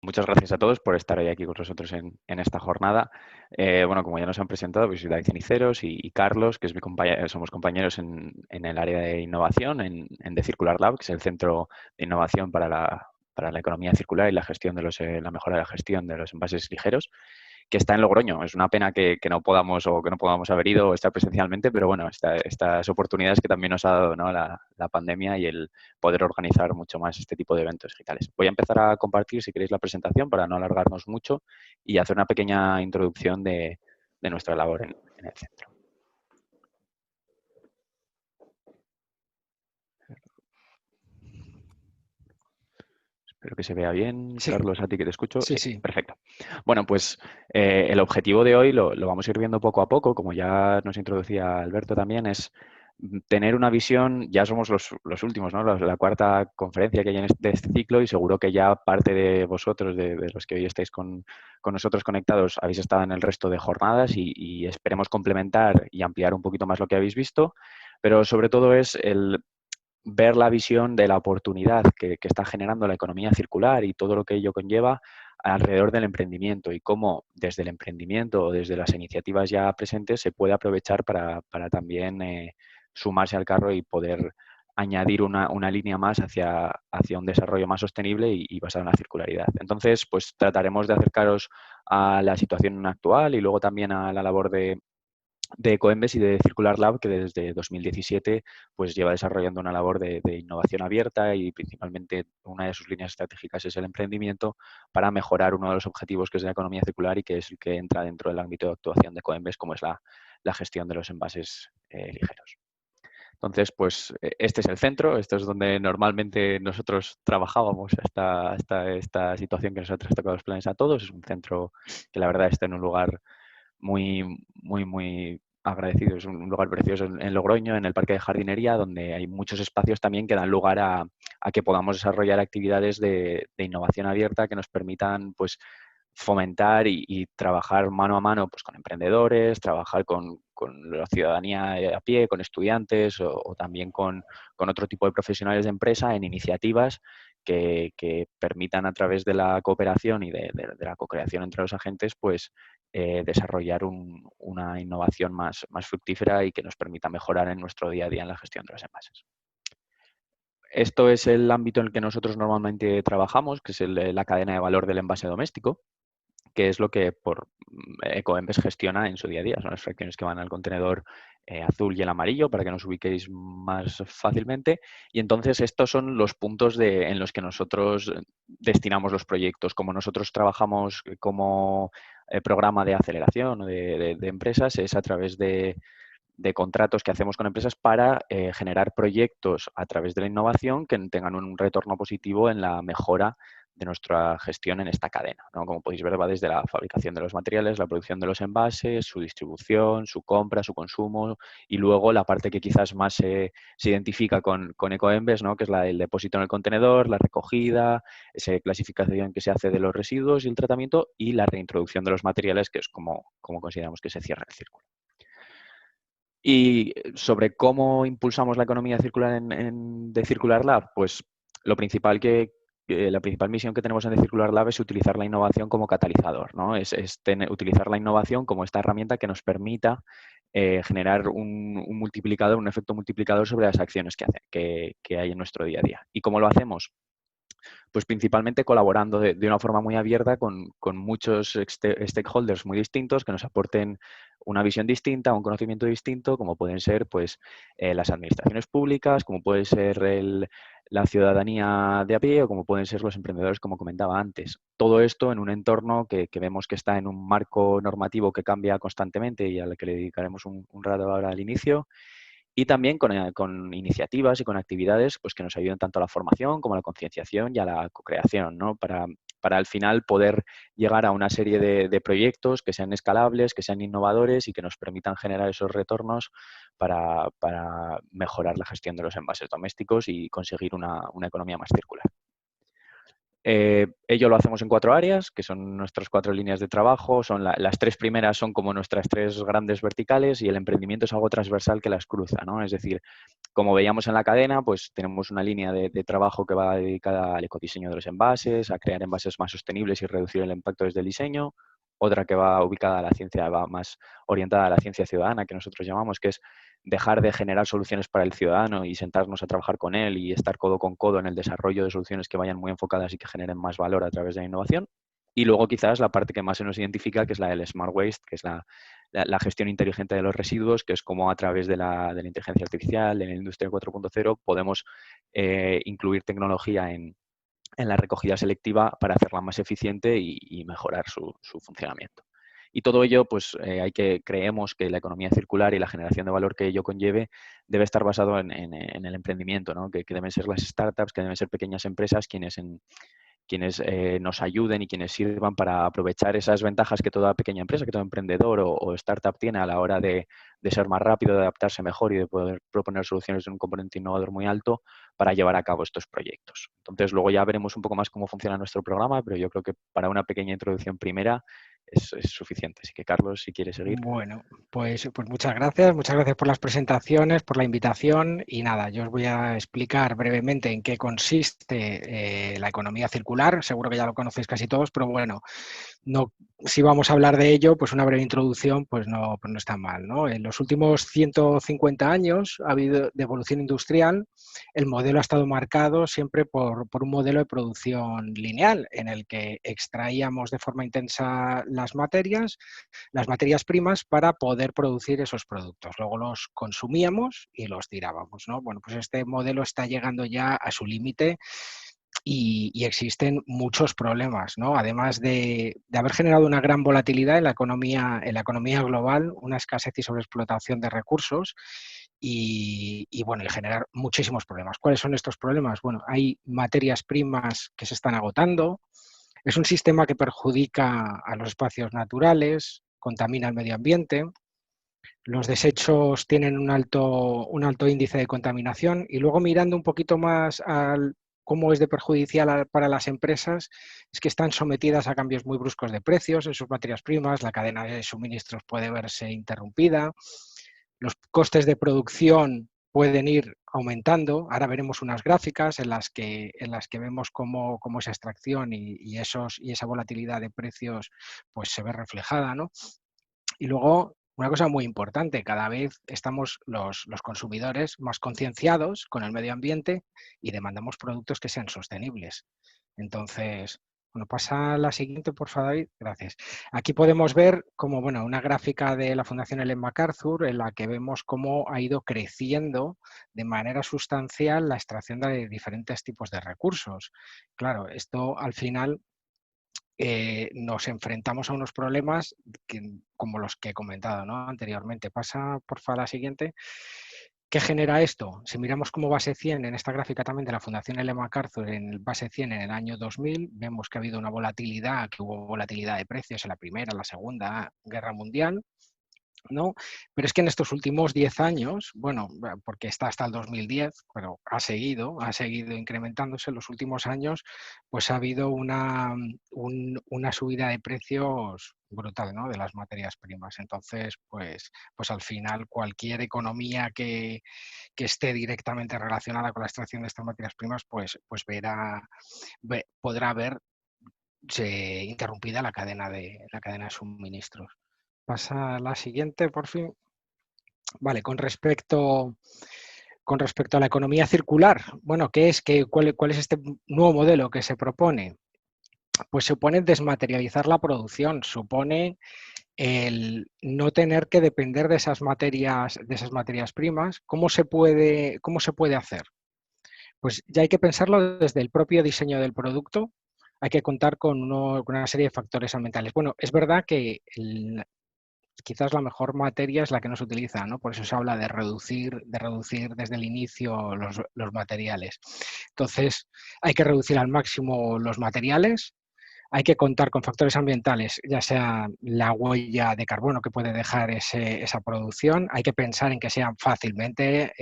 Muchas gracias a todos por estar hoy aquí con nosotros en esta jornada. Bueno, como ya nos han presentado, pues soy David Ceniceros y Carlos, que es mi compañero, somos compañeros en el área de innovación en The Circular Lab, que es el centro de innovación para la economía circular y la gestión de la mejora de la gestión de los envases ligeros, que está en Logroño. Es una pena que no podamos o que no podamos haber ido o estar presencialmente, pero bueno, estas oportunidades que también nos ha dado, ¿no?, la pandemia y el poder organizar mucho más este tipo de eventos digitales. Voy a empezar a compartir, si queréis, la presentación para no alargarnos mucho y hacer una pequeña introducción de nuestra labor en el centro. Espero que se vea bien. Sí, Carlos, a ti que te escucho. sí, Sí, sí. perfecto. Bueno, pues el objetivo de hoy lo vamos a ir viendo poco a poco, como ya nos introducía Alberto también, es tener una visión. Ya somos los últimos, ¿no? La cuarta conferencia que hay en este ciclo y seguro que ya parte de vosotros, de los que hoy estáis con nosotros conectados, habéis estado en el resto de jornadas y esperemos complementar y ampliar un poquito más lo que habéis visto, pero sobre todo es el ver la visión de la oportunidad que está generando la economía circular y todo lo que ello conlleva alrededor del emprendimiento y cómo desde el emprendimiento o desde las iniciativas ya presentes se puede aprovechar para también sumarse al carro y poder añadir una línea más hacia un desarrollo más sostenible y basado en la circularidad. Entonces, pues trataremos de acercaros a la situación actual y luego también a la labor de Ecoembes y de Circular Lab, que desde 2017 pues, lleva desarrollando una labor de innovación abierta y principalmente una de sus líneas estratégicas es el emprendimiento para mejorar uno de los objetivos que es la economía circular y que es el que entra dentro del ámbito de actuación de Ecoembes, como es la gestión de los envases ligeros. Entonces, pues este es el centro, esto es donde normalmente nosotros trabajábamos hasta esta situación que nos ha trastocado los planes a todos. Es un centro que la verdad está en un lugar muy agradecido. Es un lugar precioso en Logroño, en el Parque de Jardinería, donde hay muchos espacios también que dan lugar a que podamos desarrollar actividades de innovación abierta que nos permitan pues, fomentar y trabajar mano a mano pues, con emprendedores, trabajar con la ciudadanía a pie, con estudiantes o también con otro tipo de profesionales de empresa en iniciativas que permitan a través de la cooperación y de la co-creación entre los agentes pues desarrollar una innovación más fructífera y que nos permita mejorar en nuestro día a día en la gestión de los envases. Esto es el ámbito en el que nosotros normalmente trabajamos, que es la cadena de valor del envase doméstico, que es lo que por Ecoembes gestiona en su día a día. Son las fracciones que van al contenedor azul y el amarillo para que nos ubiquéis más fácilmente. Y entonces estos son los puntos en los que nosotros destinamos los proyectos. Como nosotros trabajamos como programa de aceleración de empresas, es a través de contratos que hacemos con empresas para generar proyectos a través de la innovación que tengan un retorno positivo en la mejora de nuestra gestión en esta cadena, ¿no? Como podéis ver, va desde la fabricación de los materiales, la producción de los envases, su distribución, su compra, su consumo y luego la parte que quizás más se identifica con Ecoembes, ¿no?, que es el depósito en el contenedor, la recogida, esa clasificación que se hace de los residuos y el tratamiento y la reintroducción de los materiales, que es como consideramos que se cierra el círculo. Y sobre cómo impulsamos la economía circular en The Circular Lab, pues lo principal la principal misión que tenemos en The Circular Lab es utilizar la innovación como catalizador, ¿no? Utilizar la innovación como esta herramienta que nos permita generar un multiplicador, un efecto multiplicador sobre las acciones que hay en nuestro día a día. ¿Y cómo lo hacemos? Pues principalmente colaborando de una forma muy abierta con muchos stakeholders muy distintos que nos aporten una visión distinta, un conocimiento distinto, como pueden ser pues, las administraciones públicas, como puede ser la ciudadanía de a pie o como pueden ser los emprendedores, como comentaba antes. Todo esto en un entorno que vemos que está en un marco normativo que cambia constantemente y al que le dedicaremos un rato ahora al inicio, y también con iniciativas y con actividades pues, que nos ayuden tanto a la formación como a la concienciación y a la co-creación, ¿no? Para al final poder llegar a una serie de proyectos que sean escalables, que sean innovadores y que nos permitan generar esos retornos para mejorar la gestión de los envases domésticos y conseguir una economía más circular. Ello lo hacemos en 4 áreas, que son nuestras 4 líneas de trabajo. Las 3 primeras son como nuestras 3 grandes verticales y el emprendimiento es algo transversal que las cruza, ¿no? Es decir, como veíamos en la cadena, pues tenemos una línea de trabajo que va dedicada al ecodiseño de los envases, a crear envases más sostenibles y reducir el impacto desde el diseño. Otra que va ubicada a la ciencia, va más orientada a la ciencia ciudadana, que nosotros llamamos, que es dejar de generar soluciones para el ciudadano y sentarnos a trabajar con él y estar codo con codo en el desarrollo de soluciones que vayan muy enfocadas y que generen más valor a través de la innovación. Y luego quizás la parte que más se nos identifica, que es la del Smart Waste, que es la gestión inteligente de los residuos, que es como a través de la inteligencia artificial, en la industria 4.0, podemos incluir tecnología en la recogida selectiva para hacerla más eficiente y mejorar su funcionamiento. Y todo ello, pues creemos que la economía circular y la generación de valor que ello conlleve debe estar basado en el emprendimiento, ¿no? Que deben ser las startups, que deben ser pequeñas empresas quienes nos ayuden y quienes sirvan para aprovechar esas ventajas que toda pequeña empresa, que todo emprendedor o startup tiene a la hora de ser más rápido, de adaptarse mejor y de poder proponer soluciones de un componente innovador muy alto para llevar a cabo estos proyectos. Entonces, luego ya veremos un poco más cómo funciona nuestro programa, pero yo creo que para una pequeña introducción primera es suficiente. Así que, Carlos, si quieres seguir. Bueno, pues muchas gracias por las presentaciones, por la invitación y nada, yo os voy a explicar brevemente en qué consiste la economía circular, seguro que ya lo conocéis casi todos, pero bueno, no, si vamos a hablar de ello, pues una breve introducción pues no está mal, ¿no? En los últimos 150 años ha habido de evolución industrial, el modelo ha estado marcado siempre por un modelo de producción lineal en el que extraíamos de forma intensa las materias primas para poder producir esos productos. Luego los consumíamos y los tirábamos, ¿no? Bueno, pues este modelo está llegando ya a su límite y existen muchos problemas, ¿no? Además de haber generado una gran volatilidad en la economía global, una escasez y sobreexplotación de recursos bueno, y generar muchísimos problemas. ¿Cuáles son estos problemas? Bueno, hay materias primas que se están agotando, es un sistema que perjudica a los espacios naturales, contamina el medio ambiente, los desechos tienen un alto índice de contaminación y luego mirando un poquito más al cómo es de perjudicial para las empresas, es que están sometidas a cambios muy bruscos de precios en sus materias primas, la cadena de suministros puede verse interrumpida, los costes de producción pueden ir aumentando. Ahora veremos unas gráficas en las que vemos cómo esa extracción y esa volatilidad de precios pues se ve reflejada, ¿no? Y luego, una cosa muy importante, cada vez estamos los consumidores más concienciados con el medio ambiente y demandamos productos que sean sostenibles. Entonces, bueno, pasa a la siguiente, por favor, David. Gracias. Aquí podemos ver como, bueno, una gráfica de la Fundación Ellen MacArthur en la que vemos cómo ha ido creciendo de manera sustancial la extracción de diferentes tipos de recursos. Claro, esto al final nos enfrentamos a unos problemas como los que he comentado, ¿no? Anteriormente. Pasa, por favor, a la siguiente. ¿Qué genera esto? Si miramos como base 100 en esta gráfica también de la Fundación Ellen MacArthur en base 100 en el año 2000, vemos que ha habido una volatilidad, que hubo volatilidad de precios en la Primera, en la Segunda Guerra Mundial, ¿no? Pero es que en estos últimos 10 años, bueno, porque está hasta el 2010, pero ha seguido incrementándose en los últimos años, pues ha habido una subida de precios brutal, ¿no? De las materias primas. Entonces, pues al final cualquier economía que esté directamente relacionada con la extracción de estas materias primas, pues podrá ver interrumpida la cadena de suministros. Pasa a la siguiente, por fin. Vale, con respecto a la economía circular, bueno, ¿cuál es este nuevo modelo que se propone? Pues supone desmaterializar la producción, supone el no tener que depender de esas materias primas. ¿Cómo se puede hacer? Pues ya hay que pensarlo desde el propio diseño del producto, hay que contar con una serie de factores ambientales. Bueno, es verdad que quizás la mejor materia es la que no se utiliza, ¿no? Por eso se habla de reducir desde el inicio los materiales. Entonces, hay que reducir al máximo los materiales, hay que contar con factores ambientales, ya sea la huella de carbono que puede dejar esa producción, hay que pensar en que sean fácilmente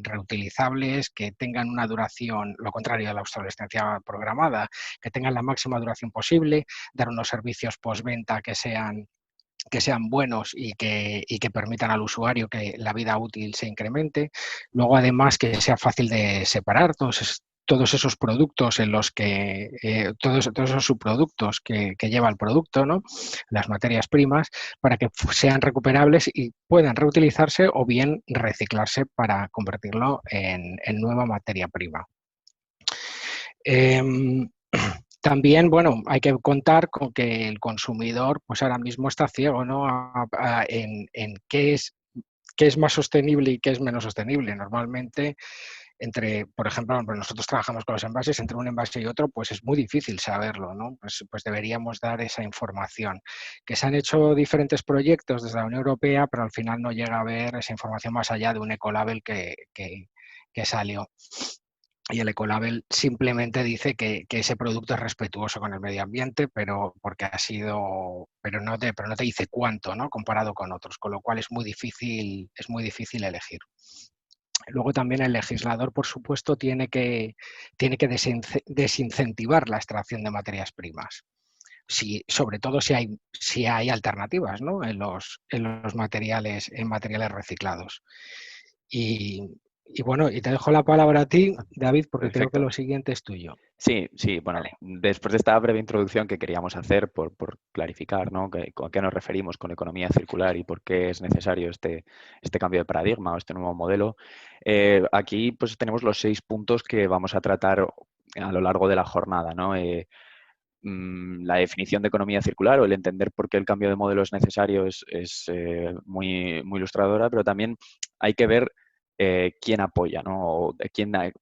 reutilizables, que tengan una duración, lo contrario de la obsolescencia programada, que tengan la máxima duración posible, dar unos servicios postventa que sean buenos y que permitan al usuario que la vida útil se incremente. Luego, además, que sea fácil de separar todos esos productos en los que, todos esos subproductos que lleva el producto, ¿no? Las materias primas, para que sean recuperables y puedan reutilizarse o bien reciclarse para convertirlo en nueva materia prima. También, bueno, hay que contar con que el consumidor, pues ahora mismo está ciego, ¿no? En qué es más sostenible y qué es menos sostenible. Normalmente, por ejemplo, nosotros trabajamos con los envases, entre un envase y otro, pues es muy difícil saberlo, ¿no? Pues deberíamos dar esa información. Que se han hecho diferentes proyectos desde la Unión Europea, pero al final no llega a ver esa información más allá de un ecolabel que salió. Y el ecolabel simplemente dice que ese producto es respetuoso con el medio ambiente, pero porque pero no te dice cuánto, ¿no? Comparado con otros, con lo cual es muy difícil elegir. Luego también el legislador, por supuesto, tiene que desincentivar la extracción de materias primas. Sobre todo si hay alternativas, ¿no? en materiales reciclados. Y bueno, y te dejo la palabra a ti, David, porque creo que Perfecto. lo siguiente es tuyo. Sí, sí, bueno, Vale. después de esta breve introducción que queríamos hacer por clarificar, ¿no? ¿Con qué nos referimos con economía circular y por qué es necesario este cambio de paradigma o este nuevo modelo? Aquí pues tenemos los 6 puntos que vamos a tratar a lo largo de la jornada, ¿no? La definición de economía circular o el entender por qué el cambio de modelo es necesario es muy, muy ilustradora, pero también hay que ver quién apoya, ¿no? O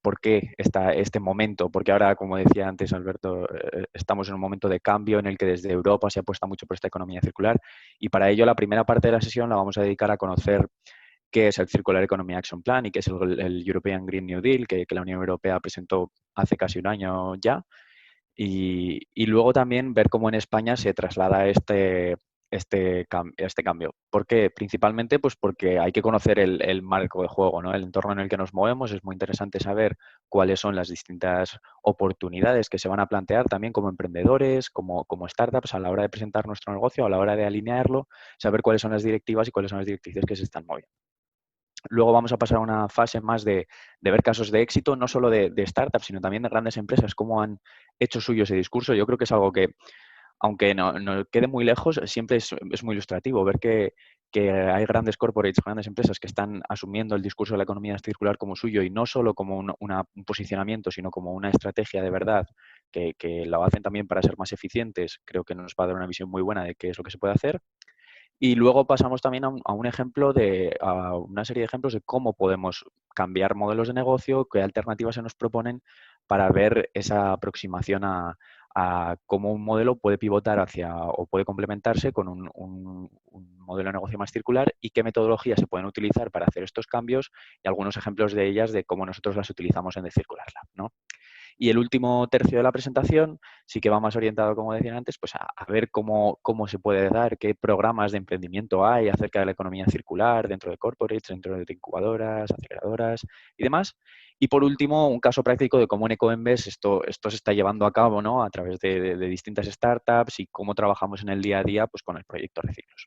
por qué está este momento, porque ahora, como decía antes Alberto, estamos en un momento de cambio en el que desde Europa se apuesta mucho por esta economía circular y para ello la primera parte de la sesión la vamos a dedicar a conocer qué es el Circular Economy Action Plan y qué es el European Green New Deal que la Unión Europea presentó hace casi un año ya. Y luego también ver cómo en España se traslada este cambio. ¿Por qué? Principalmente pues porque hay que conocer el marco de juego, ¿no? El entorno en el que nos movemos. Es muy interesante saber cuáles son las distintas oportunidades que se van a plantear también como emprendedores, como startups a la hora de presentar nuestro negocio, a la hora de alinearlo, saber cuáles son las directivas y cuáles son las directrices que se están moviendo. Luego vamos a pasar a una fase más de ver casos de éxito, no solo de startups, sino también de grandes empresas, cómo han hecho suyo ese discurso. Yo creo que es algo que, aunque no quede muy lejos, siempre es muy ilustrativo ver que hay grandes corporates, grandes empresas que están asumiendo el discurso de la economía circular como suyo y no solo como un posicionamiento, sino como una estrategia de verdad que lo hacen también para ser más eficientes. Creo que nos va a dar una visión muy buena de qué es lo que se puede hacer. Y luego pasamos también a un ejemplo a una serie de ejemplos de cómo podemos cambiar modelos de negocio, qué alternativas se nos proponen para ver esa aproximación a cómo un modelo puede pivotar hacia o puede complementarse con un modelo de negocio más circular y qué metodologías se pueden utilizar para hacer estos cambios y algunos ejemplos de ellas de cómo nosotros las utilizamos en The Circular Lab, ¿no? Y el último tercio de la presentación sí que va más orientado, como decía antes, pues a ver cómo se puede dar, qué programas de emprendimiento hay acerca de la economía circular dentro de corporates, dentro de incubadoras, aceleradoras y demás. Y por último, un caso práctico de cómo en Ecoembes esto se está llevando a cabo, ¿no? A través de distintas startups y cómo trabajamos en el día a día pues, con el proyecto Reciclos.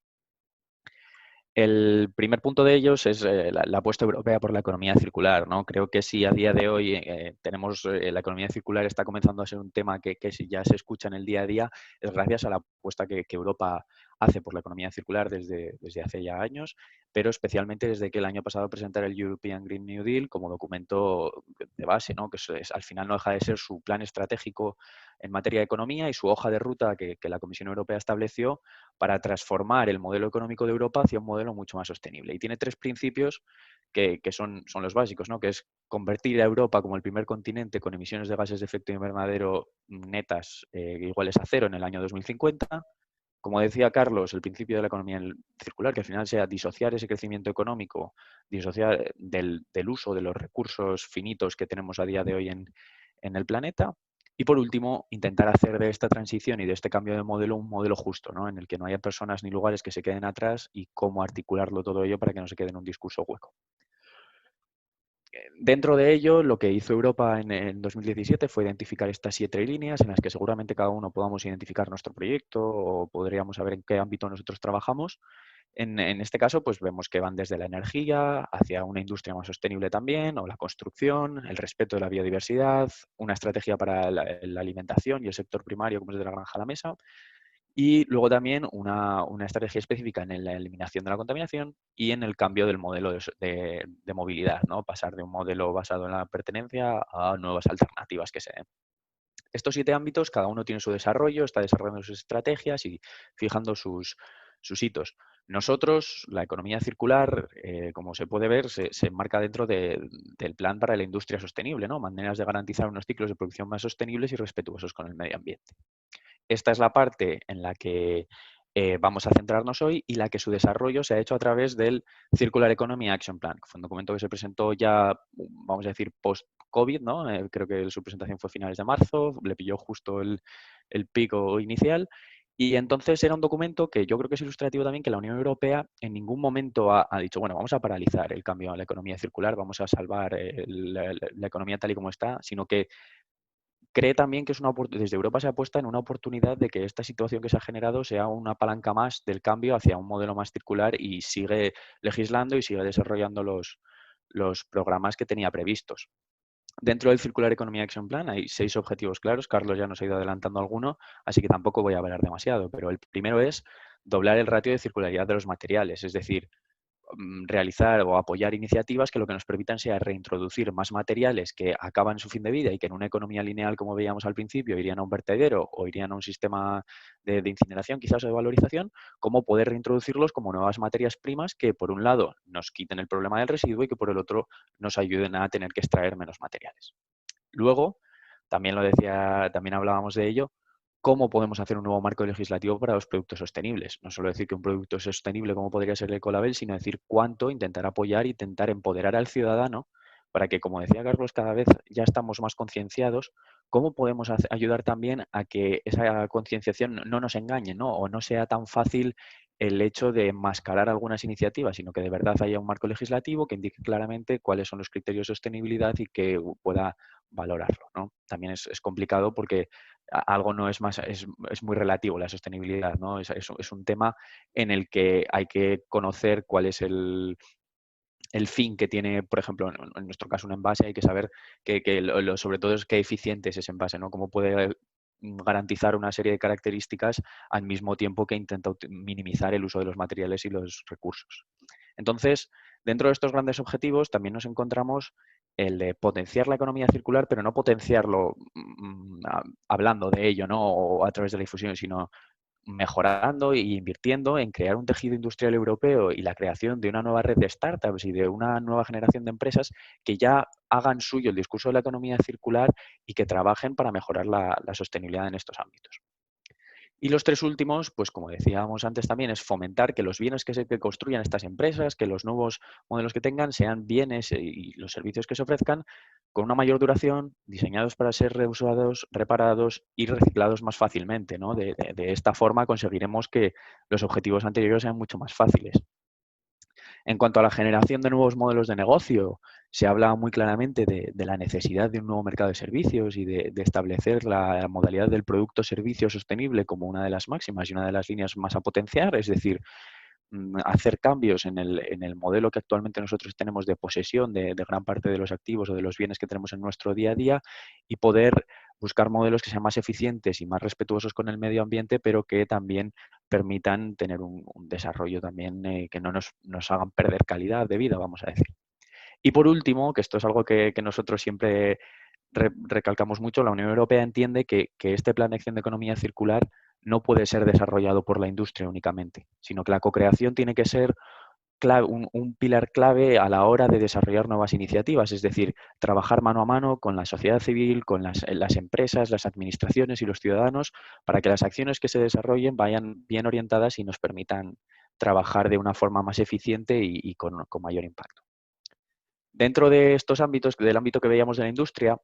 El primer punto de ellos es la apuesta europea por la economía circular, ¿no? Creo que si a día de hoy tenemos la economía circular está comenzando a ser un tema que si ya se escucha en el día a día es gracias a la apuesta que Europa hace por la economía circular desde hace ya años, pero especialmente desde que el año pasado presentara el European Green New Deal como documento de base, ¿no? Que al final no deja de ser su plan estratégico en materia de economía y su hoja de ruta que la Comisión Europea estableció para transformar el modelo económico de Europa hacia un modelo mucho más sostenible. Y tiene 3 principios que son los básicos, ¿no? Que es convertir a Europa como el primer continente con emisiones de gases de efecto invernadero netas iguales a cero en el año 2050. Como decía Carlos, el principio de la economía circular, que al final sea disociar ese crecimiento económico, disociar del uso de los recursos finitos que tenemos a día de hoy en el planeta. Y por último, intentar hacer de esta transición y de este cambio de modelo un modelo justo, ¿no? En el que no haya personas ni lugares que se queden atrás y cómo articularlo todo ello para que no se quede en un discurso hueco. Dentro de ello, lo que hizo Europa en 2017 fue identificar estas 7 líneas en las que seguramente cada uno podamos identificar nuestro proyecto o podríamos saber en qué ámbito nosotros trabajamos. En este caso, pues vemos que van desde la energía hacia una industria más sostenible también, o la construcción, el respeto de la biodiversidad, una estrategia para la alimentación y el sector primario, como es de la granja a la mesa, y luego también una estrategia específica en la eliminación de la contaminación y en el cambio del modelo de movilidad, ¿no? Pasar de un modelo basado en la pertenencia a nuevas alternativas que se den. Estos 7 ámbitos, cada uno tiene su desarrollo, está desarrollando sus estrategias y fijando sus hitos. Nosotros, la economía circular, como se puede ver, se enmarca dentro del plan para la industria sostenible, ¿no? Maneras de garantizar unos ciclos de producción más sostenibles y respetuosos con el medio ambiente. Esta es la parte en la que vamos a centrarnos hoy y la que su desarrollo se ha hecho a través del Circular Economy Action Plan, que fue un documento que se presentó ya, vamos a decir, post-COVID, ¿no? Creo que su presentación fue a finales de marzo, le pilló justo el pico inicial. Y entonces era un documento que yo creo que es ilustrativo también que la Unión Europea en ningún momento ha dicho, bueno, vamos a paralizar el cambio a la economía circular, vamos a salvar la economía tal y como está, sino que cree también que es desde Europa se apuesta en una oportunidad de que esta situación que se ha generado sea una palanca más del cambio hacia un modelo más circular y sigue legislando y sigue desarrollando los programas que tenía previstos. Dentro del Circular Economy Action Plan hay 6 objetivos claros. Carlos ya nos ha ido adelantando alguno, así que tampoco voy a hablar demasiado, pero el primero es doblar el ratio de circularidad de los materiales, es decir, realizar o apoyar iniciativas que lo que nos permitan sea reintroducir más materiales que acaban su fin de vida y que en una economía lineal, como veíamos al principio, irían a un vertedero o irían a un sistema de incineración quizás o de valorización, cómo poder reintroducirlos como nuevas materias primas que por un lado nos quiten el problema del residuo y que por el otro nos ayuden a tener que extraer menos materiales. Luego, también lo decía, también hablábamos de ello, cómo podemos hacer un nuevo marco legislativo para los productos sostenibles. No solo decir que un producto es sostenible como podría ser el Ecolabel, sino decir cuánto, intentar apoyar, intentar empoderar al ciudadano para que, como decía Carlos, cada vez ya estamos más concienciados, cómo podemos ayudar también a que esa concienciación no nos engañe, ¿no? O no sea tan fácil el hecho de enmascarar algunas iniciativas, sino que de verdad haya un marco legislativo que indique claramente cuáles son los criterios de sostenibilidad y que pueda valorarlo, ¿no? También es complicado porque algo no es más, es muy relativo la sostenibilidad, ¿no? Es un tema en el que hay que conocer cuál es el fin que tiene, por ejemplo, en nuestro caso un envase, hay que saber sobre todo es qué eficiente es ese envase, ¿no? Cómo puede garantizar una serie de características al mismo tiempo que intenta minimizar el uso de los materiales y los recursos. Entonces, dentro de estos grandes objetivos también nos encontramos el de potenciar la economía circular, pero no potenciarlo hablando de ello, ¿no? O a través de la difusión, sino mejorando e invirtiendo en crear un tejido industrial europeo y la creación de una nueva red de startups y de una nueva generación de empresas que ya hagan suyo el discurso de la economía circular y que trabajen para mejorar la sostenibilidad en estos ámbitos. Y los 3 últimos, pues como decíamos antes también, es fomentar que los bienes que construyan estas empresas, que los nuevos modelos que tengan sean bienes y los servicios que se ofrezcan con una mayor duración, diseñados para ser reusados, reparados y reciclados más fácilmente, ¿no? De esta forma conseguiremos que los objetivos anteriores sean mucho más fáciles. En cuanto a la generación de nuevos modelos de negocio, se habla muy claramente de la necesidad de un nuevo mercado de servicios y de establecer la modalidad del producto-servicio sostenible como una de las máximas y una de las líneas más a potenciar, es decir, hacer cambios en el modelo que actualmente nosotros tenemos de posesión de gran parte de los activos o de los bienes que tenemos en nuestro día a día y poder buscar modelos que sean más eficientes y más respetuosos con el medio ambiente, pero que también permitan tener un desarrollo también que no nos hagan perder calidad de vida, vamos a decir. Y por último, que esto es algo que nosotros siempre recalcamos mucho, la Unión Europea entiende que este plan de acción de economía circular no puede ser desarrollado por la industria únicamente, sino que la co-creación tiene que ser un pilar clave a la hora de desarrollar nuevas iniciativas, es decir, trabajar mano a mano con la sociedad civil, con las empresas, las administraciones y los ciudadanos para que las acciones que se desarrollen vayan bien orientadas y nos permitan trabajar de una forma más eficiente y con mayor impacto. Dentro de estos ámbitos, del ámbito que veíamos de la industria,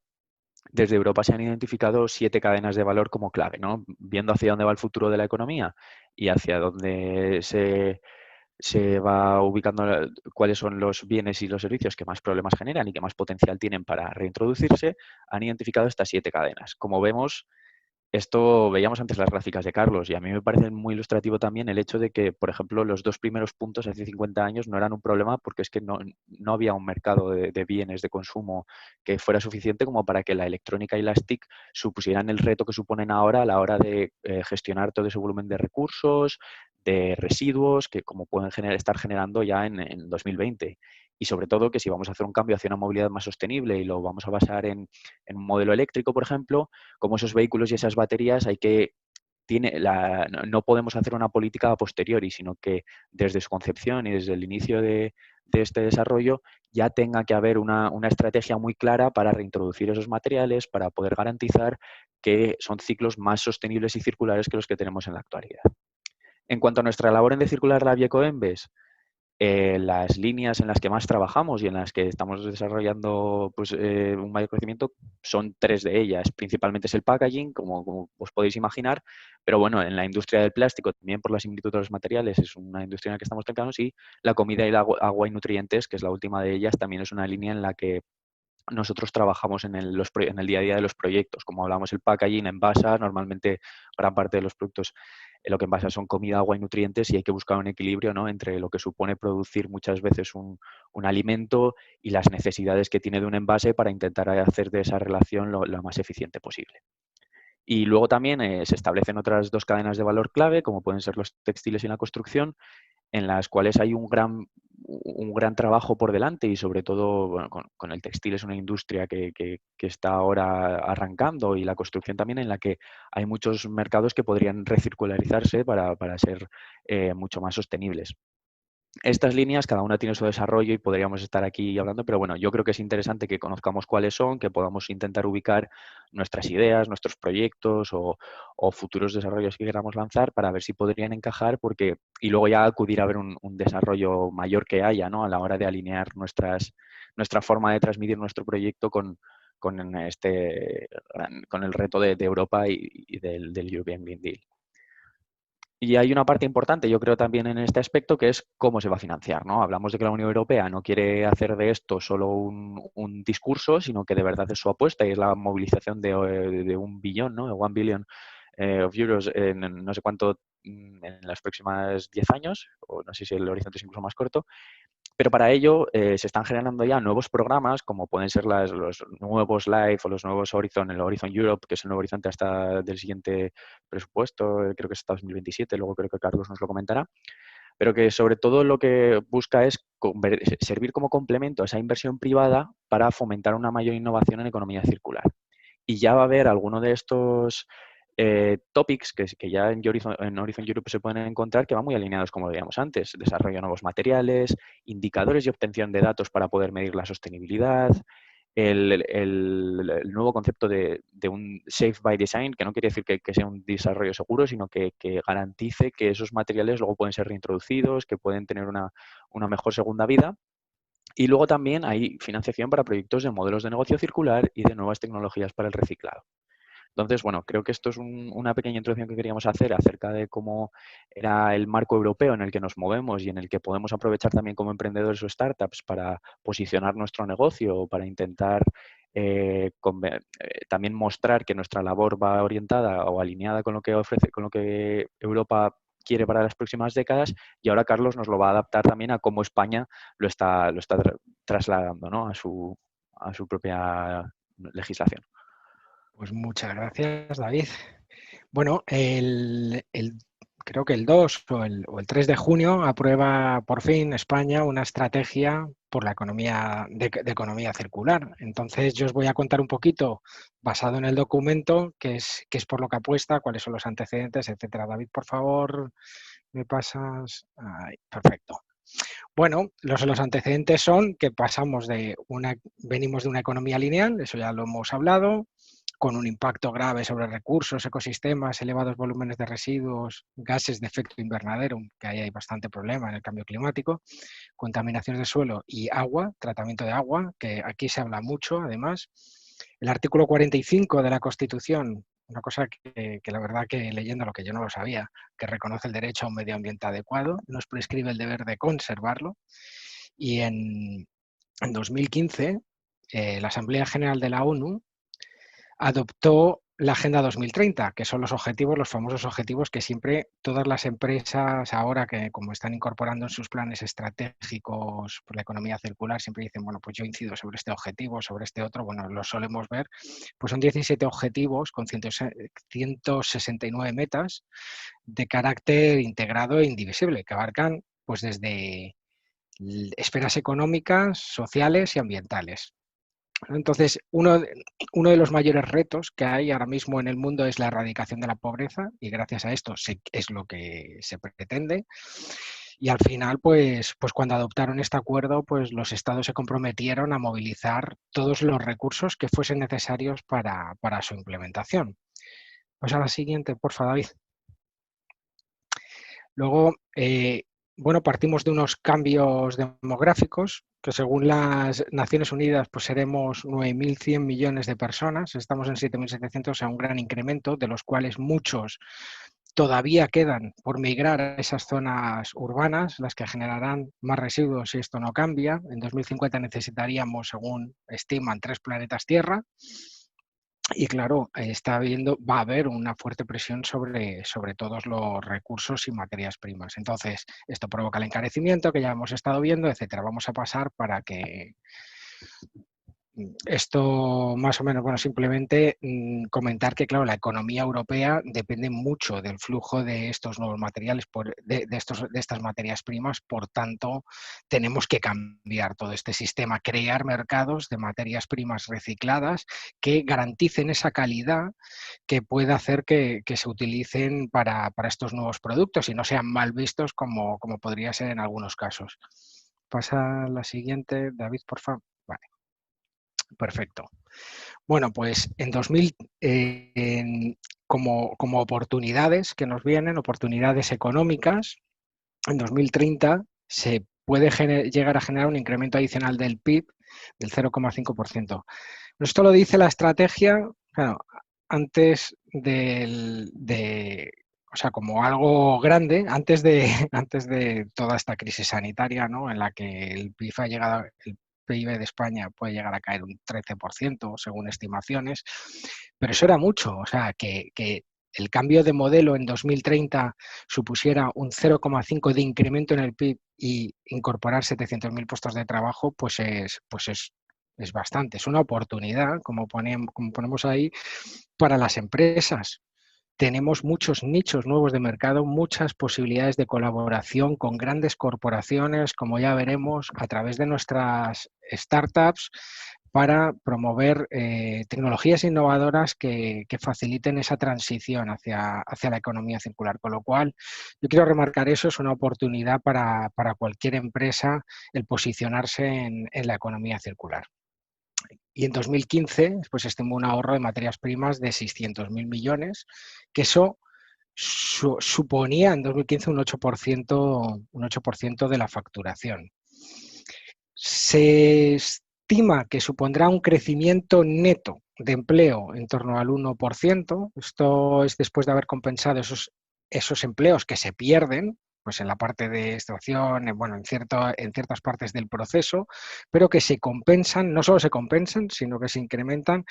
desde Europa se han identificado 7 cadenas de valor como clave, ¿no? Viendo hacia dónde va el futuro de la economía y hacia dónde se va ubicando cuáles son los bienes y los servicios que más problemas generan y que más potencial tienen para reintroducirse, han identificado estas 7 cadenas. Como vemos, esto veíamos antes las gráficas de Carlos y a mí me parece muy ilustrativo también el hecho de que, por ejemplo, los 2 primeros puntos hace 50 años no eran un problema porque es que no había un mercado de bienes de consumo que fuera suficiente como para que la electrónica y las TIC supusieran el reto que suponen ahora a la hora de gestionar todo ese volumen de recursos, de residuos que como pueden estar generando ya en 2020. Y sobre todo que si vamos a hacer un cambio hacia una movilidad más sostenible y lo vamos a basar en un modelo eléctrico, por ejemplo, como esos vehículos y esas baterías no podemos hacer una política a posteriori, sino que desde su concepción y desde el inicio de este desarrollo ya tenga que haber una estrategia muy clara para reintroducir esos materiales, para poder garantizar que son ciclos más sostenibles y circulares que los que tenemos en la actualidad. En cuanto a nuestra labor en Decircular Lab y Ecoembes, las líneas en las que más trabajamos y en las que estamos desarrollando pues, un mayor crecimiento son 3 de ellas. Principalmente es el packaging, como os podéis imaginar, pero bueno, en la industria del plástico, también por la similitud de los materiales, es una industria en la que estamos cercanos y la comida y el agua y nutrientes, que es la última de ellas, también es una línea en la que nosotros trabajamos en el día a día de los proyectos. Como hablamos, el packaging envasa, normalmente gran parte de los productos lo que envasa son comida, agua y nutrientes y hay que buscar un equilibrio, ¿no?, entre lo que supone producir muchas veces un alimento y las necesidades que tiene de un envase para intentar hacer de esa relación lo más eficiente posible. Y luego también se establecen otras 2 cadenas de valor clave, como pueden ser los textiles y la construcción, en las cuales hay un gran trabajo por delante y sobre todo bueno, con el textil es una industria que está ahora arrancando y la construcción también en la que hay muchos mercados que podrían recircularizarse para ser mucho más sostenibles. Estas líneas, cada una tiene su desarrollo y podríamos estar aquí hablando, pero bueno, yo creo que es interesante que conozcamos cuáles son, que podamos intentar ubicar nuestras ideas, nuestros proyectos o futuros desarrollos que queramos lanzar para ver si podrían encajar y luego ya acudir a ver un desarrollo mayor que haya, ¿no?, a la hora de alinear nuestra forma de transmitir nuestro proyecto con el reto de Europa y del European Green Deal. Y hay una parte importante, yo creo, también en este aspecto, que es cómo se va a financiar, ¿no? Hablamos de que la Unión Europea no quiere hacer de esto solo un discurso, sino que de verdad es su apuesta y es la movilización de 1 billón, ¿no?, de 1 billion of euros en no sé cuánto en las próximas 10 años, o no sé si el horizonte es incluso más corto, pero para ello se están generando ya nuevos programas, como pueden ser los nuevos LIFE o los nuevos Horizon, el Horizon Europe, que es el nuevo horizonte hasta del siguiente presupuesto, creo que es hasta 2027, luego creo que Carlos nos lo comentará, pero que sobre todo lo que busca es servir como complemento a esa inversión privada para fomentar una mayor innovación en economía circular. Y ya va a haber alguno de estos topics que ya en Horizon Europe se pueden encontrar que van muy alineados, como veíamos antes. Desarrollo de nuevos materiales, indicadores y obtención de datos para poder medir la sostenibilidad, el nuevo concepto de un safe by design, que no quiere decir que sea un desarrollo seguro, sino que garantice que esos materiales luego pueden ser reintroducidos, que pueden tener una mejor segunda vida. Y luego también hay financiación para proyectos de modelos de negocio circular y de nuevas tecnologías para el reciclado. Entonces, bueno, creo que esto es una pequeña introducción que queríamos hacer acerca de cómo era el marco europeo en el que nos movemos y en el que podemos aprovechar también como emprendedores o startups para posicionar nuestro negocio o para intentar también mostrar que nuestra labor va orientada o alineada con lo que ofrece, con lo que Europa quiere para las próximas décadas. Y ahora Carlos nos lo va a adaptar también a cómo España lo está trasladando, ¿no?, a su propia legislación. Pues muchas gracias, David. Bueno, creo que el 2 o el 3 de junio aprueba por fin España una estrategia por la economía de economía circular. Entonces yo os voy a contar un poquito, basado en el documento, qué es por lo que apuesta, cuáles son los antecedentes, etcétera. David, por favor, me pasas. Ahí, perfecto. Bueno, los antecedentes son que venimos de una economía lineal, eso ya lo hemos hablado, con un impacto grave sobre recursos, ecosistemas, elevados volúmenes de residuos, gases de efecto invernadero, que ahí hay bastante problema en el cambio climático, contaminaciones de suelo y agua, tratamiento de agua, que aquí se habla mucho además, El artículo 45 de la Constitución, una cosa que la verdad que leyendo lo que yo no lo sabía, que reconoce el derecho a un medio ambiente adecuado, nos prescribe el deber de conservarlo. Y en 2015, la Asamblea General de la ONU adoptó la Agenda 2030, que son los objetivos, los famosos objetivos que siempre todas las empresas ahora que como están incorporando en sus planes estratégicos por la economía circular, siempre dicen, bueno, pues yo incido sobre este objetivo, sobre este otro, bueno, lo solemos ver, pues son 17 objetivos con 169 metas de carácter integrado e indivisible, que abarcan pues desde esferas económicas, sociales y ambientales. Entonces, uno de los mayores retos que hay ahora mismo en el mundo es la erradicación de la pobreza y gracias a esto es lo que se pretende. Y al final, pues cuando adoptaron este acuerdo, pues los estados se comprometieron a movilizar todos los recursos que fuesen necesarios para su implementación. Pues a la siguiente, por favor, David. Luego, bueno, partimos de unos cambios demográficos que según las Naciones Unidas pues seremos 9.100 millones de personas, estamos en 7.700, o sea, un gran incremento, de los cuales muchos todavía quedan por migrar a esas zonas urbanas, las que generarán más residuos si esto no cambia. En 2050 necesitaríamos, según estiman, 3 planetas Tierra. Y claro, va a haber una fuerte presión sobre todos los recursos y materias primas. Entonces, esto provoca el encarecimiento que ya hemos estado viendo, etcétera. Vamos a pasar para que esto más o menos, bueno, simplemente comentar que, claro, la economía europea depende mucho del flujo de estos nuevos materiales, de estas materias primas, por tanto, tenemos que cambiar todo este sistema, crear mercados de materias primas recicladas que garanticen esa calidad que pueda hacer que se utilicen para estos nuevos productos y no sean mal vistos como podría ser en algunos casos. Pasa a la siguiente, David, por favor. Vale. Perfecto. Bueno, pues en 2000, como oportunidades que nos vienen, oportunidades económicas, en 2030 se puede llegar a generar un incremento adicional del PIB del 0,5%. Esto lo dice la estrategia, claro, antes o sea, como algo grande, antes de toda esta crisis sanitaria, ¿no? En la que el PIB de España puede llegar a caer un 13%, según estimaciones, pero eso era mucho, o sea, que el cambio de modelo en 2030 supusiera un 0,5 de incremento en el PIB y incorporar 700.000 puestos de trabajo, pues es bastante, es una oportunidad, como ponemos ahí, para las empresas. Tenemos muchos nichos nuevos de mercado, muchas posibilidades de colaboración con grandes corporaciones, como ya veremos, a través de nuestras startups para promover tecnologías innovadoras que faciliten esa transición hacia la economía circular. Con lo cual, yo quiero remarcar eso, es una oportunidad para cualquier empresa el posicionarse en la economía circular. Y en 2015 pues, estimó un ahorro de materias primas de 600.000 millones, que eso suponía en 2015 un 8% de la facturación. Se estima que supondrá un crecimiento neto de empleo en torno al 1%. Esto es después de haber compensado esos empleos que se pierden pues en la parte de extracción, bueno, en ciertas partes del proceso, pero que se compensan, no solo se compensan, sino que se incrementan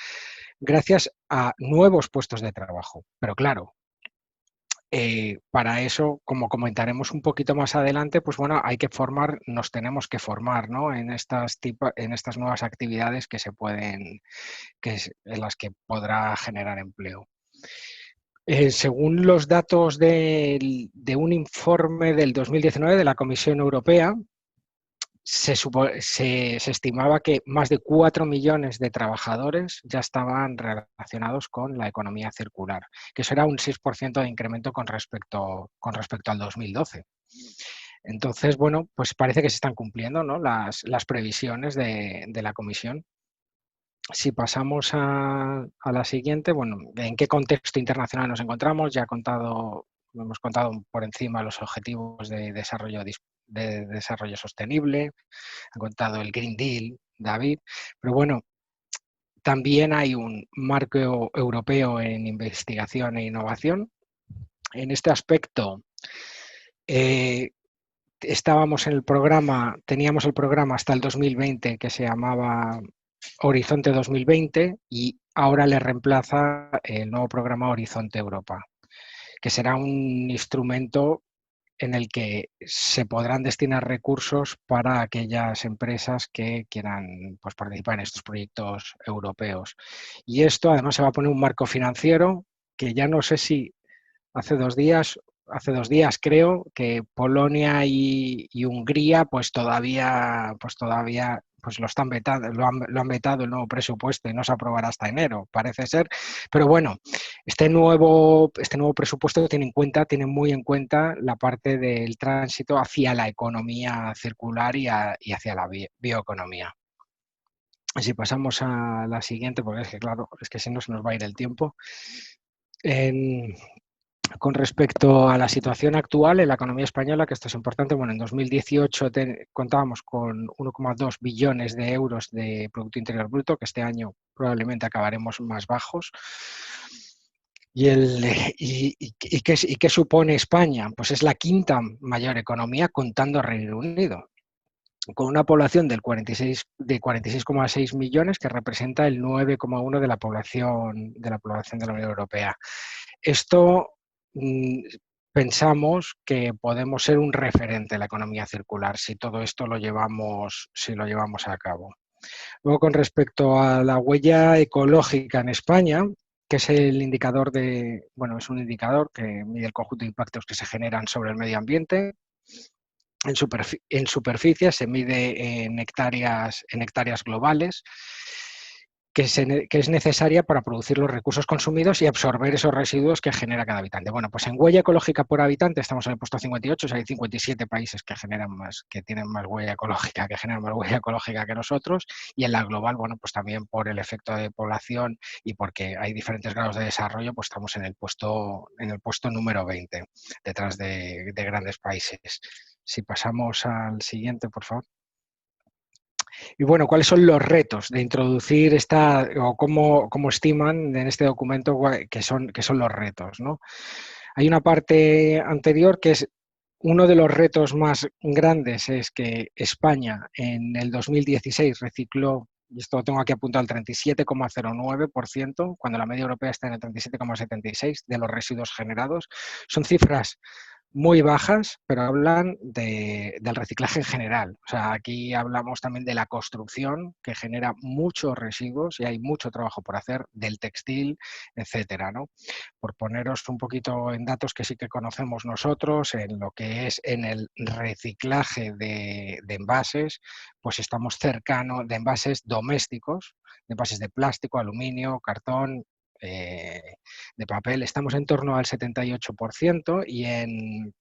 gracias a nuevos puestos de trabajo. Pero claro, para eso, como comentaremos un poquito más adelante, pues bueno, nos tenemos que formar, ¿no? en estas nuevas actividades en las que podrá generar empleo. Según los datos de un informe del 2019 de la Comisión Europea, se estimaba que más de 4 millones de trabajadores ya estaban relacionados con la economía circular, que eso era un 6% de incremento con respecto al 2012. Entonces, bueno, pues parece que se están cumpliendo, ¿no? las previsiones de la Comisión. Si pasamos a la siguiente, bueno, ¿en qué contexto internacional nos encontramos? Ya hemos contado por encima los objetivos de desarrollo sostenible, ha contado el Green Deal, David, pero bueno, También hay un marco europeo en investigación e innovación. En este aspecto, teníamos el programa hasta el 2020 que se llamaba Horizonte 2020 y ahora le reemplaza el nuevo programa Horizonte Europa, que será un instrumento en el que se podrán destinar recursos para aquellas empresas que quieran, pues, participar en estos proyectos europeos. Y esto además se va a poner un marco financiero que ya no sé si hace dos días creo que Polonia y Hungría pues lo están vetando, lo han vetado el nuevo presupuesto y no se aprobará hasta enero, parece ser. Pero bueno, este nuevo presupuesto tiene muy en cuenta la parte del tránsito hacia la economía circular y hacia la bioeconomía. Si pasamos a la siguiente, porque es que claro, es que si no se nos va a ir el tiempo. Con respecto a la situación actual en la economía española, que esto es importante, bueno, en 2018 contábamos con 1,2 billones de euros de Producto Interior Bruto, que este año probablemente acabaremos más bajos. ¿Y qué supone España? Pues es la quinta mayor economía contando Reino Unido, con una población de 46,6 millones, que representa el 9,1% de la población de la Unión Europea. Esto pensamos que podemos ser un referente en la economía circular si todo esto lo llevamos a cabo. Luego, con respecto a la huella ecológica en España, que es el indicador es un indicador que mide el conjunto de impactos que se generan sobre el medio ambiente. En superficie se mide en hectáreas globales, que es necesaria para producir los recursos consumidos y absorber esos residuos que genera cada habitante. Bueno, pues en huella ecológica por habitante estamos en el puesto 58, o sea, hay 57 países que tienen más huella ecológica, que generan más huella ecológica que nosotros, y en la global, bueno, pues también por el efecto de población y porque hay diferentes grados de desarrollo, pues estamos en el puesto número 20, detrás de grandes países. Si pasamos al siguiente, por favor. Y bueno, ¿cuáles son los retos de introducir o cómo estiman en este documento que son los retos, ¿no? Hay una parte anterior que es uno de los retos más grandes, es que España en el 2016 recicló, y esto lo tengo aquí apuntado, el 37,09%, cuando la media europea está en el 37,76% de los residuos generados. Son cifras muy bajas, pero hablan del reciclaje en general. O sea, aquí hablamos también de la construcción, que genera muchos residuos y hay mucho trabajo por hacer, del textil, etcétera, ¿no? Por poneros un poquito en datos que sí que conocemos nosotros, en lo que es en el reciclaje de envases, pues estamos cercanos de envases domésticos, de envases de plástico, aluminio, cartón, de papel, estamos en torno al 78% y en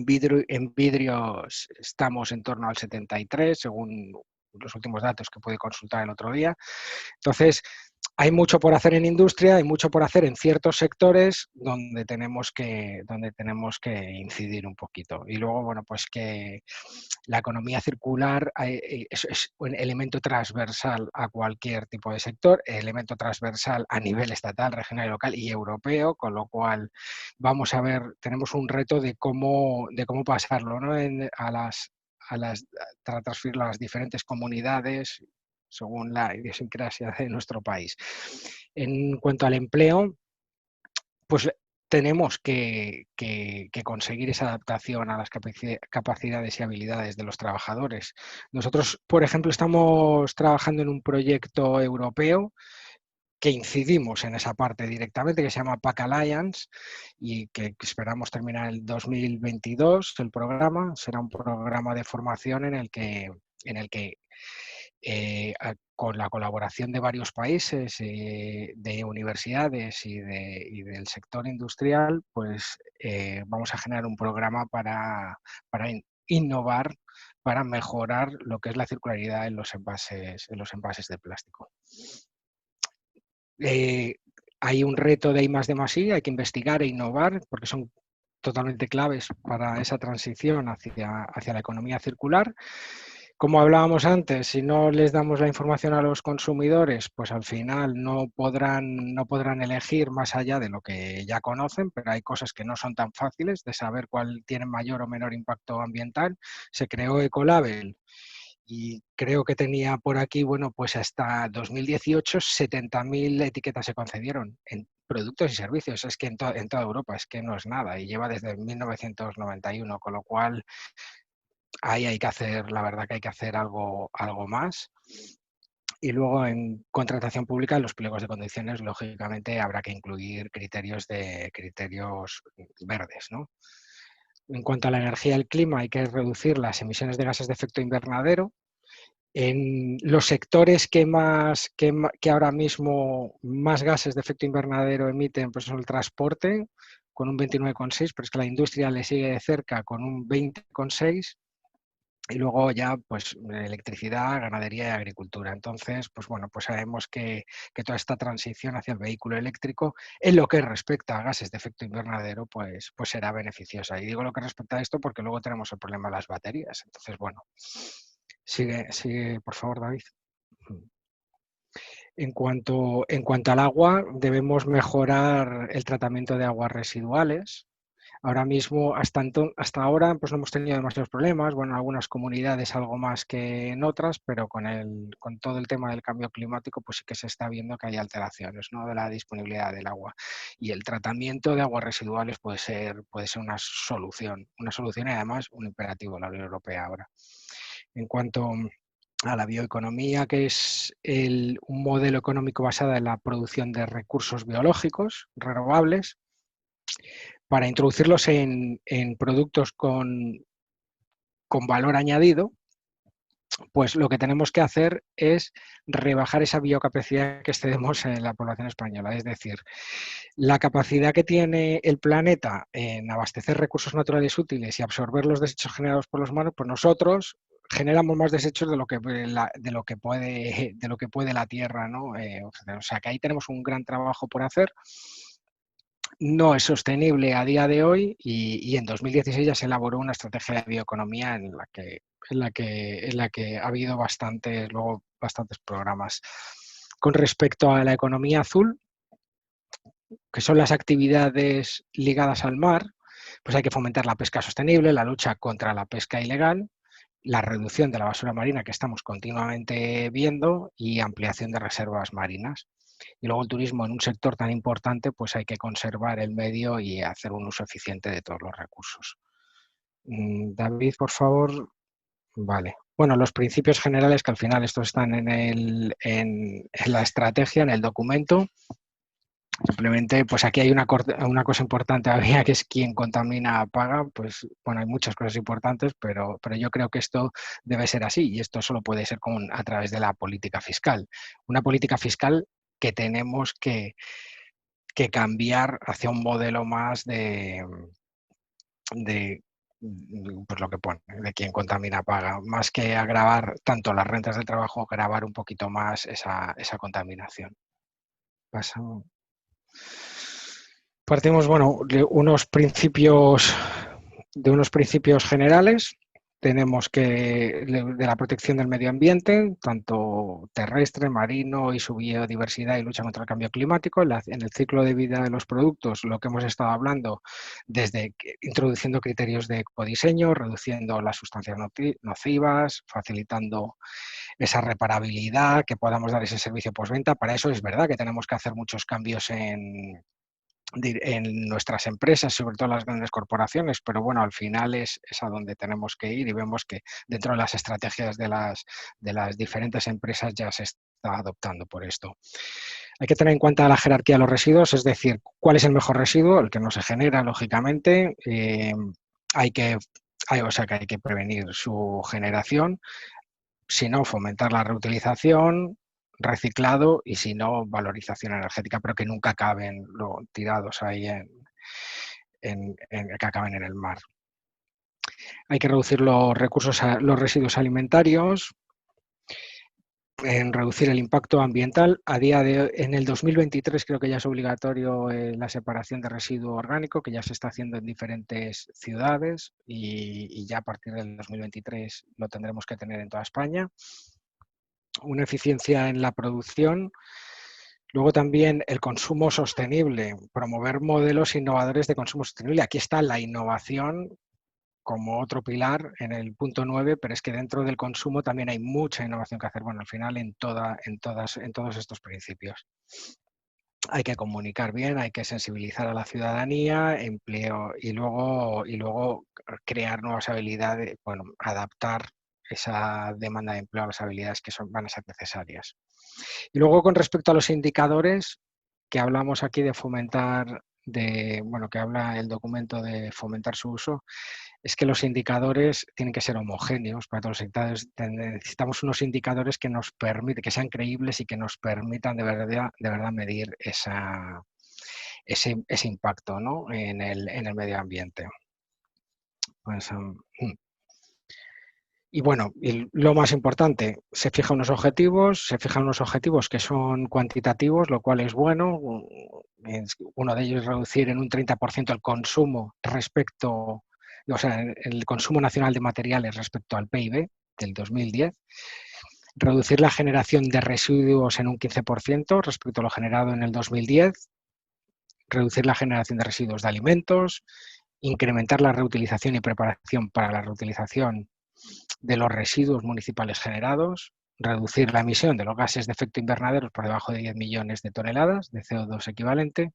vidrio estamos en torno al 73%, según los últimos datos que pude consultar el otro día. Entonces, hay mucho por hacer en industria, hay mucho por hacer en ciertos sectores donde tenemos que incidir un poquito. Y luego, bueno, pues que la economía circular es un elemento transversal a cualquier tipo de sector, elemento transversal a nivel estatal, regional, local y europeo, con lo cual vamos a ver, tenemos un reto de cómo pasarlo, ¿no? Para transferirlo a las diferentes comunidades según la idiosincrasia de nuestro país. En cuanto al empleo, pues tenemos que conseguir esa adaptación a las capacidades y habilidades de los trabajadores. Nosotros, por ejemplo, estamos trabajando en un proyecto europeo que incidimos en esa parte directamente, que se llama PAC Alliance y que esperamos terminar el 2022. El programa será un programa de formación en el que con la colaboración de varios países, de universidades y del sector industrial, pues vamos a generar un programa para innovar, para mejorar lo que es la circularidad en los envases de plástico. Hay un reto de I+D+I, hay que investigar e innovar porque son totalmente claves para esa transición hacia la economía circular. como hablábamos antes, si no les damos la información a los consumidores, pues al final no podrán elegir más allá de lo que ya conocen, pero hay cosas que no son tan fáciles de saber cuál tiene mayor o menor impacto ambiental. Se creó Ecolabel y creo que tenía por aquí, bueno, pues hasta 2018 70.000 etiquetas se concedieron en productos y servicios. Es que en toda Europa, es que no es nada y lleva desde 1991, con lo cual ahí hay que hacer, la verdad que hay que hacer algo más. Y luego en contratación pública, en los pliegos de condiciones, lógicamente habrá que incluir criterios verdes, ¿no? En cuanto a la energía y el clima, hay que reducir las emisiones de gases de efecto invernadero. En los sectores que ahora mismo más gases de efecto invernadero emiten, pues son el transporte, con un 29,6, pero es que la industria le sigue de cerca con un 20,6. Y luego ya, pues, electricidad, ganadería y agricultura. Entonces, pues bueno, pues sabemos que toda esta transición hacia el vehículo eléctrico, en lo que respecta a gases de efecto invernadero, pues será beneficiosa. Y digo lo que respecta a esto porque luego tenemos el problema de las baterías. Entonces, bueno, sigue, por favor, David. En cuanto al agua, debemos mejorar el tratamiento de aguas residuales. Ahora mismo, hasta ahora, pues no hemos tenido demasiados problemas. Bueno, en algunas comunidades algo más que en otras, pero con todo el tema del cambio climático, pues sí que se está viendo que hay alteraciones, ¿no?, de la disponibilidad del agua. Y el tratamiento de aguas residuales puede ser una solución y además un imperativo de la Unión Europea ahora. En cuanto a la bioeconomía, que es un modelo económico basado en la producción de recursos biológicos renovables, para introducirlos en productos con valor añadido, pues lo que tenemos que hacer es rebajar esa biocapacidad que excedemos en la población española. Es decir, la capacidad que tiene el planeta en abastecer recursos naturales útiles y absorber los desechos generados por los humanos, pues nosotros generamos más desechos de lo que puede la Tierra, ¿no? O sea que ahí tenemos un gran trabajo por hacer. No es sostenible a día de hoy y en 2016 ya se elaboró una estrategia de bioeconomía en la que ha habido bastantes programas. Con respecto a la economía azul, que son las actividades ligadas al mar, pues hay que fomentar la pesca sostenible, la lucha contra la pesca ilegal, la reducción de la basura marina que estamos continuamente viendo y ampliación de reservas marinas. Y luego el turismo en un sector tan importante, pues hay que conservar el medio y hacer un uso eficiente de todos los recursos. David, por favor. Vale. Bueno, los principios generales, que al final estos están en la estrategia, en el documento. Simplemente, pues aquí hay una cosa importante todavía, que es quien contamina paga. Pues bueno, hay muchas cosas importantes, pero yo creo que esto debe ser así y esto solo puede ser a través de la política fiscal. Una política fiscal que tenemos que cambiar hacia un modelo más de pues lo que pone, de quien contamina paga, más que agravar tanto las rentas del trabajo, agravar un poquito más esa contaminación. Pasamos. Partimos, bueno, de unos principios generales. Tenemos que de la protección del medio ambiente, tanto terrestre, marino y su biodiversidad, y lucha contra el cambio climático. En el ciclo de vida de los productos, lo que hemos estado hablando, desde introduciendo criterios de ecodiseño, reduciendo las sustancias nocivas, facilitando esa reparabilidad, que podamos dar ese servicio postventa. Para eso es verdad que tenemos que hacer muchos cambios en nuestras empresas, sobre todo las grandes corporaciones, pero bueno, al final es a donde tenemos que ir y vemos que dentro de las estrategias de las diferentes empresas ya se está adoptando por esto. Hay que tener en cuenta la jerarquía de los residuos, es decir, cuál es el mejor residuo, el que no se genera, lógicamente. Hay que prevenir su generación, si no, fomentar la reutilización, reciclado y, si no, valorización energética, pero que nunca acaben tirados ahí que acaben en el mar. Hay que reducir los residuos alimentarios. en reducir el impacto ambiental. En el 2023 creo que ya es obligatorio la separación de residuo orgánico, que ya se está haciendo en diferentes ciudades y ya a partir del 2023 lo tendremos que tener en toda España. Una eficiencia en la producción. Luego también el consumo sostenible, promover modelos innovadores de consumo sostenible. Aquí está la innovación como otro pilar en el punto 9, pero es que dentro del consumo también hay mucha innovación que hacer, bueno, al final en todos estos principios. Hay que comunicar bien, hay que sensibilizar a la ciudadanía, empleo y luego crear nuevas habilidades, bueno, adaptar esa demanda de empleo a las habilidades que van a ser necesarias. Y luego con respecto a los indicadores, que hablamos aquí de fomentar, que habla el documento de fomentar su uso, es que los indicadores tienen que ser homogéneos para todos los sectores. Necesitamos unos indicadores que nos permiten, que sean creíbles y que nos permitan de verdad medir ese impacto, ¿no?, en el medio ambiente. Pues, y bueno, y lo más importante, se fijan unos objetivos que son cuantitativos, lo cual es bueno. Uno de ellos es reducir en un 30% el consumo el consumo nacional de materiales respecto al PIB del 2010. Reducir la generación de residuos en un 15% respecto a lo generado en el 2010. Reducir la generación de residuos de alimentos. Incrementar la reutilización y preparación para la reutilización de los residuos municipales generados, reducir la emisión de los gases de efecto invernadero por debajo de 10 millones de toneladas de CO2 equivalente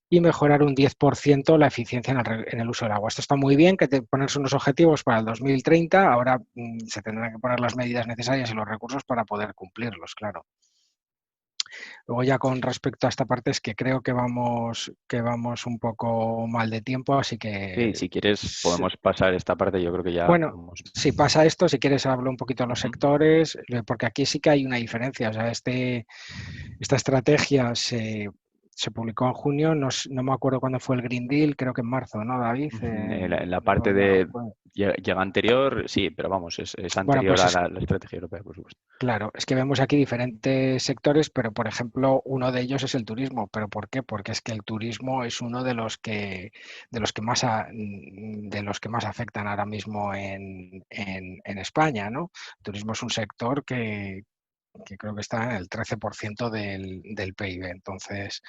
y mejorar un 10% la eficiencia en el uso del agua. Esto está muy bien, que te pones unos objetivos para el 2030, ahora se tendrán que poner las medidas necesarias y los recursos para poder cumplirlos, claro. Luego ya con respecto a esta parte es que creo que vamos un poco mal de tiempo, así Sí, que si quieres podemos pasar esta parte, yo creo que ya bueno, hemos... si pasa esto, si quieres hablo un poquito de los sectores, porque aquí sí que hay una diferencia. O sea, esta estrategia se publicó en junio, no me acuerdo cuándo fue el Green Deal, creo que en marzo, ¿no, David? En la parte de... Llega anterior, sí, pero vamos, es Bueno, anterior pues a la estrategia europea, por supuesto. claro, es que vemos aquí diferentes sectores, pero por ejemplo, uno de ellos es el turismo. ¿Pero por qué? Porque es que el turismo es uno de los que más afectan ahora mismo en España, ¿no? El turismo es un sector que creo que está en el 13% del PIB. Entonces,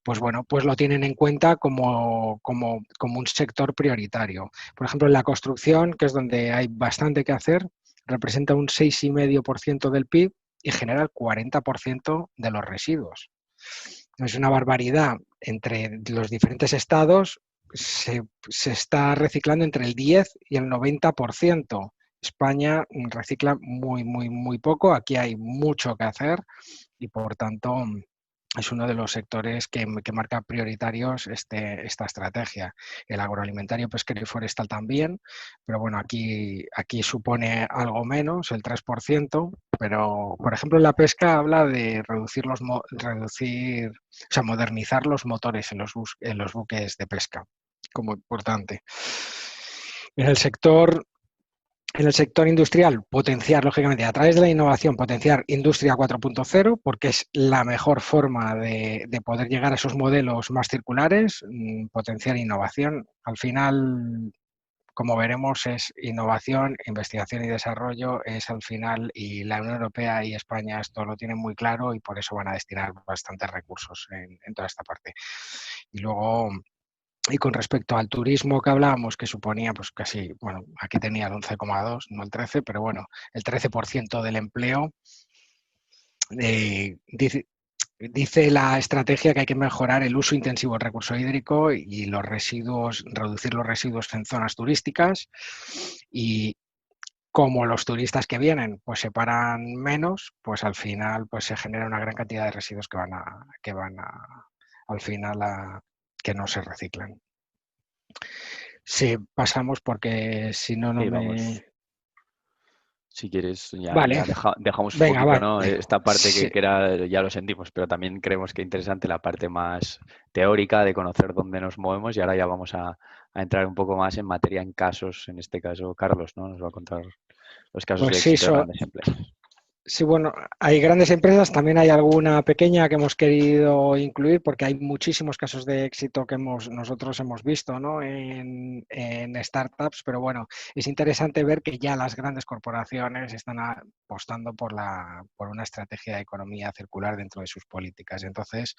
pues bueno, pues lo tienen en cuenta como un sector prioritario. Por ejemplo, en la construcción, que es donde hay bastante que hacer, representa un 6,5% del PIB y genera el 40% de los residuos. Es una barbaridad. Entre los diferentes estados se está reciclando entre el 10 y el 90%. España recicla muy poco. Aquí hay mucho que hacer y, por tanto, es uno de los sectores que marca prioritarios esta estrategia. El agroalimentario, pesquero y forestal también, pero bueno, aquí supone algo menos, el 3%, pero por ejemplo en la pesca habla de modernizar los motores en los buques de pesca, como importante. En el sector industrial, potenciar, lógicamente, a través de la innovación, potenciar Industria 4.0, porque es la mejor forma de poder llegar a esos modelos más circulares, potenciar innovación. Al final, como veremos, es innovación, investigación y desarrollo, es al final, y la Unión Europea y España esto lo tienen muy claro y por eso van a destinar bastantes recursos en toda esta parte. Y luego... Y con respecto al turismo que hablábamos, que suponía pues casi, bueno, aquí tenía el 11,2, no el 13, pero bueno, el 13% del empleo, dice la estrategia que hay que mejorar el uso intensivo del recurso hídrico y los residuos, reducir los residuos en zonas turísticas, y como los turistas que vienen pues se paran menos, pues al final pues se genera una gran cantidad de residuos que van al final que no se reciclan. Sí, pasamos porque si no, no Sí, me... vamos. Si quieres, Vale, dejamos un venga, poquito, vale. ¿no? Esta parte Sí, que era, ya lo sentimos, pero también creemos que interesante la parte más teórica de conocer dónde nos movemos y ahora ya vamos a entrar un poco más en materia en casos, en este caso Carlos, ¿no? Nos va a contar los casos pues de sí, éxito de grandes empresas. Sí, bueno, hay grandes empresas, también hay alguna pequeña que hemos querido incluir porque hay muchísimos casos de éxito que nosotros hemos visto, ¿no? en startups, pero bueno, es interesante ver que ya las grandes corporaciones están apostando por una estrategia de economía circular dentro de sus políticas. Entonces,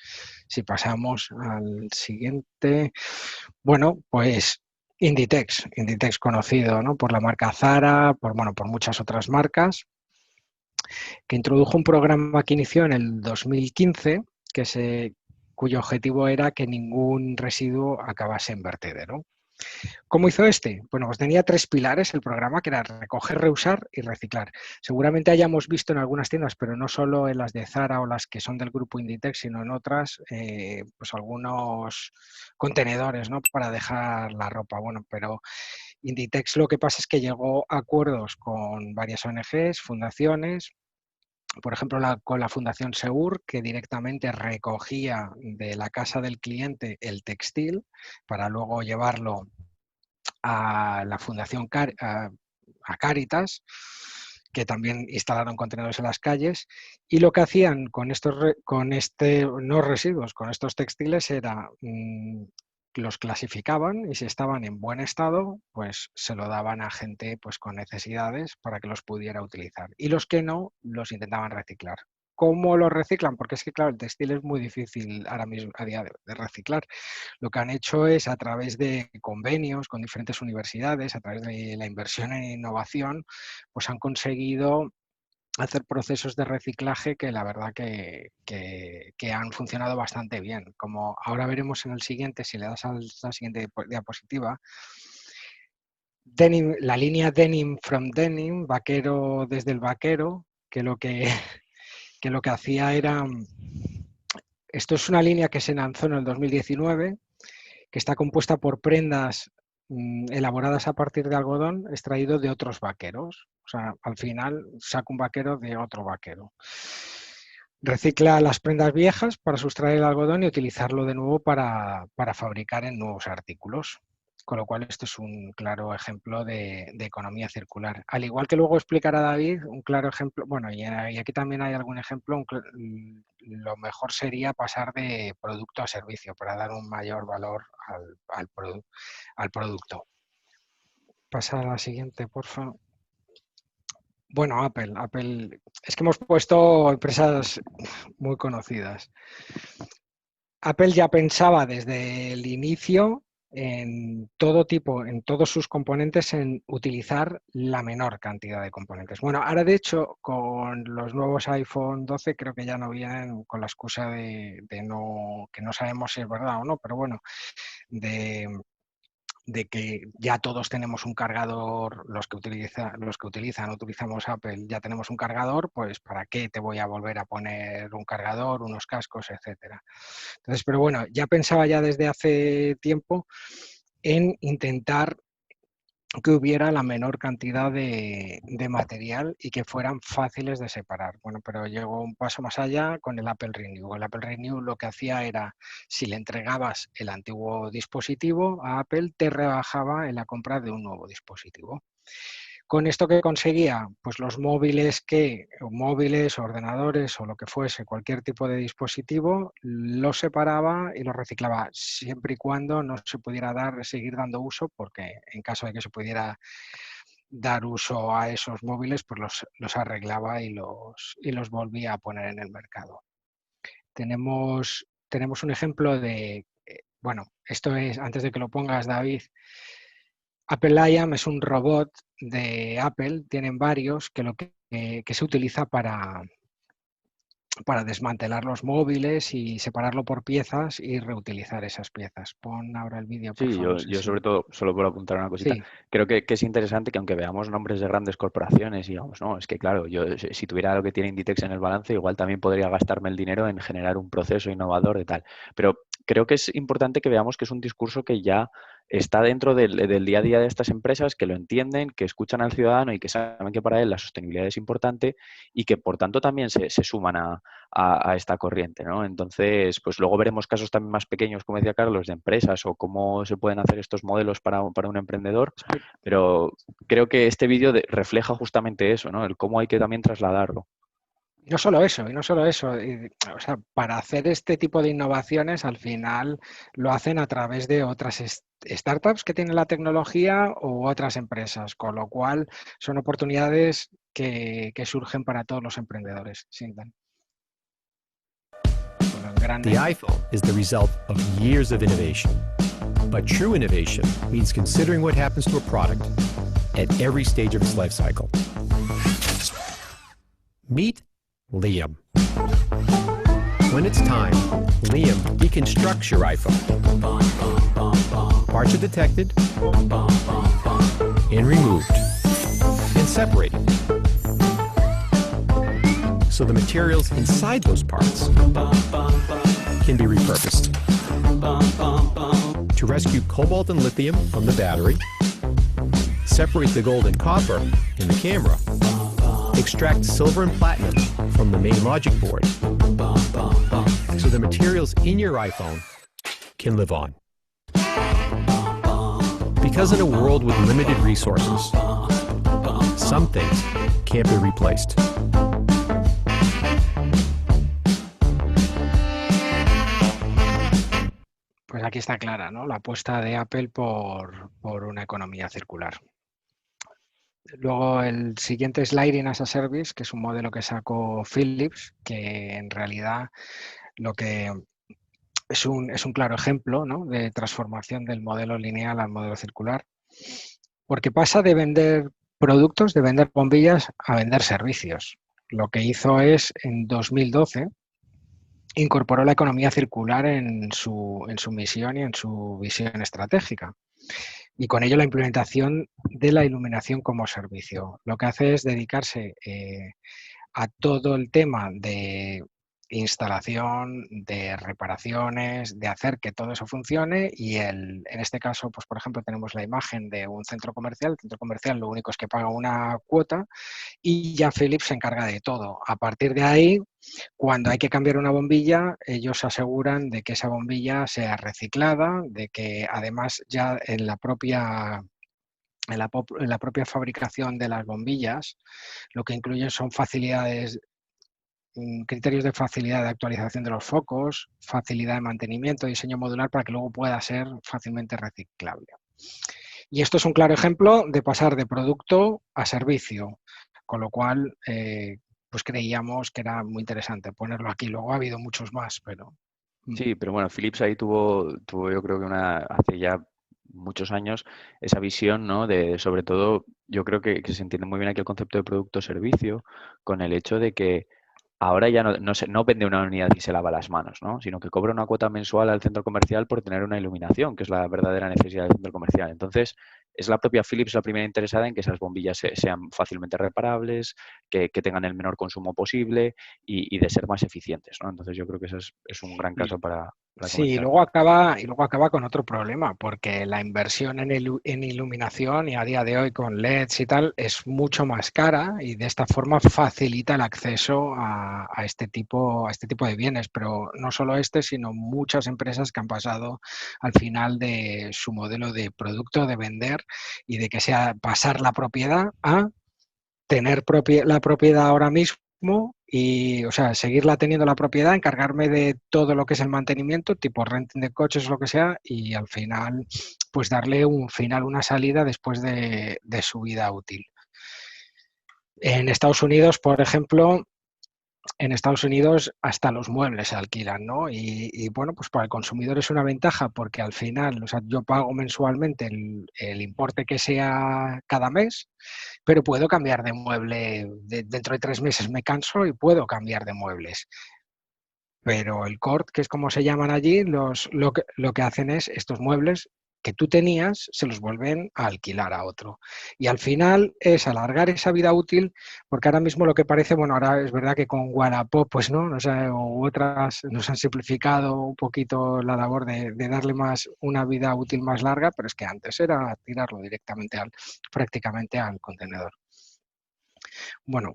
si pasamos al siguiente, bueno, pues Inditex conocido, ¿no? Por la marca Zara, por muchas otras marcas que introdujo un programa que inició en el 2015, cuyo objetivo era que ningún residuo acabase en vertedero. ¿Cómo hizo este? Bueno, pues tenía tres pilares el programa, que era recoger, reusar y reciclar. Seguramente hayamos visto en algunas tiendas, pero no solo en las de Zara o las que son del grupo Inditex, sino en otras, pues algunos contenedores, ¿no? Para dejar la ropa. Bueno, pero Inditex lo que pasa es que llegó a acuerdos con varias ONGs, fundaciones, por ejemplo, con la Fundación Seur, que directamente recogía de la casa del cliente el textil para luego llevarlo a la Fundación a Cáritas, que también instalaron contenedores en las calles, y lo que hacían no residuos, con estos textiles era los clasificaban y si estaban en buen estado, pues se lo daban a gente pues con necesidades para que los pudiera utilizar. Y los que no, los intentaban reciclar. ¿Cómo los reciclan? Porque es que, claro, el textil es muy difícil ahora mismo, a día de reciclar. Lo que han hecho es, a través de convenios con diferentes universidades, a través de la inversión en innovación, pues han conseguido hacer procesos de reciclaje que la verdad que han funcionado bastante bien. Como ahora veremos en el siguiente, si le das a la siguiente diapositiva, la línea Denim from Denim, vaquero desde el vaquero, que lo que hacía era... Esto es una línea que se lanzó en el 2019, que está compuesta por prendas elaboradas a partir de algodón extraído de otros vaqueros. O sea, al final saca un vaquero de otro vaquero. Recicla las prendas viejas para sustraer el algodón y utilizarlo de nuevo para fabricar en nuevos artículos. Con lo cual, esto es un claro ejemplo de economía circular. Al igual que luego explicará David, un claro ejemplo, bueno, y aquí también hay algún ejemplo, lo mejor sería pasar de producto a servicio para dar un mayor valor al producto. Pasa a la siguiente, por favor. Bueno, Apple, es que hemos puesto empresas muy conocidas. Apple ya pensaba desde el inicio en en todos sus componentes, en utilizar la menor cantidad de componentes. Bueno, ahora de hecho, con los nuevos iPhone 12 creo que ya no vienen con la excusa de no, que no sabemos si es verdad o no, pero bueno, de que ya todos tenemos un cargador, utilizamos Apple, ya tenemos un cargador, pues ¿para qué te voy a volver a poner un cargador, unos cascos, etcétera? Entonces, pero bueno, ya pensaba ya desde hace tiempo en intentar que hubiera la menor cantidad de material y que fueran fáciles de separar. Bueno, pero llegó un paso más allá con el Apple Renew. El Apple Renew lo que hacía era, si le entregabas el antiguo dispositivo a Apple, te rebajaba en la compra de un nuevo dispositivo. ¿Con esto qué conseguía? Pues los móviles, ordenadores o lo que fuese, cualquier tipo de dispositivo, los separaba y los reciclaba, siempre y cuando no se pudiera seguir dando uso, porque en caso de que se pudiera dar uso a esos móviles, pues los arreglaba y los volvía a poner en el mercado. Tenemos un ejemplo de, bueno, esto es, antes de que lo pongas, David, Apple IAM es un robot de Apple, tienen varios, que se utiliza para desmantelar los móviles y separarlo por piezas y reutilizar esas piezas. Pon ahora el vídeo, por Sí, favor, yo sobre todo, solo por apuntar una cosita, Sí, creo que es interesante que aunque veamos nombres de grandes corporaciones y digamos, no, es que claro, yo si tuviera lo que tiene Inditex en el balance, igual también podría gastarme el dinero en generar un proceso innovador de tal. Pero creo que es importante que veamos que es un discurso que ya está dentro del día a día de estas empresas, que lo entienden, que escuchan al ciudadano y que saben que para él la sostenibilidad es importante y que por tanto también se suman a esta corriente, ¿no? Entonces, pues luego veremos casos también más pequeños, como decía Carlos, de empresas o cómo se pueden hacer estos modelos para un emprendedor, pero creo que este vídeo refleja justamente eso, ¿no? El cómo hay que también trasladarlo. No solo eso, y no solo eso, o sea, para hacer este tipo de innovaciones al final lo hacen a través de otras startups que tienen la tecnología u otras empresas, con lo cual son oportunidades que surgen para todos los emprendedores. Sientan. The iPhone is the result of years of innovation. But true innovation means considering what happens to a product at every stage of its life cycle. Meet Liam. When it's time, Liam deconstructs your iPhone. Parts are detected and removed and separated. So the materials inside those parts can be repurposed to rescue cobalt and lithium from the battery, separate the gold and copper in the camera, extract silver and platinum from the main logic board, so the materials in your iPhone can live on. Because in a world with limited resources, some things can't be replaced. Pues aquí está clara, ¿no? La apuesta de Apple por una economía circular. Luego el siguiente es Lighting as a Service, que es un modelo que sacó Philips, que en realidad lo que es un claro ejemplo, ¿no?, de transformación del modelo lineal al modelo circular, porque pasa de vender productos, de vender bombillas, a vender servicios. Lo que hizo es, en 2012, incorporó la economía circular en su misión y en su visión estratégica. Y con ello la implementación de la iluminación como servicio. Lo que hace es dedicarse a todo el tema de instalación, de reparaciones, de hacer que todo eso funcione y en este caso, pues por ejemplo, tenemos la imagen de un centro comercial. El centro comercial lo único es que paga una cuota y ya Philips se encarga de todo. A partir de ahí, cuando hay que cambiar una bombilla, ellos aseguran de que esa bombilla sea reciclada, de que además ya en la propia fabricación de las bombillas, lo que incluyen son facilidades, criterios de facilidad de actualización de los focos, facilidad de mantenimiento, diseño modular para que luego pueda ser fácilmente reciclable. Y esto es un claro ejemplo de pasar de producto a servicio, con lo cual pues creíamos que era muy interesante ponerlo aquí. Luego ha habido muchos más, pero... Sí, pero bueno, Philips ahí tuvo yo creo que hace ya muchos años esa visión, ¿no? De, sobre todo, yo creo que se entiende muy bien aquí el concepto de producto-servicio con el hecho de que ahora ya no vende una unidad y se lava las manos, ¿no?, sino que cobra una cuota mensual al centro comercial por tener una iluminación, que es la verdadera necesidad del centro comercial. Entonces, es la propia Philips la primera interesada en que esas bombillas sean fácilmente reparables, que tengan el menor consumo posible y de ser más eficientes, ¿no? Entonces, yo creo que eso es un gran caso para Sí, y comentar. luego acaba con otro problema, porque la inversión en iluminación y a día de hoy con LEDs y tal es mucho más cara y de esta forma facilita el acceso a este tipo de bienes, pero no solo sino muchas empresas que han pasado al final de su modelo de producto, de vender y de que sea pasar la propiedad a tener la propiedad ahora mismo y, o sea, seguirla teniendo la propiedad, encargarme de todo lo que es el mantenimiento, tipo renting de coches o lo que sea, y al final, pues darle un final, una salida después de su vida útil. En Estados Unidos, por ejemplo, hasta los muebles se alquilan, ¿no? Y bueno, pues para el consumidor es una ventaja porque al final, o sea, yo pago mensualmente el importe que sea cada mes, pero puedo cambiar de mueble. Dentro de 3 meses me canso y puedo cambiar de muebles. Pero el CORT, que es como se llaman allí, lo que hacen es estos muebles que tú tenías, se los vuelven a alquilar a otro. Y al final es alargar esa vida útil, porque ahora mismo lo que parece, bueno, ahora es verdad que con Wallapop, pues no, o sea, u otras nos han simplificado un poquito la labor de darle una vida útil más larga, pero es que antes era tirarlo directamente prácticamente al contenedor. Bueno,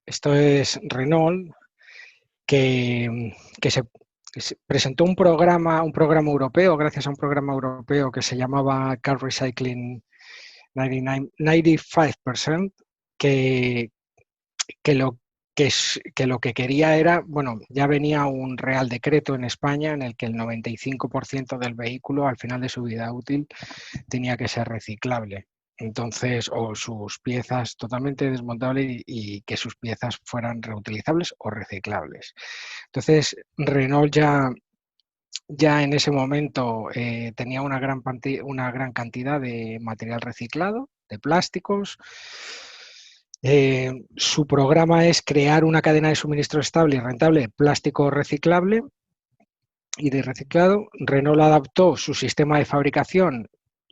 esto es Renault, que se presentó un programa europeo, gracias a un programa europeo que se llamaba Car Recycling 95%, que que lo que quería era, bueno, ya venía un Real Decreto en España en el que el 95% del vehículo al final de su vida útil tenía que ser reciclable. Entonces, o sus piezas totalmente desmontables y que sus piezas fueran reutilizables o reciclables. Entonces, Renault ya en ese momento tenía una gran cantidad de material reciclado, de plásticos. Su programa es crear una cadena de suministro estable y rentable de plástico reciclable y de reciclado. Renault adaptó su sistema de fabricación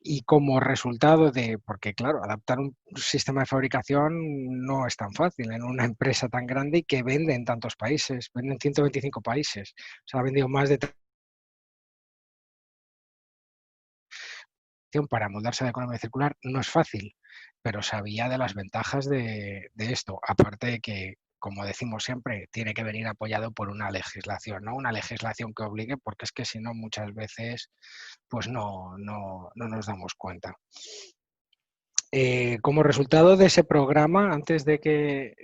y como resultado porque claro, adaptar un sistema de fabricación no es tan fácil en una empresa tan grande y que vende en tantos países, vende en 125 países. O sea, ha vendido más de para moldarse a la economía circular no es fácil, pero sabía de las ventajas de esto, aparte de que, como decimos siempre, tiene que venir apoyado por una legislación, ¿no? Una legislación que obligue, porque es que si no muchas veces pues no nos damos cuenta. Como resultado de ese programa, antes de que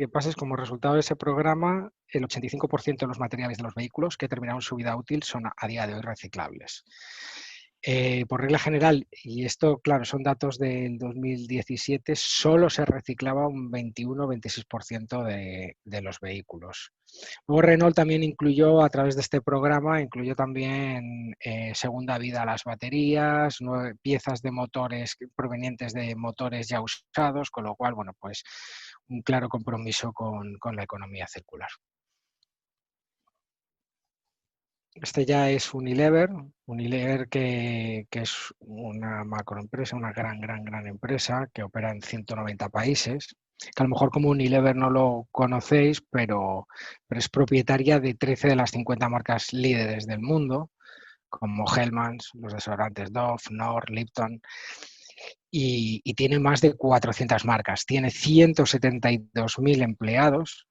pases, como resultado de ese programa, el 85% de los materiales de los vehículos que terminaron su vida útil son a día de hoy reciclables. Por regla general, y esto, claro, son datos del 2017, solo se reciclaba un 21-26% de los vehículos. Luego Renault también incluyó, a través de este programa, incluyó también segunda vida a las baterías, piezas de motores provenientes de motores ya usados, con lo cual, bueno, pues un claro compromiso con la economía circular. Este ya es Unilever que es una macroempresa, una gran empresa que opera en 190 países, que a lo mejor como Unilever no lo conocéis, pero es propietaria de 13 de las 50 marcas líderes del mundo, como Hellmann's, los desodorantes Dove, Knorr, Lipton, y tiene más de 400 marcas, tiene 172.000 empleados,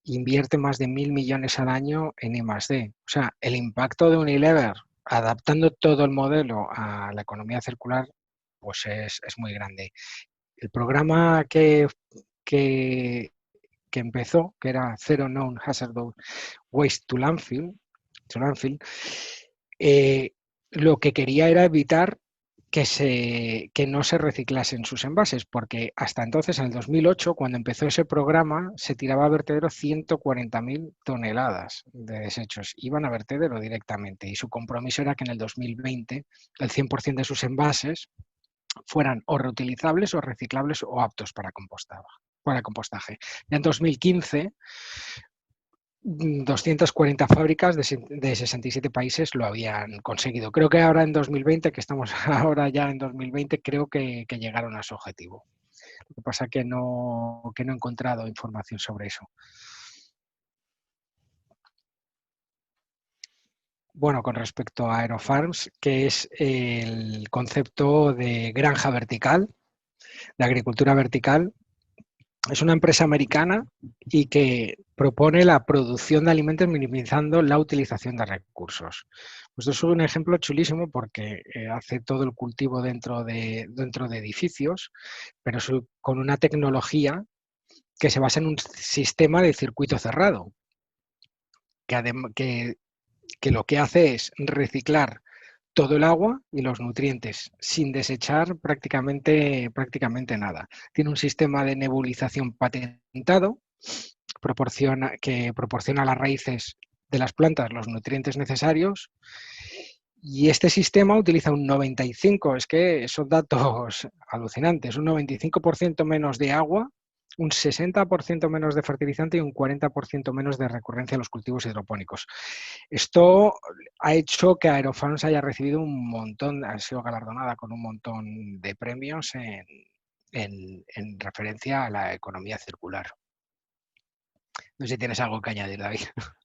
invierte más de 1.000 millones al año en I+D. O sea, el impacto de Unilever adaptando todo el modelo a la economía circular pues es muy grande. El programa que empezó, que era Zero Known Hazardous Waste to Landfill, lo que quería era evitar que no se reciclasen sus envases, porque hasta entonces, en el 2008, cuando empezó ese programa, se tiraba a vertedero 140.000 toneladas de desechos. Iban a vertedero directamente y su compromiso era que en el 2020 el 100% de sus envases fueran o reutilizables o reciclables o aptos para compostaje. Ya en 2015 240 fábricas de 67 países lo habían conseguido. Creo que ahora en 2020, que estamos ahora ya en 2020, creo que llegaron a su objetivo. Lo que pasa es que no he encontrado información sobre eso. Bueno, con respecto a Aerofarms, que es el concepto de granja vertical, de agricultura vertical, es una empresa americana y que propone la producción de alimentos minimizando la utilización de recursos. Pues esto es un ejemplo chulísimo porque hace todo el cultivo dentro de edificios, pero con una tecnología que se basa en un sistema de circuito cerrado, que lo que hace es reciclar todo el agua y los nutrientes sin desechar prácticamente nada. Tiene un sistema de nebulización patentado que proporciona a las raíces de las plantas los nutrientes necesarios, y este sistema utiliza un 95%, es que son datos alucinantes, un 95% menos de agua, un 60% menos de fertilizante y un 40% menos de recurrencia a los cultivos hidropónicos. Esto ha hecho que Aerofarms haya recibido ha sido galardonada con un montón de premios en referencia a la economía circular. No sé si tienes algo que añadir, David.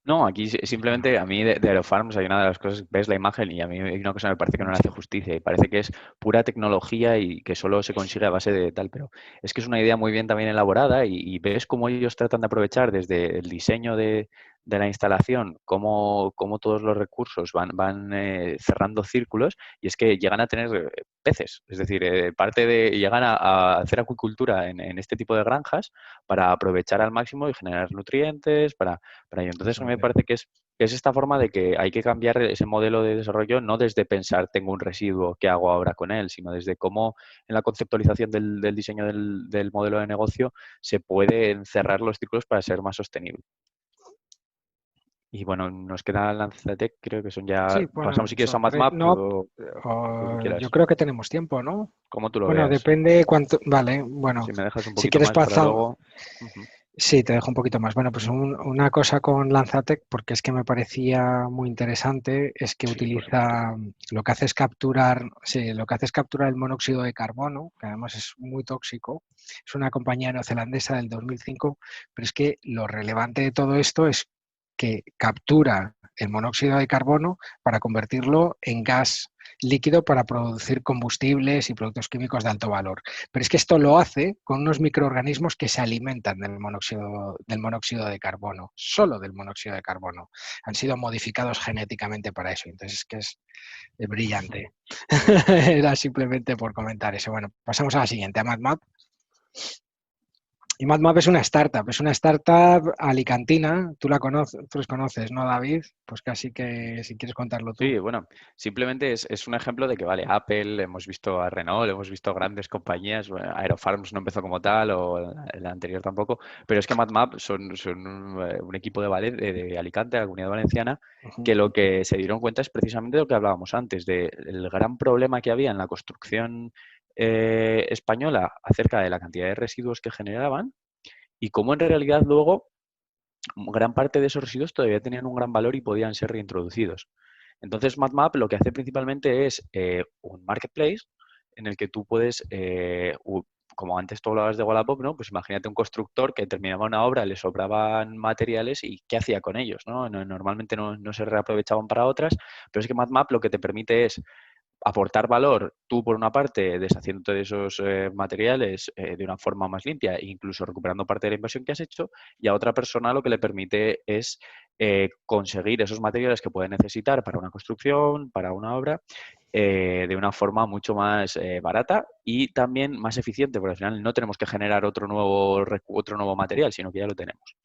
No, aquí simplemente a mí de Aerofarms hay una de las cosas, ves la imagen y a mí hay una cosa que me parece que no le hace justicia y parece que es pura tecnología y que solo se consigue a base de tal, pero es que es una idea muy bien también elaborada y ves cómo ellos tratan de aprovechar desde el diseño de de la instalación, cómo todos los recursos van cerrando círculos, y es que llegan a tener peces. Es decir, llegan a hacer acuicultura en este tipo de granjas para aprovechar al máximo y generar nutrientes para ello. Entonces, a mí me parece que es esta forma de que hay que cambiar ese modelo de desarrollo, no desde pensar tengo un residuo, ¿qué hago ahora con él?, sino desde cómo en la conceptualización del diseño del modelo de negocio se pueden cerrar los círculos para ser más sostenible. Y bueno, nos queda Lanzatec, creo que son ya... Sí, Pasamos bueno, si quieres a MathMap no, o lo que yo quieras, creo que tenemos tiempo, ¿no? como tú lo Bueno, veas. depende cuánto. Vale, Si bueno, me dejas un si poquito quieres más para pasar. luego... Ujú. Sí, te dejo un poquito más. Bueno, pues una cosa con Lanzatec, porque es que me parecía muy interesante, es que Sí, por supuesto. utiliza, lo que hace es capturar, sí, lo que hace es capturar el monóxido de carbono, que además es muy tóxico. Es una compañía neozelandesa del 2005, pero es que lo relevante de todo esto es que captura el monóxido de carbono para convertirlo en gas líquido para producir combustibles y productos químicos de alto valor. Pero es que esto lo hace con unos microorganismos que se alimentan del monóxido de carbono, solo del monóxido de carbono. Han sido modificados genéticamente para eso. Entonces es que es brillante. Era simplemente por comentar eso. Bueno, pasamos a la siguiente, a MadMap. Y MadMap es una startup alicantina. Tú los conoces, ¿no, David? Pues casi que si quieres contarlo tú. Sí, bueno, simplemente es un ejemplo de que, vale, Apple, hemos visto a Renault, hemos visto grandes compañías, bueno, Aerofarms no empezó como tal, o la anterior tampoco, pero es que MadMap son un equipo de ballet de Alicante, la Comunidad Valenciana, que lo que se dieron cuenta es precisamente lo que hablábamos antes, del gran problema que había en la construcción española acerca de la cantidad de residuos que generaban y cómo en realidad luego gran parte de esos residuos todavía tenían un gran valor y podían ser reintroducidos. Entonces, MadMap lo que hace principalmente es un marketplace en el que tú puedes, como antes tú hablabas de Wallapop, ¿no? Pues imagínate un constructor que terminaba una obra, le sobraban materiales y ¿qué hacía con ellos? Normalmente no se reaprovechaban para otras, pero es que MadMap lo que te permite es aportar valor, tú por una parte deshaciéndote de esos materiales de una forma más limpia e incluso recuperando parte de la inversión que has hecho, y a otra persona lo que le permite es conseguir esos materiales que puede necesitar para una construcción, para una obra, de una forma mucho más barata y también más eficiente, porque al final no tenemos que generar otro nuevo material, sino que ya lo tenemos.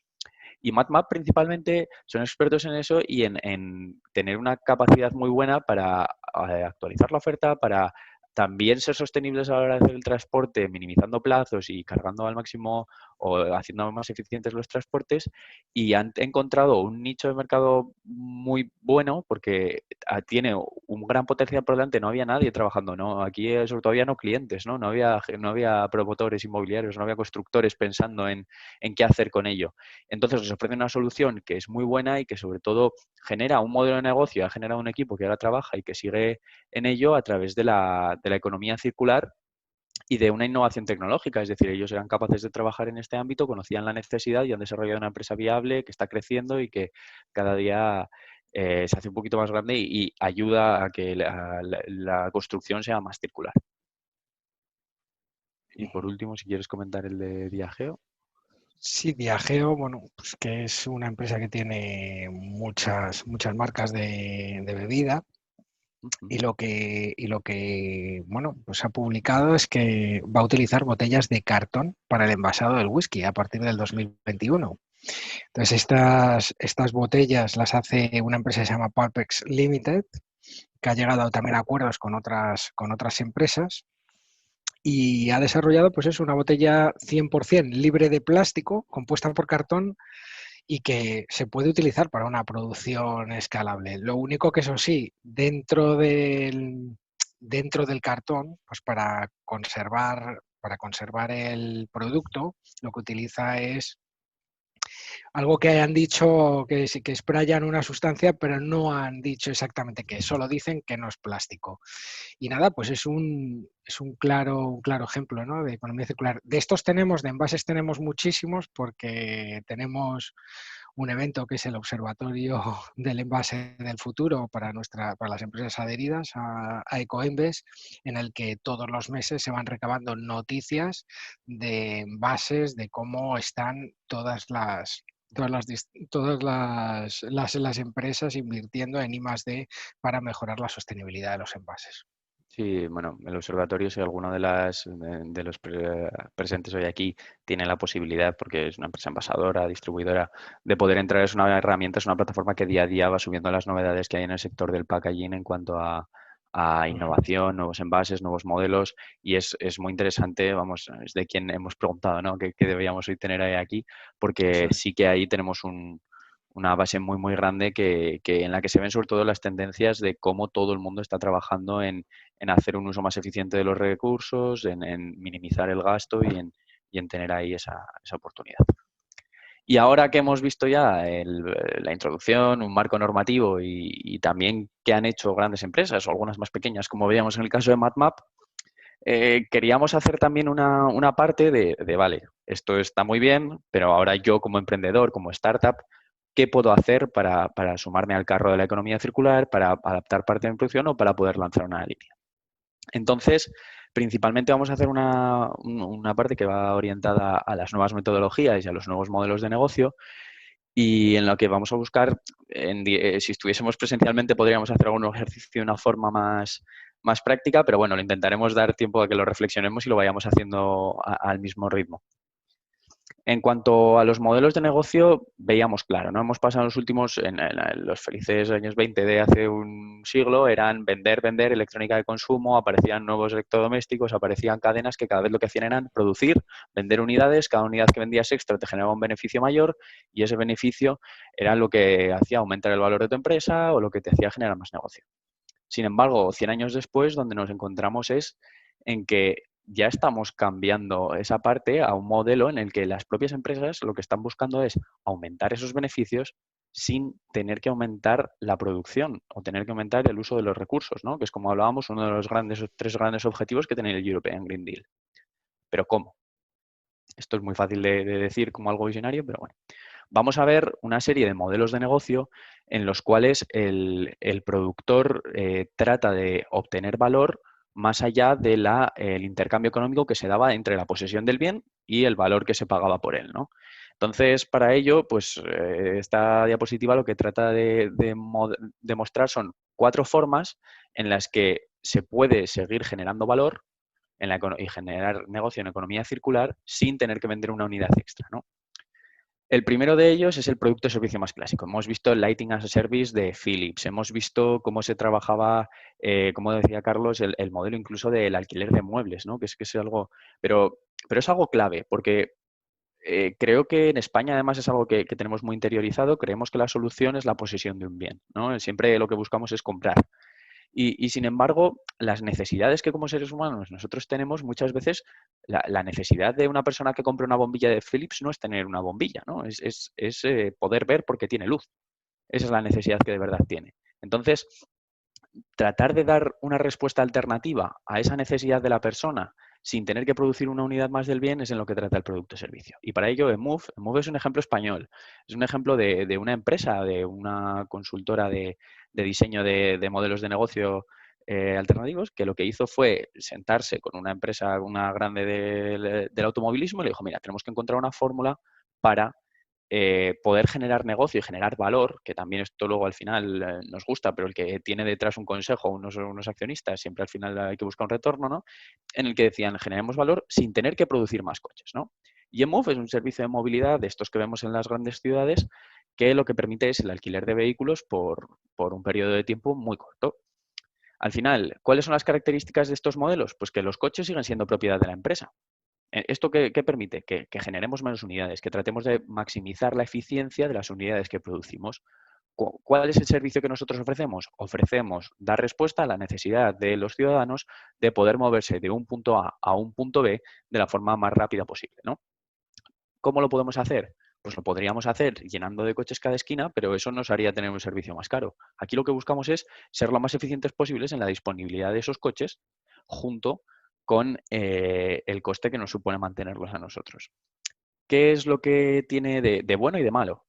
Y MadMap principalmente son expertos en eso y en tener una capacidad muy buena para actualizar la oferta, para también ser sostenibles a la hora de hacer el transporte, minimizando plazos y cargando al máximo o haciendo más eficientes los transportes. Y han encontrado un nicho de mercado muy bueno porque tiene un gran potencial por delante. No había nadie trabajando, ¿no? Aquí sobre todo había no clientes, ¿no? No había promotores inmobiliarios, no había constructores pensando en qué hacer con ello. Entonces les ofrece una solución que es muy buena y que sobre todo genera un modelo de negocio, ha generado un equipo que ahora trabaja y que sigue en ello a través de la economía circular y de una innovación tecnológica. Es decir, ellos eran capaces de trabajar en este ámbito, conocían la necesidad y han desarrollado una empresa viable que está creciendo y que cada día se hace un poquito más grande y ayuda a que la construcción sea más circular. Y por último, si quieres comentar el de Diageo. Sí, Diageo, bueno, pues que es una empresa que tiene muchas marcas de bebida Ujú. y lo que bueno, pues ha publicado es que va a utilizar botellas de cartón para el envasado del whisky a partir del 2021. Entonces, estas botellas las hace una empresa que se llama Pulpex Limited, que ha llegado también a acuerdos con otras empresas y ha desarrollado, pues es una botella 100% libre de plástico, compuesta por cartón y que se puede utilizar para una producción escalable. Lo único que, eso sí, dentro del cartón, pues para conservar el producto, lo que utiliza es algo que hayan dicho que sí que sprayan una sustancia, pero no han dicho exactamente qué, solo dicen que no es plástico. Y nada, pues es un claro ejemplo, ¿no?, de economía circular. De envases tenemos muchísimos porque tenemos un evento que es el Observatorio del Envase del Futuro para las empresas adheridas a Ecoembes, en el que todos los meses se van recabando noticias de envases, de cómo están todas todas las empresas invirtiendo en I+D para mejorar la sostenibilidad de los envases. Sí, bueno, el observatorio, si alguno de los presentes hoy aquí tiene la posibilidad, porque es una empresa envasadora, distribuidora, de poder entrar, es una herramienta, es una plataforma que día a día va subiendo las novedades que hay en el sector del packaging en cuanto a innovación, nuevos envases, nuevos modelos, y es muy interesante, vamos, es de quien hemos preguntado, ¿no? ¿Qué deberíamos hoy tener aquí? Porque Eso es. sí que ahí tenemos una base muy, muy grande en la que se ven sobre todo las tendencias de cómo todo el mundo está trabajando en hacer un uso más eficiente de los recursos, en minimizar el gasto y en tener ahí esa oportunidad. Y ahora que hemos visto ya la introducción, un marco normativo y también qué han hecho grandes empresas o algunas más pequeñas, como veíamos en el caso de MadMap, queríamos hacer también una parte vale, esto está muy bien, pero ahora yo como emprendedor, como startup, ¿qué puedo hacer para sumarme al carro de la economía circular, para adaptar parte de mi producción o para poder lanzar una línea? Entonces, principalmente vamos a hacer una parte que va orientada a las nuevas metodologías y a los nuevos modelos de negocio y en lo que vamos a buscar, si estuviésemos presencialmente podríamos hacer algún ejercicio de una forma más práctica, pero bueno, lo intentaremos dar tiempo a que lo reflexionemos y lo vayamos haciendo al mismo ritmo. En cuanto a los modelos de negocio, veíamos claro, ¿no? Hemos pasado en los felices años 20 de hace un siglo, eran vender, vender, electrónica de consumo, aparecían nuevos electrodomésticos, aparecían cadenas que cada vez lo que hacían eran producir, vender unidades, cada unidad que vendías extra te generaba un beneficio mayor y ese beneficio era lo que hacía aumentar el valor de tu empresa o lo que te hacía generar más negocio. Sin embargo, 100 años después, donde nos encontramos es en que ya estamos cambiando esa parte a un modelo en el que las propias empresas lo que están buscando es aumentar esos beneficios sin tener que aumentar la producción o tener que aumentar el uso de los recursos, ¿no? Que es como hablábamos, uno de los tres grandes objetivos que tiene el European Green Deal. Pero ¿cómo? Esto es muy fácil de decir como algo visionario, pero bueno. Vamos a ver una serie de modelos de negocio en los cuales el productor trata de obtener valor más allá del intercambio económico que se daba entre la posesión del bien y el valor que se pagaba por él, ¿no? Entonces, para ello, pues esta diapositiva lo que trata de mostrar son 4 formas en las que se puede seguir generando valor y generar negocio en economía circular sin tener que vender una unidad extra, ¿no? El primero de ellos es el producto de servicio más clásico. Hemos visto el Lighting as a Service de Philips. Hemos visto cómo se trabajaba, como decía Carlos, el modelo incluso del alquiler de muebles, ¿no? Que es algo, pero es algo clave porque creo que en España además es algo que tenemos muy interiorizado. Creemos que la solución es la posesión de un bien, ¿no? Siempre lo que buscamos es comprar. Y sin embargo, las necesidades que como seres humanos nosotros tenemos, muchas veces la necesidad de una persona que compre una bombilla de Philips no es tener una bombilla, ¿no? Es poder ver porque tiene luz. Esa es la necesidad que de verdad tiene. Entonces, tratar de dar una respuesta alternativa a esa necesidad de la persona sin tener que producir una unidad más del bien es en lo que trata el producto o servicio. Y para ello, Emove es un ejemplo español. Es un ejemplo de una empresa, de una consultora de diseño de modelos de negocio alternativos, que lo que hizo fue sentarse con una empresa, una grande del automovilismo, y le dijo, mira, tenemos que encontrar una fórmula para poder generar negocio y generar valor, que también esto luego al final nos gusta, pero el que tiene detrás un consejo, unos accionistas, siempre al final hay que buscar un retorno, ¿no? En el que decían, generemos valor sin tener que producir más coches, ¿no? Y Emove es un servicio de movilidad de estos que vemos en las grandes ciudades que lo que permite es el alquiler de vehículos por un periodo de tiempo muy corto. Al final, ¿cuáles son las características de estos modelos? Pues que los coches siguen siendo propiedad de la empresa. ¿Esto qué permite? Que generemos menos unidades, que tratemos de maximizar la eficiencia de las unidades que producimos. ¿Cuál es el servicio que nosotros ofrecemos? Ofrecemos dar respuesta a la necesidad de los ciudadanos de poder moverse de un punto A un punto B de la forma más rápida posible, ¿no? ¿Cómo lo podemos hacer? Pues lo podríamos hacer llenando de coches cada esquina, pero eso nos haría tener un servicio más caro. Aquí lo que buscamos es ser lo más eficientes posibles en la disponibilidad de esos coches junto con el coste que nos supone mantenerlos a nosotros. ¿Qué es lo que tiene de bueno y de malo?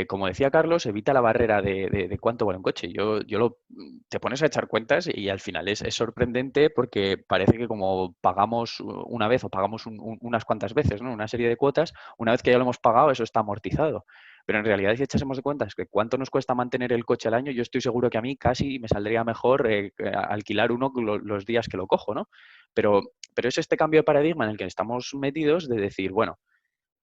como decía Carlos, evita la barrera de cuánto vale un coche. Te pones a echar cuentas y al final es sorprendente porque parece que como pagamos una vez o pagamos unas cuantas veces, ¿no? Una serie de cuotas, una vez que ya lo hemos pagado, eso está amortizado. Pero en realidad, si echásemos de cuentas que cuánto nos cuesta mantener el coche al año, yo estoy seguro que a mí casi me saldría mejor alquilar uno los días que lo cojo, ¿no? Pero es este cambio de paradigma en el que estamos metidos de decir, bueno,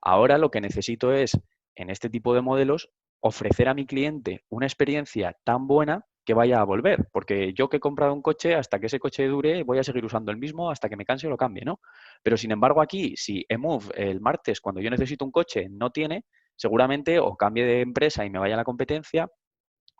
ahora lo que necesito es, en este tipo de modelos, ofrecer a mi cliente una experiencia tan buena que vaya a volver. Porque yo que he comprado un coche, hasta que ese coche dure, voy a seguir usando el mismo hasta que me canse o lo cambie, ¿no? Pero sin embargo aquí, si eMove el martes, cuando yo necesito un coche, no tiene, seguramente o cambie de empresa y me vaya a la competencia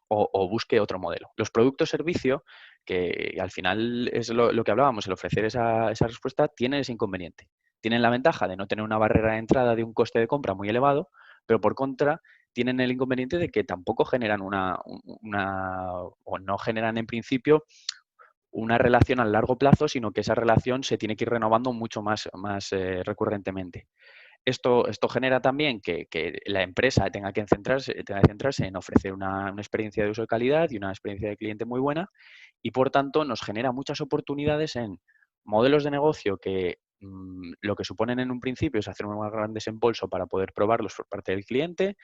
o busque otro modelo. Los productos servicio, que al final es lo que hablábamos, el ofrecer esa respuesta, tienen ese inconveniente. Tienen la ventaja de no tener una barrera de entrada de un coste de compra muy elevado, pero por contra tienen el inconveniente de que tampoco generan o no generan en principio una relación a largo plazo, sino que esa relación se tiene que ir renovando mucho más recurrentemente. Esto genera también que la empresa tenga que centrarse en ofrecer una experiencia de uso de calidad y una experiencia de cliente muy buena y, por tanto, nos genera muchas oportunidades en modelos de negocio que lo que suponen en un principio es hacer un gran desembolso para poder probarlos por parte del cliente.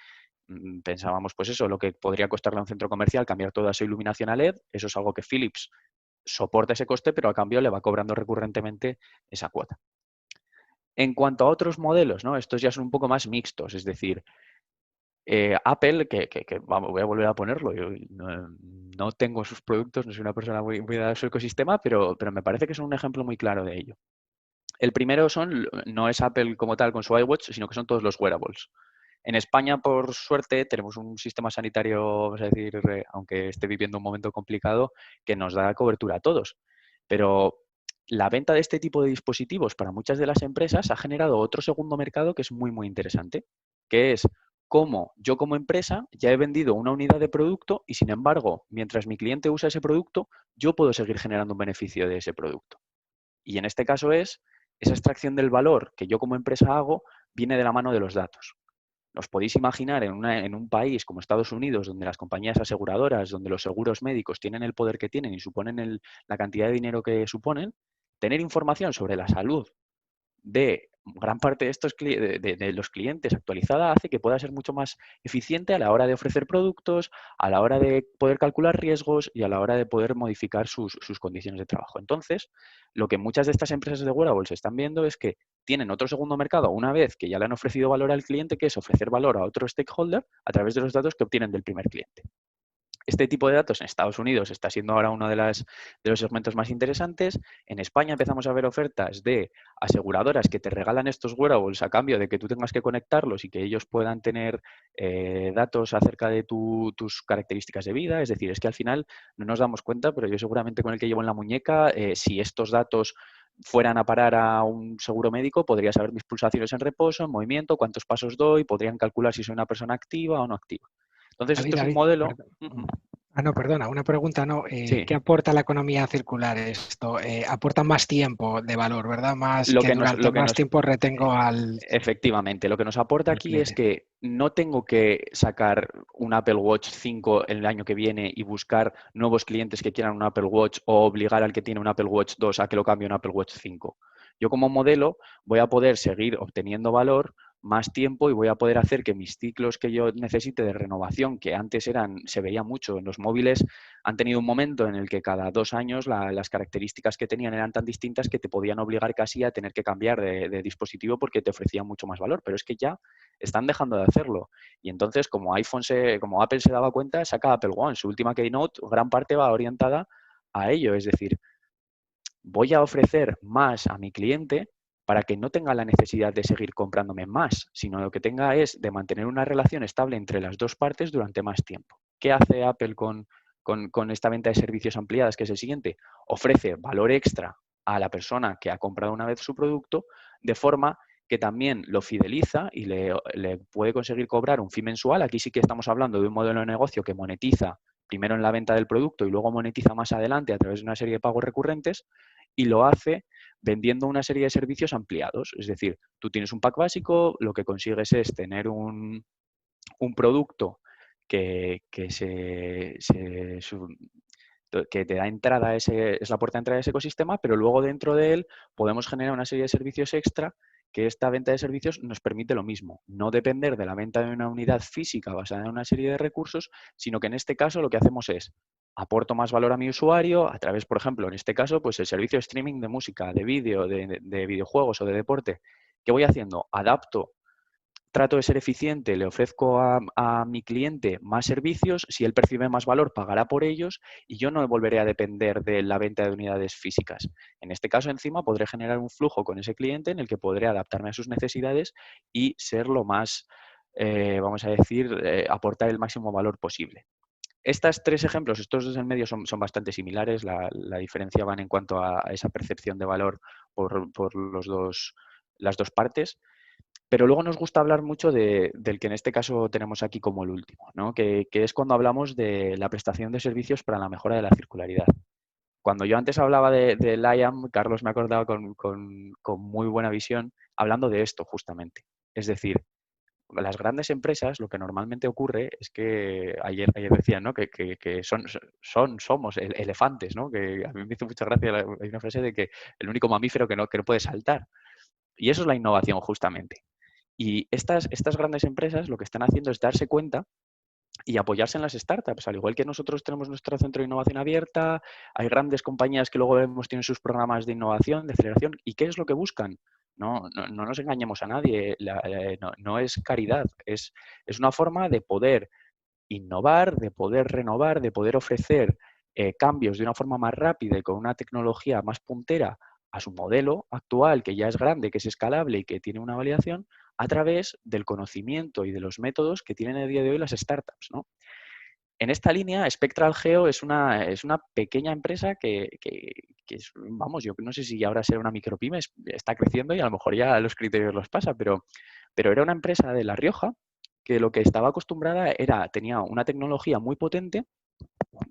Pensábamos, pues eso, lo que podría costarle a un centro comercial cambiar toda su iluminación a LED. Eso es algo que Philips soporta ese coste, pero a cambio le va cobrando recurrentemente esa cuota. En cuanto a otros modelos, ¿no? Estos ya son un poco más mixtos, es decir, Apple, vamos, voy a volver a ponerlo, yo no tengo sus productos, no soy una persona muy dada a su ecosistema, pero me parece que son un ejemplo muy claro de ello. El primero no es Apple como tal con su iWatch, sino que son todos los wearables. En España, por suerte, tenemos un sistema sanitario, vamos a decir, aunque esté viviendo un momento complicado, que nos da cobertura a todos. Pero la venta de este tipo de dispositivos para muchas de las empresas ha generado otro segundo mercado que es muy, muy interesante, que es cómo yo como empresa ya he vendido una unidad de producto y, sin embargo, mientras mi cliente usa ese producto, yo puedo seguir generando un beneficio de ese producto. Y en este caso esa extracción del valor que yo como empresa hago viene de la mano de los datos. Os podéis imaginar en un país como Estados Unidos, donde las compañías aseguradoras, donde los seguros médicos tienen el poder que tienen y suponen la cantidad de dinero que suponen, tener información sobre la salud de gran parte de los clientes actualizada hace que pueda ser mucho más eficiente a la hora de ofrecer productos, a la hora de poder calcular riesgos y a la hora de poder modificar sus condiciones de trabajo. Entonces, lo que muchas de estas empresas de wearables están viendo es que tienen otro segundo mercado una vez que ya le han ofrecido valor al cliente, que es ofrecer valor a otro stakeholder a través de los datos que obtienen del primer cliente. Este tipo de datos en Estados Unidos está siendo ahora uno de los segmentos más interesantes. En España empezamos a ver ofertas de aseguradoras que te regalan estos wearables a cambio de que tú tengas que conectarlos y que ellos puedan tener datos acerca de tus características de vida. Es decir, es que al final no nos damos cuenta, pero yo seguramente con el que llevo en la muñeca, si estos datos fueran a parar a un seguro médico, podría saber mis pulsaciones en reposo, en movimiento, cuántos pasos doy, podrían calcular si soy una persona activa o no activa. Entonces, esto es un modelo. No, perdona, una pregunta, no. Sí. ¿Qué aporta la economía circular esto? Aporta más tiempo de valor, ¿verdad? Más que durante más tiempo retengo al... Efectivamente, lo que nos aporta aquí es que no tengo que sacar un Apple Watch 5 el año que viene y buscar nuevos clientes que quieran un Apple Watch o obligar al que tiene un Apple Watch 2 a que lo cambie a un Apple Watch 5. Yo como modelo voy a poder seguir obteniendo valor más tiempo y voy a poder hacer que mis ciclos que yo necesite de renovación, que antes se veía mucho en los móviles, han tenido un momento en el que cada 2 años las características que tenían eran tan distintas que te podían obligar casi a tener que cambiar de dispositivo porque te ofrecían mucho más valor, pero es que ya están dejando de hacerlo. Y entonces, como Apple se daba cuenta, saca Apple One. Su última Keynote, gran parte va orientada a ello, es decir, voy a ofrecer más a mi cliente para que no tenga la necesidad de seguir comprándome más, sino lo que tenga es de mantener una relación estable entre las dos partes durante más tiempo. ¿Qué hace Apple con esta venta de servicios ampliadas, que es el siguiente? Ofrece valor extra a la persona que ha comprado una vez su producto, de forma que también lo fideliza y le puede conseguir cobrar un fee mensual. Aquí sí que estamos hablando de un modelo de negocio que monetiza primero en la venta del producto y luego monetiza más adelante a través de una serie de pagos recurrentes, y lo hace vendiendo una serie de servicios ampliados. Es decir, tú tienes un pack básico, lo que consigues es tener un un producto que te da entrada a es la puerta de entrada a ese ecosistema, pero luego dentro de él podemos generar una serie de servicios extra que esta venta de servicios nos permite lo mismo, no depender de la venta de una unidad física basada en una serie de recursos, sino que en este caso lo que hacemos es aporto más valor a mi usuario a través, por ejemplo, en este caso, pues el servicio de streaming de música, de vídeo, de videojuegos o de deporte. ¿Qué voy haciendo? Trato de ser eficiente, le ofrezco a mi cliente más servicios, si él percibe más valor, pagará por ellos y yo no volveré a depender de la venta de unidades físicas. En este caso, encima, podré generar un flujo con ese cliente en el que podré adaptarme a sus necesidades y ser lo más, vamos a decir, aportar el máximo valor posible. Estos tres ejemplos, estos dos en medio son bastante similares, la diferencia van en cuanto a esa percepción de valor por las dos partes. Pero luego nos gusta hablar mucho del que en este caso tenemos aquí como el último, ¿no? Que es cuando hablamos de la prestación de servicios para la mejora de la circularidad. Cuando yo antes hablaba del IAM, Carlos me ha acordado con muy buena visión, hablando de esto justamente. Es decir, las grandes empresas, lo que normalmente ocurre es que ayer decían, ¿no? que somos elefantes, ¿no? Que a mí me hizo mucha gracia, hay una frase de que el único mamífero que no puede saltar. Y eso es la innovación justamente. Y estas grandes empresas lo que están haciendo es darse cuenta y apoyarse en las startups. Al igual que nosotros tenemos nuestro centro de innovación abierta, hay grandes compañías que luego vemos tienen sus programas de innovación, de aceleración. ¿Y qué es lo que buscan? No nos engañemos a nadie, no es caridad, es una forma de poder innovar, de poder renovar, de poder ofrecer cambios de una forma más rápida y con una tecnología más puntera a su modelo actual, que ya es grande, que es escalable y que tiene una validación, a través del conocimiento y de los métodos que tienen a día de hoy las startups, ¿no? En esta línea, Spectral Geo es una pequeña empresa que es, vamos, yo no sé si ahora será una micropyme, está creciendo y a lo mejor ya los criterios los pasa, pero era una empresa de La Rioja que lo que estaba acostumbrada tenía una tecnología muy potente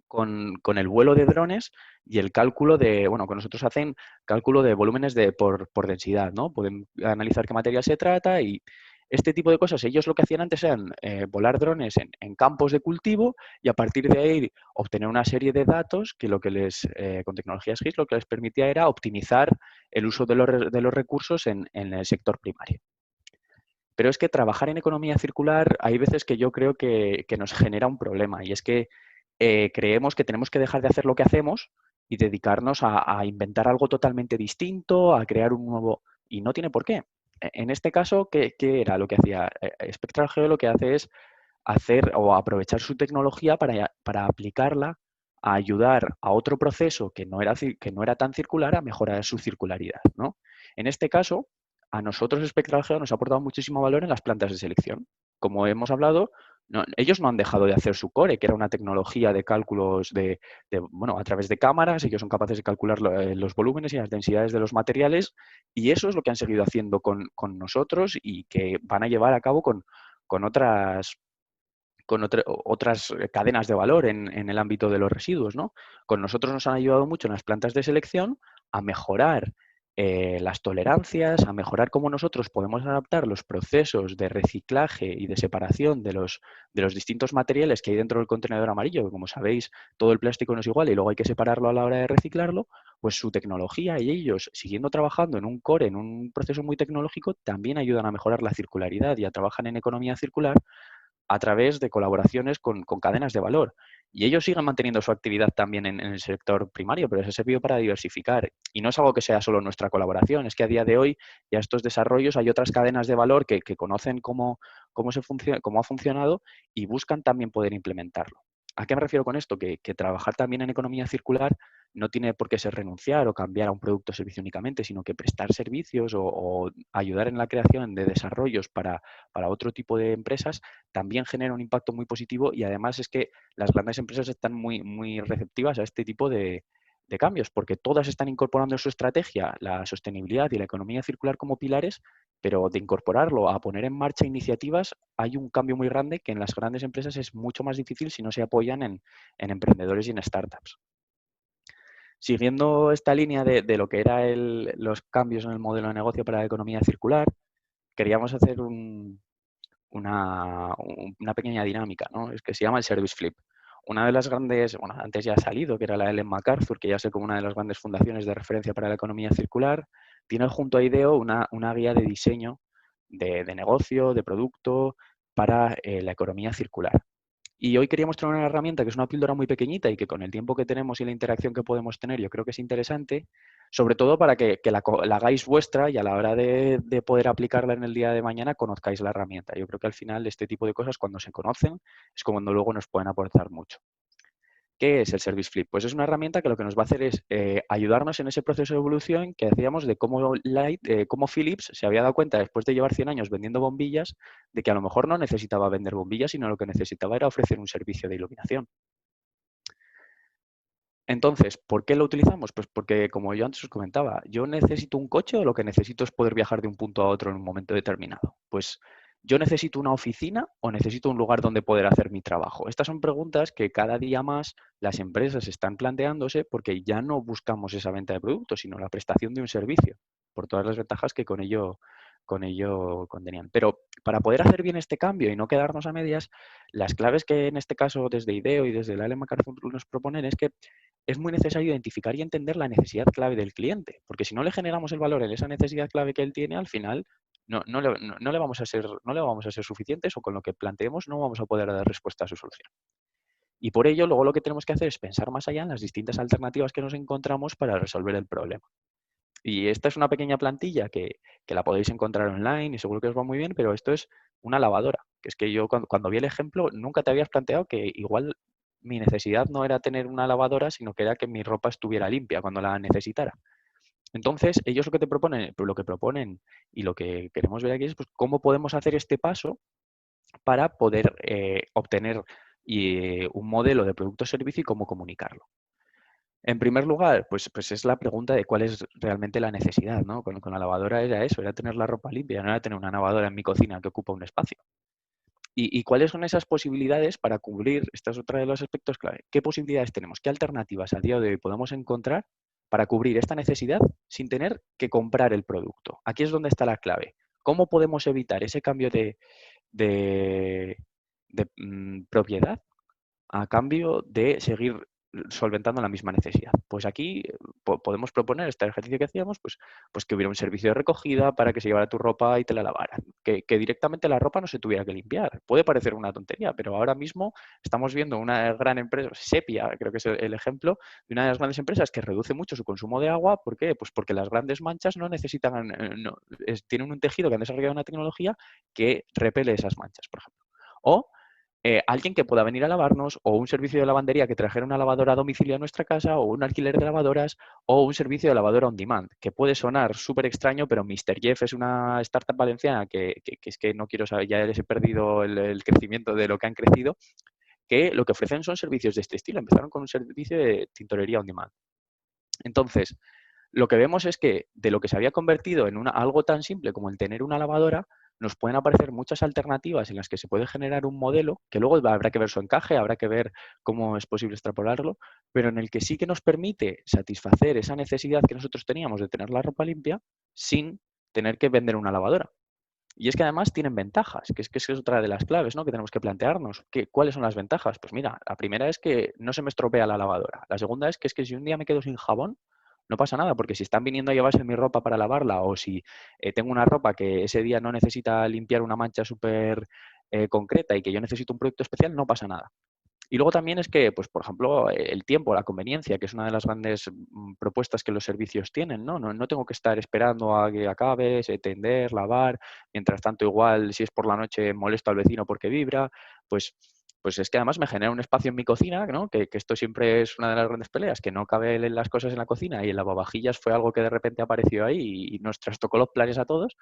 con el vuelo de drones y el cálculo de, bueno, con nosotros hacen cálculo de volúmenes por densidad, ¿no? Pueden analizar qué material se trata y este tipo de cosas. Ellos lo que hacían antes eran volar drones en campos de cultivo y a partir de ahí obtener una serie de datos que con tecnologías GIS, lo que les permitía era optimizar el uso de los recursos en el sector primario. Pero es que trabajar en economía circular hay veces que yo creo que nos genera un problema y es que creemos que tenemos que dejar de hacer lo que hacemos y dedicarnos a inventar algo totalmente distinto, a crear un nuevo... Y no tiene por qué. En este caso, ¿qué era lo que hacía? Spectral Geo lo que hace es hacer o aprovechar su tecnología para aplicarla a ayudar a otro proceso que no era tan circular a mejorar su circularidad, ¿no? En este caso, a nosotros Spectral Geo nos ha aportado muchísimo valor en las plantas de selección. Como hemos hablado, ellos no han dejado de hacer su core, que era una tecnología de cálculos bueno, a través de cámaras, ellos son capaces de calcular los volúmenes y las densidades de los materiales y eso es lo que han seguido haciendo con nosotros y que van a llevar a cabo con otras cadenas de valor en el ámbito de los residuos, ¿no? Con nosotros nos han ayudado mucho en las plantas de selección a mejorar las tolerancias, a mejorar cómo nosotros podemos adaptar los procesos de reciclaje y de separación de los distintos materiales que hay dentro del contenedor amarillo, que como sabéis todo el plástico no es igual y luego hay que separarlo a la hora de reciclarlo, pues su tecnología y ellos, siguiendo trabajando en un core, en un proceso muy tecnológico, también ayudan a mejorar la circularidad y a trabajar en economía circular a través de colaboraciones con cadenas de valor. Y ellos siguen manteniendo su actividad también en el sector primario, pero les ha servido para diversificar. Y no es algo que sea solo nuestra colaboración, es que a día de hoy ya estos desarrollos hay otras cadenas de valor que conocen cómo ha funcionado y buscan también poder implementarlo. ¿A qué me refiero con esto? Que trabajar también en economía circular no tiene por qué ser renunciar o cambiar a un producto o servicio únicamente, sino que prestar servicios o ayudar en la creación de desarrollos para otro tipo de empresas también genera un impacto muy positivo y además es que las grandes empresas están muy, muy receptivas a este tipo de cambios porque todas están incorporando en su estrategia la sostenibilidad y la economía circular como pilares, pero de incorporarlo a poner en marcha iniciativas hay un cambio muy grande que en las grandes empresas es mucho más difícil si no se apoyan en emprendedores y en startups. Siguiendo esta línea de lo que eran los cambios en el modelo de negocio para la economía circular, queríamos hacer un una pequeña dinámica, ¿no? Es que se llama el Service Flip. Una de las grandes, bueno, antes ya ha salido, que era la Ellen MacArthur, que ya sé como una de las grandes fundaciones de referencia para la economía circular, tiene junto a IDEO una guía de diseño de negocio, de producto para la economía circular. Y hoy quería mostrar una herramienta que es una píldora muy pequeñita y que con el tiempo que tenemos y la interacción que podemos tener yo creo que es interesante, sobre todo para que la hagáis vuestra y a la hora de poder aplicarla en el día de mañana conozcáis la herramienta. Yo creo que al final este tipo de cosas cuando se conocen es cuando luego nos pueden aportar mucho. ¿Qué es el Service Flip? Pues es una herramienta que lo que nos va a hacer es ayudarnos en ese proceso de evolución que hacíamos de cómo Philips se había dado cuenta después de llevar 100 años vendiendo bombillas de que a lo mejor no necesitaba vender bombillas, sino lo que necesitaba era ofrecer un servicio de iluminación. Entonces, ¿por qué lo utilizamos? Pues porque, como yo antes os comentaba, yo necesito un coche o lo que necesito es poder viajar de un punto a otro en un momento determinado. Pues yo necesito una oficina o necesito un lugar donde poder hacer mi trabajo. Estas son preguntas que cada día más las empresas están planteándose porque ya no buscamos esa venta de productos, sino la prestación de un servicio, por todas las ventajas que con ello contenían. Pero para poder hacer bien este cambio y no quedarnos a medias, las claves que en este caso desde IDEO y desde la Ellen MacArthur nos proponen es que es muy necesario identificar y entender la necesidad clave del cliente, porque si no le generamos el valor en esa necesidad clave que él tiene, al final no le vamos a ser suficientes o con lo que planteemos no vamos a poder dar respuesta a su solución. Y por ello, luego lo que tenemos que hacer es pensar más allá en las distintas alternativas que nos encontramos para resolver el problema. Y esta es una pequeña plantilla que la podéis encontrar online y seguro que os va muy bien, pero esto es una lavadora. Que es que yo cuando vi el ejemplo nunca te habías planteado que igual mi necesidad no era tener una lavadora, sino que era que mi ropa estuviera limpia cuando la necesitara. Entonces, ellos lo que proponen y lo que queremos ver aquí es pues, cómo podemos hacer este paso para poder obtener un modelo de producto o servicio y cómo comunicarlo. En primer lugar, pues es la pregunta de cuál es realmente la necesidad, ¿no? Con la lavadora era eso, era tener la ropa limpia, no era tener una lavadora en mi cocina que ocupa un espacio. ¿Y cuáles son esas posibilidades para cubrir? Esta es otra de los aspectos clave. ¿Qué posibilidades tenemos? ¿Qué alternativas a día de hoy podemos encontrar para cubrir esta necesidad sin tener que comprar el producto? Aquí es donde está la clave. ¿Cómo podemos evitar ese cambio de propiedad a cambio de seguir solventando la misma necesidad? Pues aquí podemos proponer este ejercicio que hacíamos, pues que hubiera un servicio de recogida para que se llevara tu ropa y te la lavaran. Que directamente la ropa no se tuviera que limpiar. Puede parecer una tontería, pero ahora mismo estamos viendo una gran empresa, Sepia, creo que es el ejemplo, de una de las grandes empresas que reduce mucho su consumo de agua. ¿Por qué? Pues porque las grandes manchas no necesitan, tienen un tejido que han desarrollado una tecnología que repele esas manchas, por ejemplo. O alguien que pueda venir a lavarnos, o un servicio de lavandería que trajera una lavadora a domicilio a nuestra casa, o un alquiler de lavadoras, o un servicio de lavadora on demand, que puede sonar súper extraño, pero Mr. Jeff es una startup valenciana que es que no quiero saber, ya les he perdido el crecimiento de lo que han crecido, que lo que ofrecen son servicios de este estilo. Empezaron con un servicio de tintorería on demand. Entonces, lo que vemos es que de lo que se había convertido en algo tan simple como el tener una lavadora, nos pueden aparecer muchas alternativas en las que se puede generar un modelo, que luego habrá que ver su encaje, habrá que ver cómo es posible extrapolarlo, pero en el que sí que nos permite satisfacer esa necesidad que nosotros teníamos de tener la ropa limpia sin tener que vender una lavadora. Y es que además tienen ventajas, que es otra de las claves, ¿no? Que tenemos que plantearnos. ¿Cuáles son las ventajas? Pues mira, la primera es que no se me estropea la lavadora. La segunda es que si un día me quedo sin jabón, no pasa nada, porque si están viniendo a llevarse mi ropa para lavarla o si tengo una ropa que ese día no necesita limpiar una mancha súper concreta y que yo necesito un producto especial, no pasa nada. Y luego también es que, pues, por ejemplo, el tiempo, la conveniencia, que es una de las grandes propuestas que los servicios tienen, ¿no? No tengo que estar esperando a que acabe, tender, lavar. Mientras tanto, igual, si es por la noche, molesto al vecino porque vibra. Pues es que además me genera un espacio en mi cocina, ¿no? Que esto siempre es una de las grandes peleas, que no caben las cosas en la cocina y el lavavajillas fue algo que de repente apareció ahí y nos trastocó los planes a todos.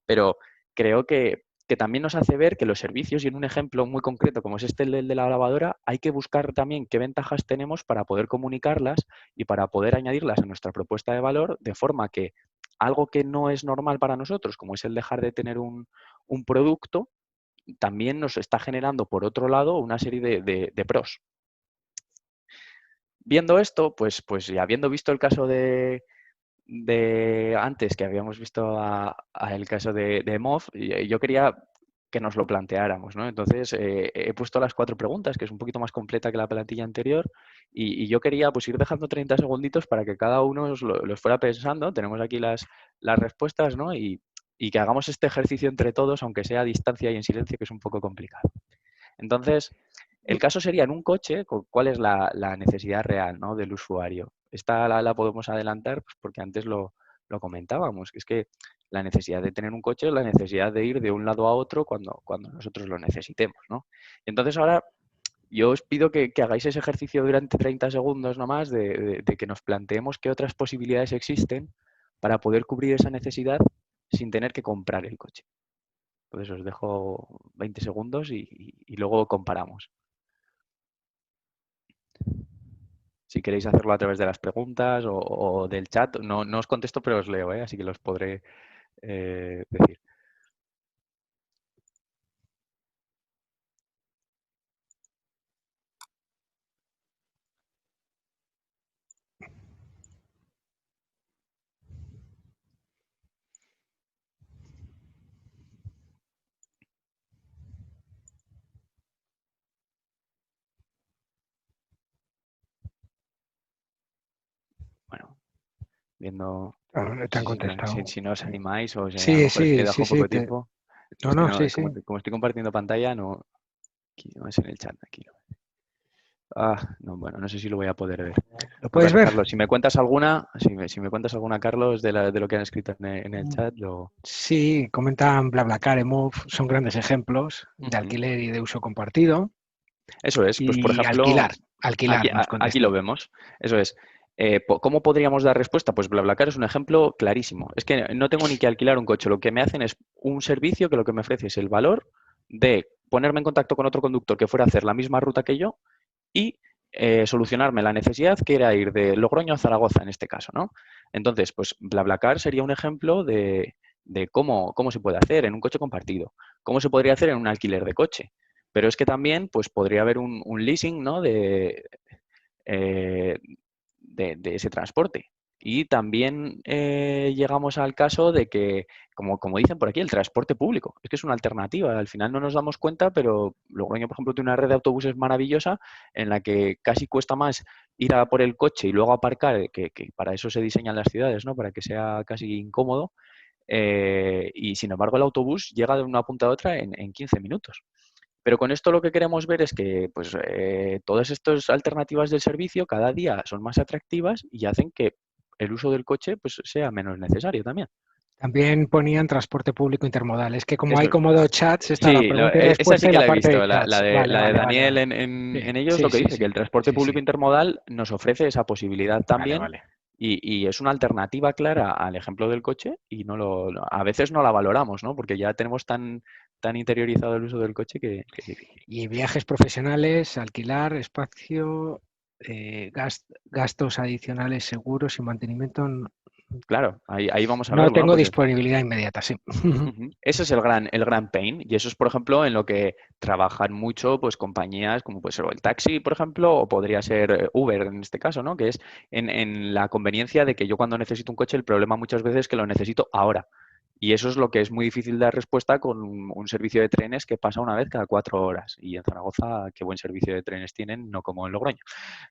Pero creo que también nos hace ver que los servicios, y en un ejemplo muy concreto como es el de la lavadora, hay que buscar también qué ventajas tenemos para poder comunicarlas y para poder añadirlas a nuestra propuesta de valor, de forma que algo que no es normal para nosotros, como es el dejar de tener un producto, también nos está generando, por otro lado, una serie de pros. Viendo esto, pues y habiendo visto el caso de antes, que habíamos visto el caso de MOV, yo quería que nos lo planteáramos, ¿no? Entonces, he puesto las 4 preguntas, que es un poquito más completa que la plantilla anterior, y yo quería pues ir dejando 30 segunditos para que cada uno los fuera pensando. Tenemos aquí las respuestas, ¿no? Y que hagamos este ejercicio entre todos, aunque sea a distancia y en silencio, que es un poco complicado. Entonces, el caso sería en un coche, ¿cuál es la necesidad real, ¿no?, del usuario? Esta la podemos adelantar pues, porque antes lo comentábamos, que es que la necesidad de tener un coche es la necesidad de ir de un lado a otro cuando nosotros lo necesitemos, ¿no? Entonces ahora yo os pido que hagáis ese ejercicio durante 30 segundos nomás de que nos planteemos qué otras posibilidades existen para poder cubrir esa necesidad sin tener que comprar el coche. Entonces os dejo 20 segundos y luego comparamos. Si queréis hacerlo a través de las preguntas o del chat, no os contesto, pero os leo, así que los podré decir. Bueno, viendo Te han contestado. si no os animáis o si a lo Sí, mejor es que sí, sí, dejo sí. poco tiempo. No, Es que no, no, sí, sí. como estoy compartiendo pantalla, no, aquí no es en el chat, aquí no. No, bueno, no sé si lo voy a poder ver. ¿Lo Pues puedes bueno, ver? Carlos, si me cuentas alguna, si me cuentas alguna, Carlos, de lo que han escrito en el chat, Sí, comentan BlaBlaCar y Move, son grandes ejemplos de Ujú. alquiler y de uso compartido. Eso es, pues por Y ejemplo, alquilar, nos aquí lo contestan. vemos. Eso es. ¿Cómo podríamos dar respuesta? Pues BlaBlaCar es un ejemplo clarísimo. Es que no tengo ni que alquilar un coche. Lo que me hacen es un servicio que lo que me ofrece es el valor de ponerme en contacto con otro conductor que fuera a hacer la misma ruta que yo y solucionarme la necesidad que era ir de Logroño a Zaragoza en este caso, ¿no? Entonces, pues BlaBlaCar sería un ejemplo de cómo se puede hacer en un coche compartido, cómo se podría hacer en un alquiler de coche. Pero es que también pues, podría haber un leasing, ¿no?, eh, de ese transporte. Y también llegamos al caso de que, como dicen por aquí, el transporte público. Es que es una alternativa. Al final no nos damos cuenta, pero Logroño, por ejemplo, tiene una red de autobuses maravillosa en la que casi cuesta más ir a por el coche y luego aparcar, que para eso se diseñan las ciudades, ¿no?, para que sea casi incómodo. Y sin embargo, el autobús llega de una punta a otra en 15 minutos. Pero con esto lo que queremos ver es que pues, todas estas alternativas del servicio cada día son más atractivas y hacen que el uso del coche pues, sea menos necesario también. También ponían transporte público intermodal. Es que como hay Eso es. como dos chats, está la Sí, pregunta y esa sí respuesta y que la la he parte de visto, chats. la de Daniel Vale. en Sí, ellos lo sí, que sí, dice, que sí. el transporte Sí, público sí. intermodal nos ofrece esa posibilidad también Vale. y es una alternativa clara al ejemplo del coche y a veces no la valoramos, ¿no? Porque ya tenemos tan interiorizado el uso del coche que es difícil. Y viajes profesionales, alquilar, espacio, gastos adicionales, seguros y mantenimiento. Claro, ahí vamos a No verlo, ¿no? tengo Pues disponibilidad inmediata, sí. ujú. Ese es el gran pain y eso es, por ejemplo, en lo que trabajan mucho pues, compañías como puede ser el taxi, por ejemplo, o podría ser Uber en este caso, ¿no? Que es en la conveniencia de que yo cuando necesito un coche el problema muchas veces es que lo necesito ahora. Y eso es lo que es muy difícil dar respuesta con un servicio de trenes que pasa una vez cada 4 horas. Y en Zaragoza, qué buen servicio de trenes tienen, no como en Logroño.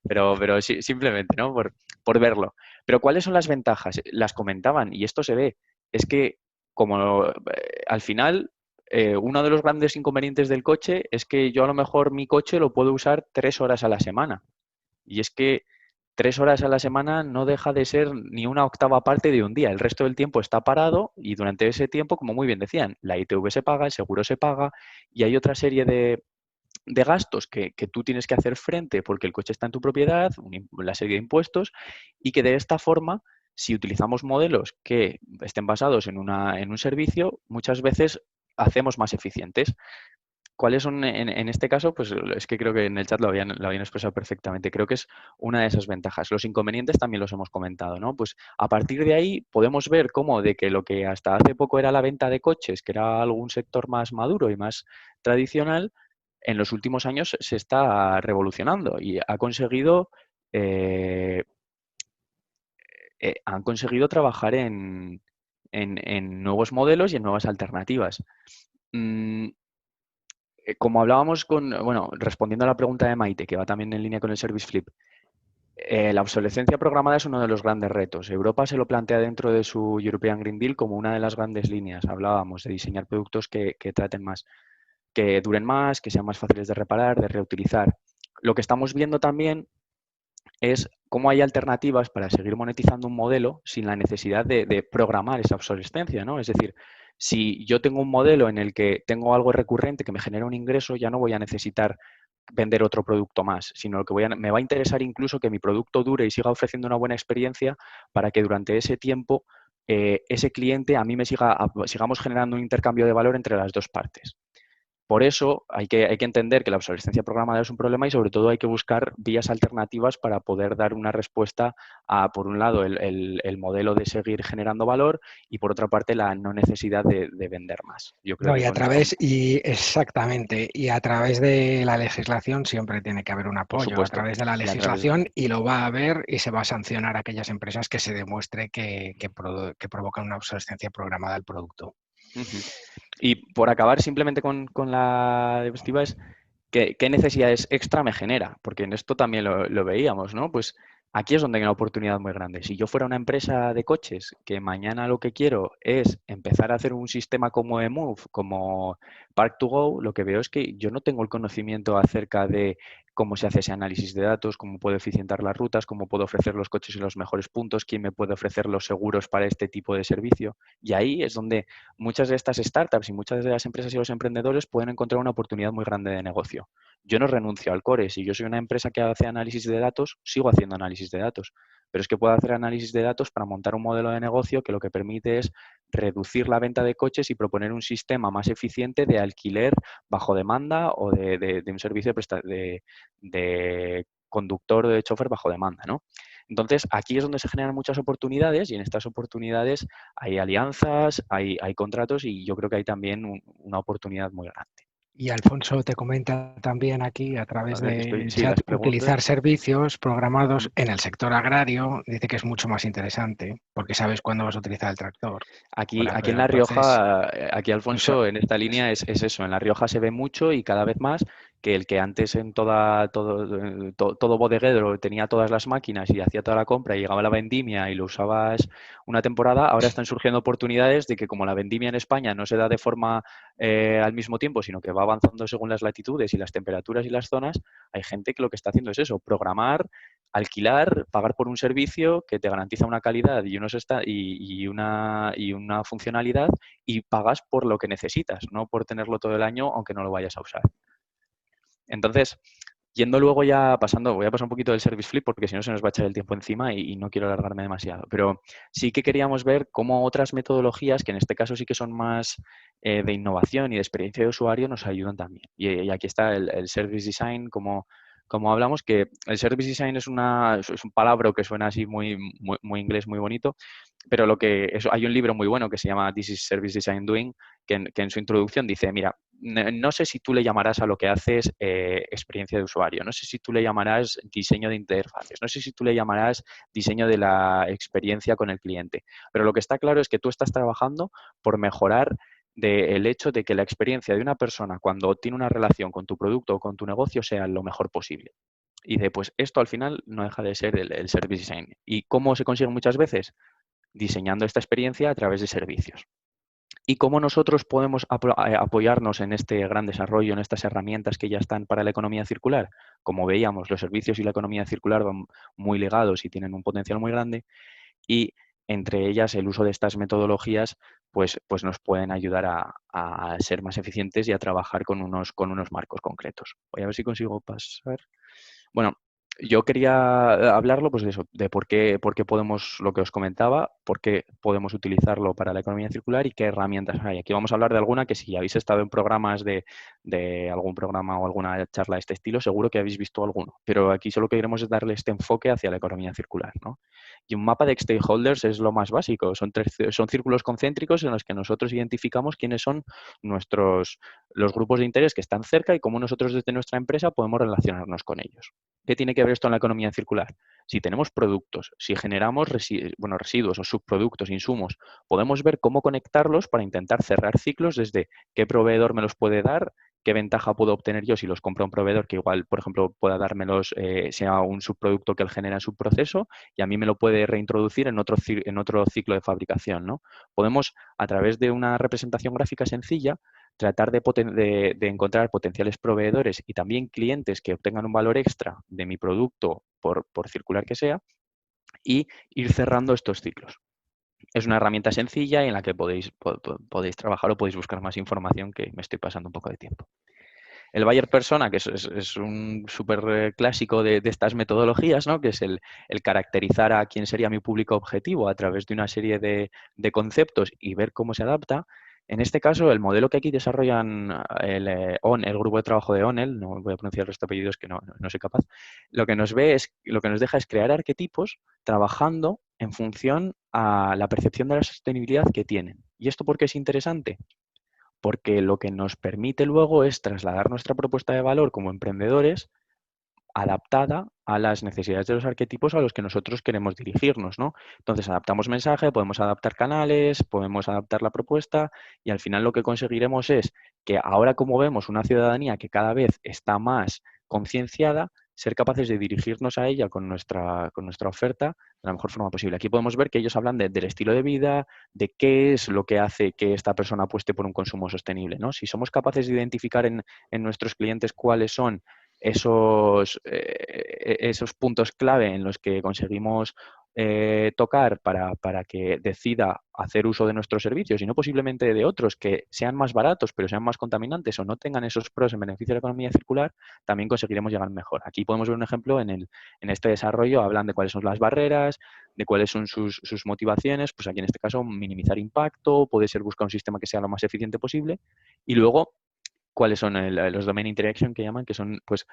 Pero sí, simplemente, ¿no? Por verlo. Pero ¿cuáles son las ventajas? Las comentaban y esto se ve. Es que como al final, uno de los grandes inconvenientes del coche es que yo a lo mejor mi coche lo puedo usar 3 horas a la semana. Y es que 3 horas a la semana no deja de ser ni una octava parte de un día. El resto del tiempo está parado y durante ese tiempo, como muy bien decían, la ITV se paga, el seguro se paga y hay otra serie de gastos que tú tienes que hacer frente porque el coche está en tu propiedad, la serie de impuestos, y que de esta forma, si utilizamos modelos que estén basados en un servicio, muchas veces hacemos más eficientes. ¿Cuáles son en este caso? Pues es que creo que en el chat lo habían expresado perfectamente. Creo que es una de esas ventajas. Los inconvenientes también los hemos comentado, ¿no? Pues a partir de ahí podemos ver cómo de que lo que hasta hace poco era la venta de coches, que era algún sector más maduro y más tradicional, en los últimos años se está revolucionando y eh, han conseguido trabajar en nuevos modelos y en nuevas alternativas. como hablábamos respondiendo a la pregunta de Maite, que va también en línea con el Service Flip, la obsolescencia programada es uno de los grandes retos. Europa se lo plantea dentro de su European Green Deal como una de las grandes líneas. Hablábamos de diseñar productos que traten más, que duren más, que sean más fáciles de reparar, de reutilizar. Lo que estamos viendo también es cómo hay alternativas para seguir monetizando un modelo sin la necesidad de programar esa obsolescencia, ¿no? Es decir, si yo tengo un modelo en el que tengo algo recurrente que me genera un ingreso, ya no voy a necesitar vender otro producto más, sino que me va a interesar incluso que mi producto dure y siga ofreciendo una buena experiencia para que durante ese tiempo ese cliente a mí sigamos generando un intercambio de valor entre las dos partes. Por eso hay que entender que la obsolescencia programada es un problema y sobre todo hay que buscar vías alternativas para poder dar una respuesta a, por un lado, el modelo de seguir generando valor y por otra parte la no necesidad de vender más. Yo creo No, que exactamente, y a través de la legislación siempre tiene que haber un por apoyo a supuesto, través de la y a través. legislación y lo va a haber y se va a sancionar a aquellas empresas que se demuestre que provocan una obsolescencia programada del producto. Uh-huh. Y por acabar simplemente con la diapositiva es ¿qué necesidades extra me genera? Porque en esto también lo veíamos, ¿no? Pues aquí es donde hay una oportunidad muy grande. Si yo fuera una empresa de coches que mañana lo que quiero es empezar a hacer un sistema como eMove, como Park2Go, lo que veo es que yo no tengo el conocimiento acerca de cómo se hace ese análisis de datos, cómo puedo eficientar las rutas, cómo puedo ofrecer los coches en los mejores puntos, quién me puede ofrecer los seguros para este tipo de servicio. Y ahí es donde muchas de estas startups y muchas de las empresas y los emprendedores pueden encontrar una oportunidad muy grande de negocio. Yo no renuncio al core. Si yo soy una empresa que hace análisis de datos, sigo haciendo análisis de datos. Pero es que puedo hacer análisis de datos para montar un modelo de negocio que lo que permite es reducir la venta de coches y proponer un sistema más eficiente de alquiler bajo demanda o de un servicio de conductor o de chofer bajo demanda, ¿no? Entonces, aquí es donde se generan muchas oportunidades y en estas oportunidades hay alianzas, hay contratos y yo creo que hay también una oportunidad muy grande. Y Alfonso te comenta también aquí a través del Sí, chat las preguntas. utilizar servicios programados en el sector agrario. Dice que es mucho más interesante porque sabes cuándo vas a utilizar el tractor. Aquí en La Entonces, Rioja, aquí Alfonso, en esta línea es eso. En La Rioja se ve mucho y cada vez más que el que antes en todo bodeguero tenía todas las máquinas y hacía toda la compra y llegaba la vendimia y lo usabas una temporada, ahora están surgiendo oportunidades de que como la vendimia en España no se da de forma al mismo tiempo, sino que va avanzando según las latitudes y las temperaturas y las zonas, hay gente que lo que está haciendo es eso, programar, alquilar, pagar por un servicio que te garantiza una calidad y una funcionalidad y pagas por lo que necesitas, no por tenerlo todo el año aunque no lo vayas a usar. Entonces, yendo luego ya voy a pasar un poquito del Service Flip porque si no se nos va a echar el tiempo encima y no quiero alargarme demasiado, pero sí que queríamos ver cómo otras metodologías, que en este caso sí que son más de innovación y de experiencia de usuario, nos ayudan también. Y aquí está el Service Design como hablamos, que el Service Design es un palabra que suena así muy inglés, muy bonito, pero hay un libro muy bueno que se llama This is Service Design Doing, que en su introducción dice, mira, no sé si tú le llamarás a lo que haces experiencia de usuario, no sé si tú le llamarás diseño de interfaces, no sé si tú le llamarás diseño de la experiencia con el cliente, pero lo que está claro es que tú estás trabajando por mejorar del hecho de que la experiencia de una persona cuando tiene una relación con tu producto o con tu negocio sea lo mejor posible. Y pues esto al final no deja de ser el service design. ¿Y cómo se consigue muchas veces? Diseñando esta experiencia a través de servicios. ¿Y cómo nosotros podemos apoyarnos en este gran desarrollo, en estas herramientas que ya están para la economía circular? Como veíamos, los servicios y la economía circular van muy ligados y tienen un potencial muy grande y entre ellas el uso de estas metodologías pues nos pueden ayudar a ser más eficientes y a trabajar con unos marcos concretos. Voy a ver si consigo pasar. Bueno, yo quería hablarlo pues de eso, de por qué podemos, lo que os comentaba, por qué podemos utilizarlo para la economía circular y qué herramientas hay. Aquí vamos a hablar de alguna que si habéis estado en programas de algún programa o alguna charla de este estilo, seguro que habéis visto alguno. Pero aquí solo queremos es darle este enfoque hacia la economía circular, ¿no? Y un mapa de stakeholders es lo más básico. Son círculos concéntricos en los que nosotros identificamos quiénes son los grupos de interés que están cerca y cómo nosotros desde nuestra empresa podemos relacionarnos con ellos. ¿Qué tiene que ver esto en la economía circular? Si tenemos productos, si generamos residuos o subproductos, insumos, podemos ver cómo conectarlos para intentar cerrar ciclos desde qué proveedor me los puede dar, qué ventaja puedo obtener yo si los compro a un proveedor que igual, por ejemplo, pueda dármelos, sea un subproducto que él genera en su proceso y a mí me lo puede reintroducir en otro ciclo de fabricación, ¿no? Podemos, a través de una representación gráfica sencilla, tratar de encontrar potenciales proveedores y también clientes que obtengan un valor extra de mi producto por circular que sea y ir cerrando estos ciclos. Es una herramienta sencilla en la que podéis trabajar o podéis buscar más información, que me estoy pasando un poco de tiempo. El buyer persona, que es un súper clásico de estas metodologías, ¿no? Que es el caracterizar a quién sería mi público objetivo a través de una serie de conceptos y ver cómo se adapta. En este caso, el modelo que aquí desarrollan el grupo de trabajo de Onel, no voy a pronunciar los apellidos que no soy capaz, lo que nos deja es crear arquetipos trabajando en función a la percepción de la sostenibilidad que tienen. ¿Y esto por qué es interesante? Porque lo que nos permite luego es trasladar nuestra propuesta de valor como emprendedores adaptada a las necesidades de los arquetipos a los que nosotros queremos dirigirnos, ¿no? Entonces adaptamos mensaje, podemos adaptar canales, podemos adaptar la propuesta y al final lo que conseguiremos es que ahora, como vemos una ciudadanía que cada vez está más concienciada, ser capaces de dirigirnos a ella con nuestra oferta de la mejor forma posible. Aquí podemos ver que ellos hablan del estilo de vida, de qué es lo que hace que esta persona apueste por un consumo sostenible, ¿no? Si somos capaces de identificar en nuestros clientes cuáles son esos puntos clave en los que conseguimos tocar para que decida hacer uso de nuestros servicios y no posiblemente de otros que sean más baratos pero sean más contaminantes o no tengan esos pros en beneficio de la economía circular, también conseguiremos llegar mejor. Aquí podemos ver un ejemplo en este desarrollo, hablan de cuáles son las barreras, de cuáles son sus motivaciones, pues aquí en este caso minimizar impacto, puede ser buscar un sistema que sea lo más eficiente posible y luego cuáles son los domain interaction que llaman, que son pues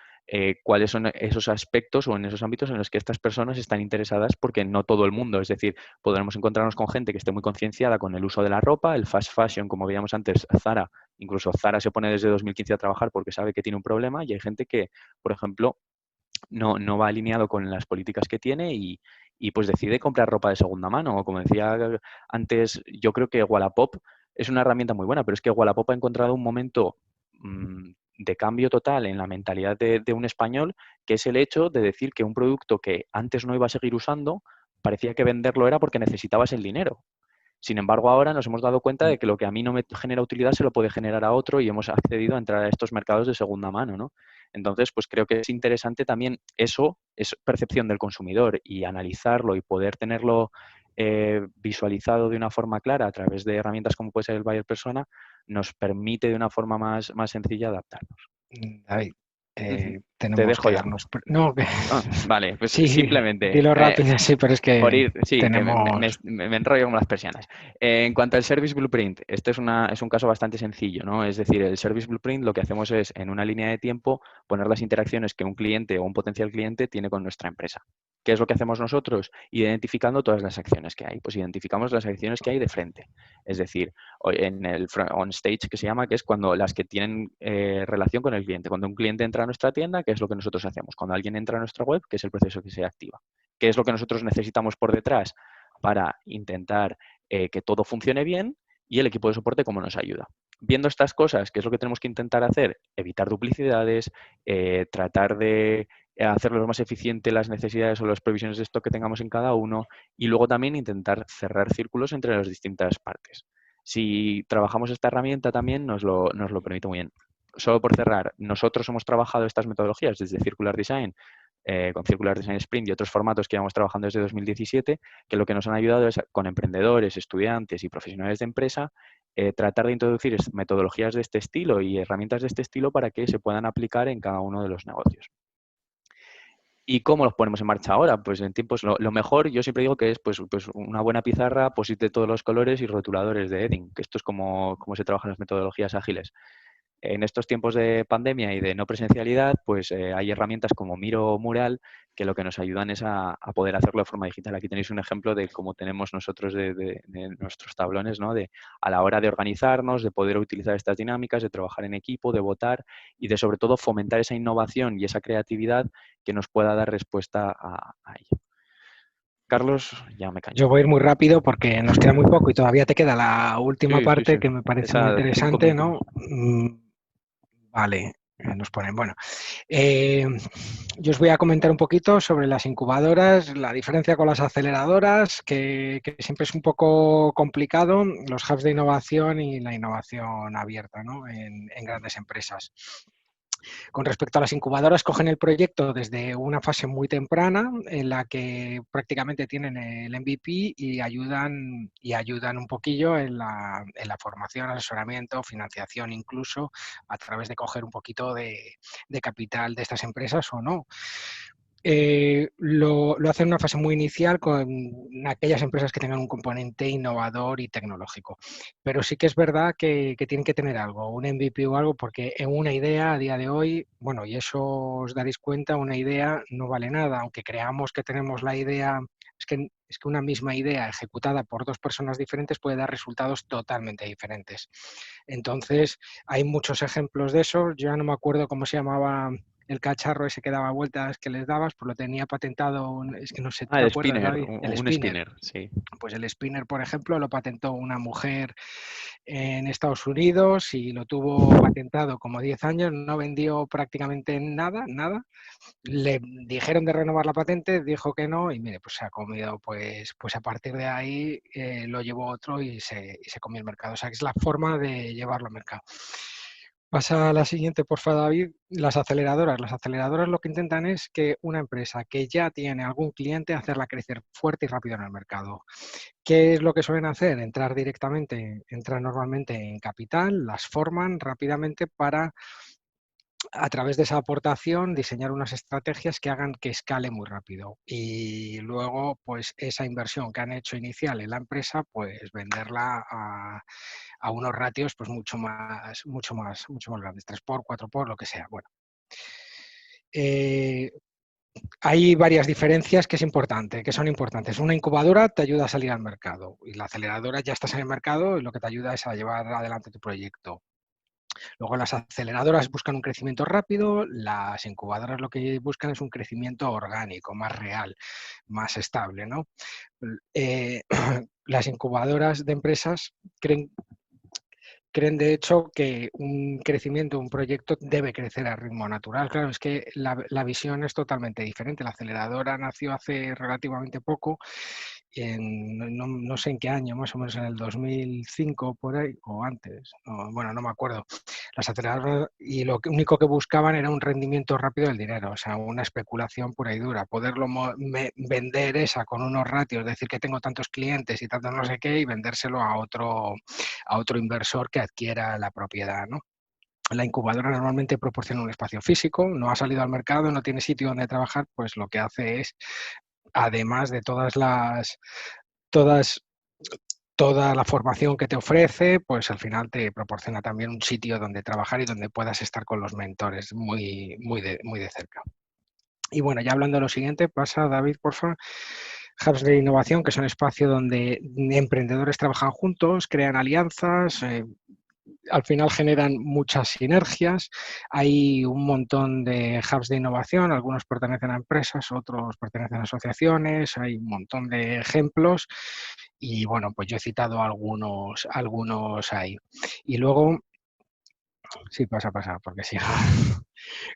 cuáles son esos aspectos o en esos ámbitos en los que estas personas están interesadas, porque no todo el mundo, es decir, podremos encontrarnos con gente que esté muy concienciada con el uso de la ropa, el fast fashion, como veíamos antes, Zara, incluso Zara se pone desde 2015 a trabajar porque sabe que tiene un problema y hay gente que, por ejemplo, no va alineado con las políticas que tiene y pues decide comprar ropa de segunda mano. O como decía antes, yo creo que Wallapop es una herramienta muy buena, pero es que Wallapop ha encontrado un momento de cambio total en la mentalidad de un español, que es el hecho de decir que un producto que antes no iba a seguir usando, parecía que venderlo era porque necesitabas el dinero. Sin embargo, ahora nos hemos dado cuenta de que lo que a mí no me genera utilidad se lo puede generar a otro y hemos accedido a entrar a estos mercados de segunda mano, ¿no? Entonces, pues creo que es interesante también eso, es percepción del consumidor y analizarlo y poder tenerlo visualizado de una forma clara a través de herramientas como puede ser el Buyer Persona, nos permite de una forma más sencilla adaptarnos. David, Te tenemos dejo que ya. darnos... No, Vale, pues sí, simplemente... dilo rápido, sí, pero es Por que ir, sí, que tenemos... me enrollo como las persianas. En cuanto al Service Blueprint, este es un caso bastante sencillo, ¿no? Es decir, el Service Blueprint lo que hacemos es, en una línea de tiempo, poner las interacciones que un cliente o un potencial cliente tiene con nuestra empresa. ¿Qué es lo que hacemos nosotros? Identificando todas las acciones que hay. Pues identificamos las acciones que hay de frente. Es decir, en el on stage que se llama, que es cuando las que tienen relación con el cliente. Cuando un cliente entra a nuestra tienda, ¿qué es lo que nosotros hacemos? Cuando alguien entra a nuestra web, ¿qué es el proceso que se activa? ¿Qué es lo que nosotros necesitamos por detrás para intentar que todo funcione bien? Y el equipo de soporte cómo nos ayuda. Viendo estas cosas, ¿qué es lo que tenemos que intentar hacer? Evitar duplicidades, tratar de hacerlo lo más eficiente las necesidades o las previsiones de stock que tengamos en cada uno y luego también intentar cerrar círculos entre las distintas partes. Si trabajamos esta herramienta también nos lo permite muy bien. Solo por cerrar, nosotros hemos trabajado estas metodologías desde Circular Design, con Circular Design Sprint y otros formatos que llevamos trabajando desde 2017, que lo que nos han ayudado es con emprendedores, estudiantes y profesionales de empresa, tratar de introducir metodologías de este estilo y herramientas de este estilo para que se puedan aplicar en cada uno de los negocios. ¿Y cómo los ponemos en marcha ahora? Pues en tiempos, lo mejor, yo siempre digo que es pues una buena pizarra, post-it de todos los colores y rotuladores de Edding, que esto es como se trabajan las metodologías ágiles. en estos tiempos de pandemia y de no presencialidad, pues hay herramientas como Miro o Mural que lo que nos ayudan es a poder hacerlo de forma digital. Aquí tenéis un ejemplo de cómo tenemos nosotros de nuestros tablones, ¿no? A la hora de organizarnos, de poder utilizar estas dinámicas, de trabajar en equipo, de votar y de sobre todo fomentar esa innovación y esa creatividad que nos pueda dar respuesta a ello. Carlos, ya me callo. Yo voy a ir muy rápido porque nos queda muy poco y todavía te queda la última Sí, sí, parte sí. que me parece muy Esa 5 interesante, minutos. ¿no? Vale, nos ponen. Bueno, yo os voy a comentar un poquito sobre las incubadoras, la diferencia con las aceleradoras, que siempre es un poco complicado, los hubs de innovación y la innovación abierta, ¿no? en grandes empresas. Con respecto a las incubadoras, cogen el proyecto desde una fase muy temprana en la que prácticamente tienen el MVP y ayudan un poquillo en la formación, asesoramiento, financiación incluso, a través de coger un poquito de capital de estas empresas o no. Lo hacen en una fase muy inicial con aquellas empresas que tengan un componente innovador y tecnológico. Pero sí que es verdad que tienen que tener algo, un MVP o algo, porque en una idea a día de hoy, bueno, y eso os daréis cuenta, una idea no vale nada, aunque creamos que tenemos la idea, es que una misma idea ejecutada por dos personas diferentes puede dar resultados totalmente diferentes. Entonces, hay muchos ejemplos de eso. Yo ya no me acuerdo cómo se llamaba el cacharro ese que daba vueltas que les dabas, pues lo tenía patentado, es que no sé, ¿tú te El acuerdas, spinner, David? El un spinner. spinner, sí. Pues el spinner, por ejemplo, lo patentó una mujer en Estados Unidos y lo tuvo patentado como 10 años, no vendió prácticamente nada. Le dijeron de renovar la patente, dijo que no y mire, pues se ha comido, pues a partir de ahí lo llevó otro y se comió el mercado. O sea, que es la forma de llevarlo al mercado. Pasa a la siguiente, por favor, David. Las aceleradoras. Las aceleradoras lo que intentan es que una empresa que ya tiene algún cliente, hacerla crecer fuerte y rápido en el mercado. ¿Qué es lo que suelen hacer? Entran normalmente en capital, las forman rápidamente para, a través de esa aportación, diseñar unas estrategias que hagan que escale muy rápido. Y luego, pues esa inversión que han hecho inicial en la empresa, pues venderla a unos ratios pues mucho más grandes, 3x, 4x, lo que sea. Bueno, hay varias diferencias que son importantes. Una incubadora te ayuda a salir al mercado y la aceleradora ya estás en el mercado y lo que te ayuda es a llevar adelante tu proyecto. Luego las aceleradoras buscan un crecimiento rápido, las incubadoras lo que buscan es un crecimiento orgánico, más real, más estable, ¿no? Las incubadoras de empresas creen de hecho que un crecimiento, un proyecto debe crecer a ritmo natural. Claro, es que la visión es totalmente diferente. La aceleradora nació hace relativamente poco, no sé en qué año, más o menos en el 2005 por ahí, o antes, bueno, no me acuerdo. Las aceleradoras, y lo único que buscaban era un rendimiento rápido del dinero, o sea, una especulación pura y dura, poderlo vender esa con unos ratios, decir que tengo tantos clientes y tanto no sé qué, y vendérselo a otro inversor que adquiera la propiedad, ¿no? La incubadora normalmente proporciona un espacio físico, no ha salido al mercado, no tiene sitio donde trabajar, pues lo que hace es, además de toda la formación que te ofrece, pues al final te proporciona también un sitio donde trabajar y donde puedas estar con los mentores muy de cerca. Y bueno, ya hablando de lo siguiente, pasa David, por favor. Hubs de innovación, que son espacios donde emprendedores trabajan juntos, crean alianzas, al final generan muchas sinergias. Hay un montón de hubs de innovación, algunos pertenecen a empresas, otros pertenecen a asociaciones, hay un montón de ejemplos y bueno, pues yo he citado algunos ahí. Y luego, sí, pasa, porque sí.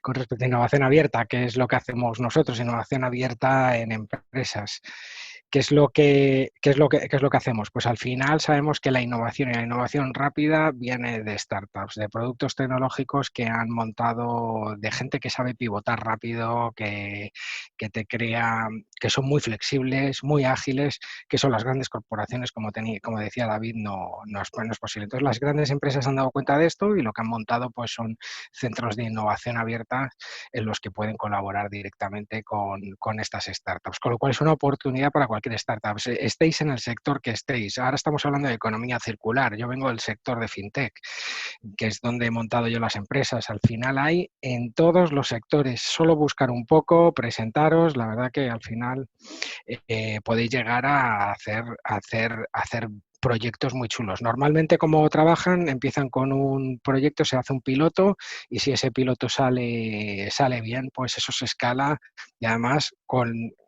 Con respecto a innovación abierta, ¿qué es lo que hacemos nosotros? Innovación abierta en empresas. ¿Qué es lo que hacemos? Pues al final sabemos que la innovación y la innovación rápida viene de startups, de productos tecnológicos que han montado, de gente que sabe pivotar rápido, que te crea, que son muy flexibles, muy ágiles, que son las grandes corporaciones, como decía David, no es posible. Entonces las grandes empresas han dado cuenta de esto y lo que han montado pues son centros de innovación abierta en los que pueden colaborar directamente con estas startups, con lo cual es una oportunidad para cualquier startup, estéis en el sector que estéis. Ahora estamos hablando de economía circular, yo vengo del sector de fintech, que es donde he montado yo las empresas. Al final hay en todos los sectores, solo buscar un poco, presentaros, la verdad que al final podéis llegar a hacer proyectos muy chulos. Normalmente, como trabajan, empiezan con un proyecto, se hace un piloto y si ese piloto sale bien, pues eso se escala y además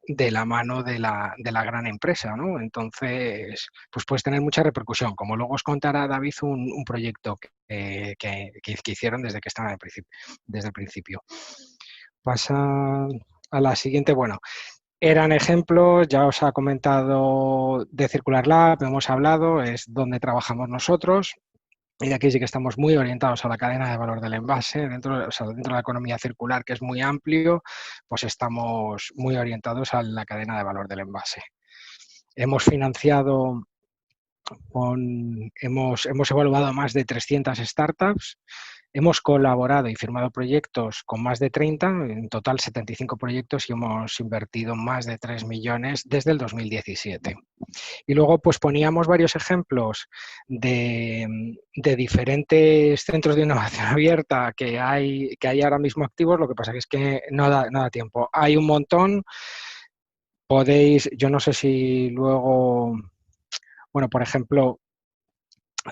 de la mano de la gran empresa, ¿no? Entonces, pues puedes tener mucha repercusión. Como luego os contará David un proyecto que hicieron desde que estaban desde el principio. Pasa a la siguiente. Bueno, eran ejemplos, ya os ha comentado de Circular Lab, hemos hablado, es donde trabajamos nosotros. Y aquí sí que estamos muy orientados a la cadena de valor del envase, dentro de la economía circular, que es muy amplio, pues estamos muy orientados a la cadena de valor del envase. Hemos financiado, hemos evaluado más de 300 startups. Hemos colaborado y firmado proyectos con más de 30, en total 75 proyectos y hemos invertido más de 3 millones desde el 2017. Y luego pues poníamos varios ejemplos de diferentes centros de innovación abierta que hay ahora mismo activos, lo que pasa que es que no da tiempo. Hay un montón, yo no sé si luego, bueno, por ejemplo,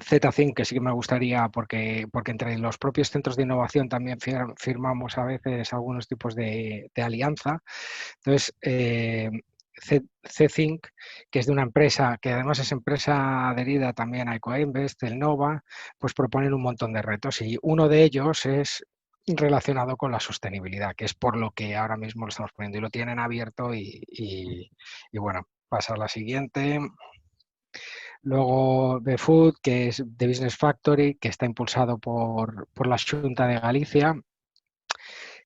ZThink, que sí que me gustaría, porque entre los propios centros de innovación también firmamos a veces algunos tipos de alianza. Entonces, ZThink, que es de una empresa, que además es empresa adherida también a Ecoembest, el Nova, pues proponen un montón de retos y uno de ellos es relacionado con la sostenibilidad, que es por lo que ahora mismo lo estamos poniendo y lo tienen abierto y bueno, pasa a la siguiente. Luego BeFood, que es de Business Factory, que está impulsado por la Xunta de Galicia,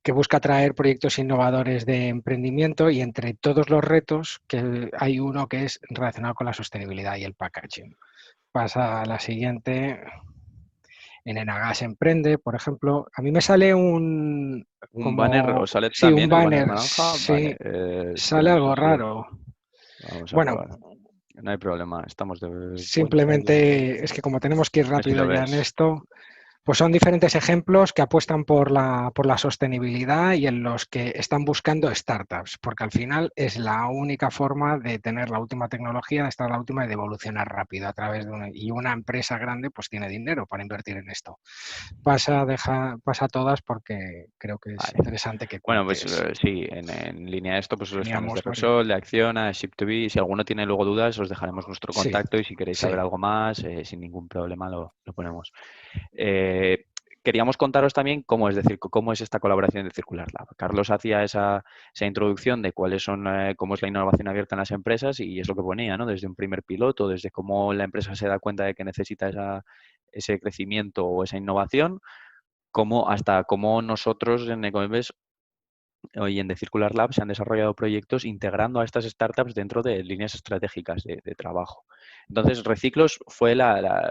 que busca traer proyectos innovadores de emprendimiento y entre todos los retos que hay uno que es relacionado con la sostenibilidad y el packaging. Pasa a la siguiente. En Enagas Emprende, por ejemplo, a mí me sale un banner, ¿os sale sí, un también el banner banner, naranja? sí, Vale, sale algo raro. Vamos a Bueno, probar. No hay problema, estamos de vuelta. simplemente es que como tenemos que ir A ver si rápido lo ya en ves. esto, pues son diferentes ejemplos que apuestan por la sostenibilidad y en los que están buscando startups, porque al final es la única forma de tener la última tecnología, de estar la última y de evolucionar rápido a través de y una empresa grande pues tiene dinero para invertir en esto. Pasa todas porque creo que es Vale. interesante que Bueno, pues cuentes. sí, en línea de esto, pues estamos de Teníamos Repsol, de Acciona, de Ship2B. Si alguno tiene luego dudas, os dejaremos nuestro Sí, contacto y si queréis sí. saber algo más, sin ningún problema lo ponemos. Queríamos contaros también cómo es esta colaboración de Circular Lab. Carlos hacía esa introducción de cuáles son, cómo es la innovación abierta en las empresas y es lo que ponía, ¿no? Desde un primer piloto, desde cómo la empresa se da cuenta de que necesita ese crecimiento o esa innovación, hasta cómo nosotros en Ecoembes hoy en The Circular Lab se han desarrollado proyectos integrando a estas startups dentro de líneas estratégicas de trabajo. Entonces, Reciclos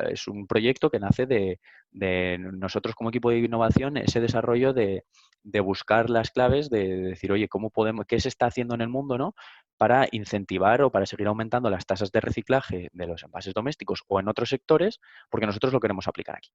es un proyecto que nace de nosotros como equipo de innovación, ese desarrollo de buscar las claves, de decir, oye, ¿qué se está haciendo en el mundo, ¿no? Para incentivar o para seguir aumentando las tasas de reciclaje de los envases domésticos o en otros sectores, porque nosotros lo queremos aplicar aquí.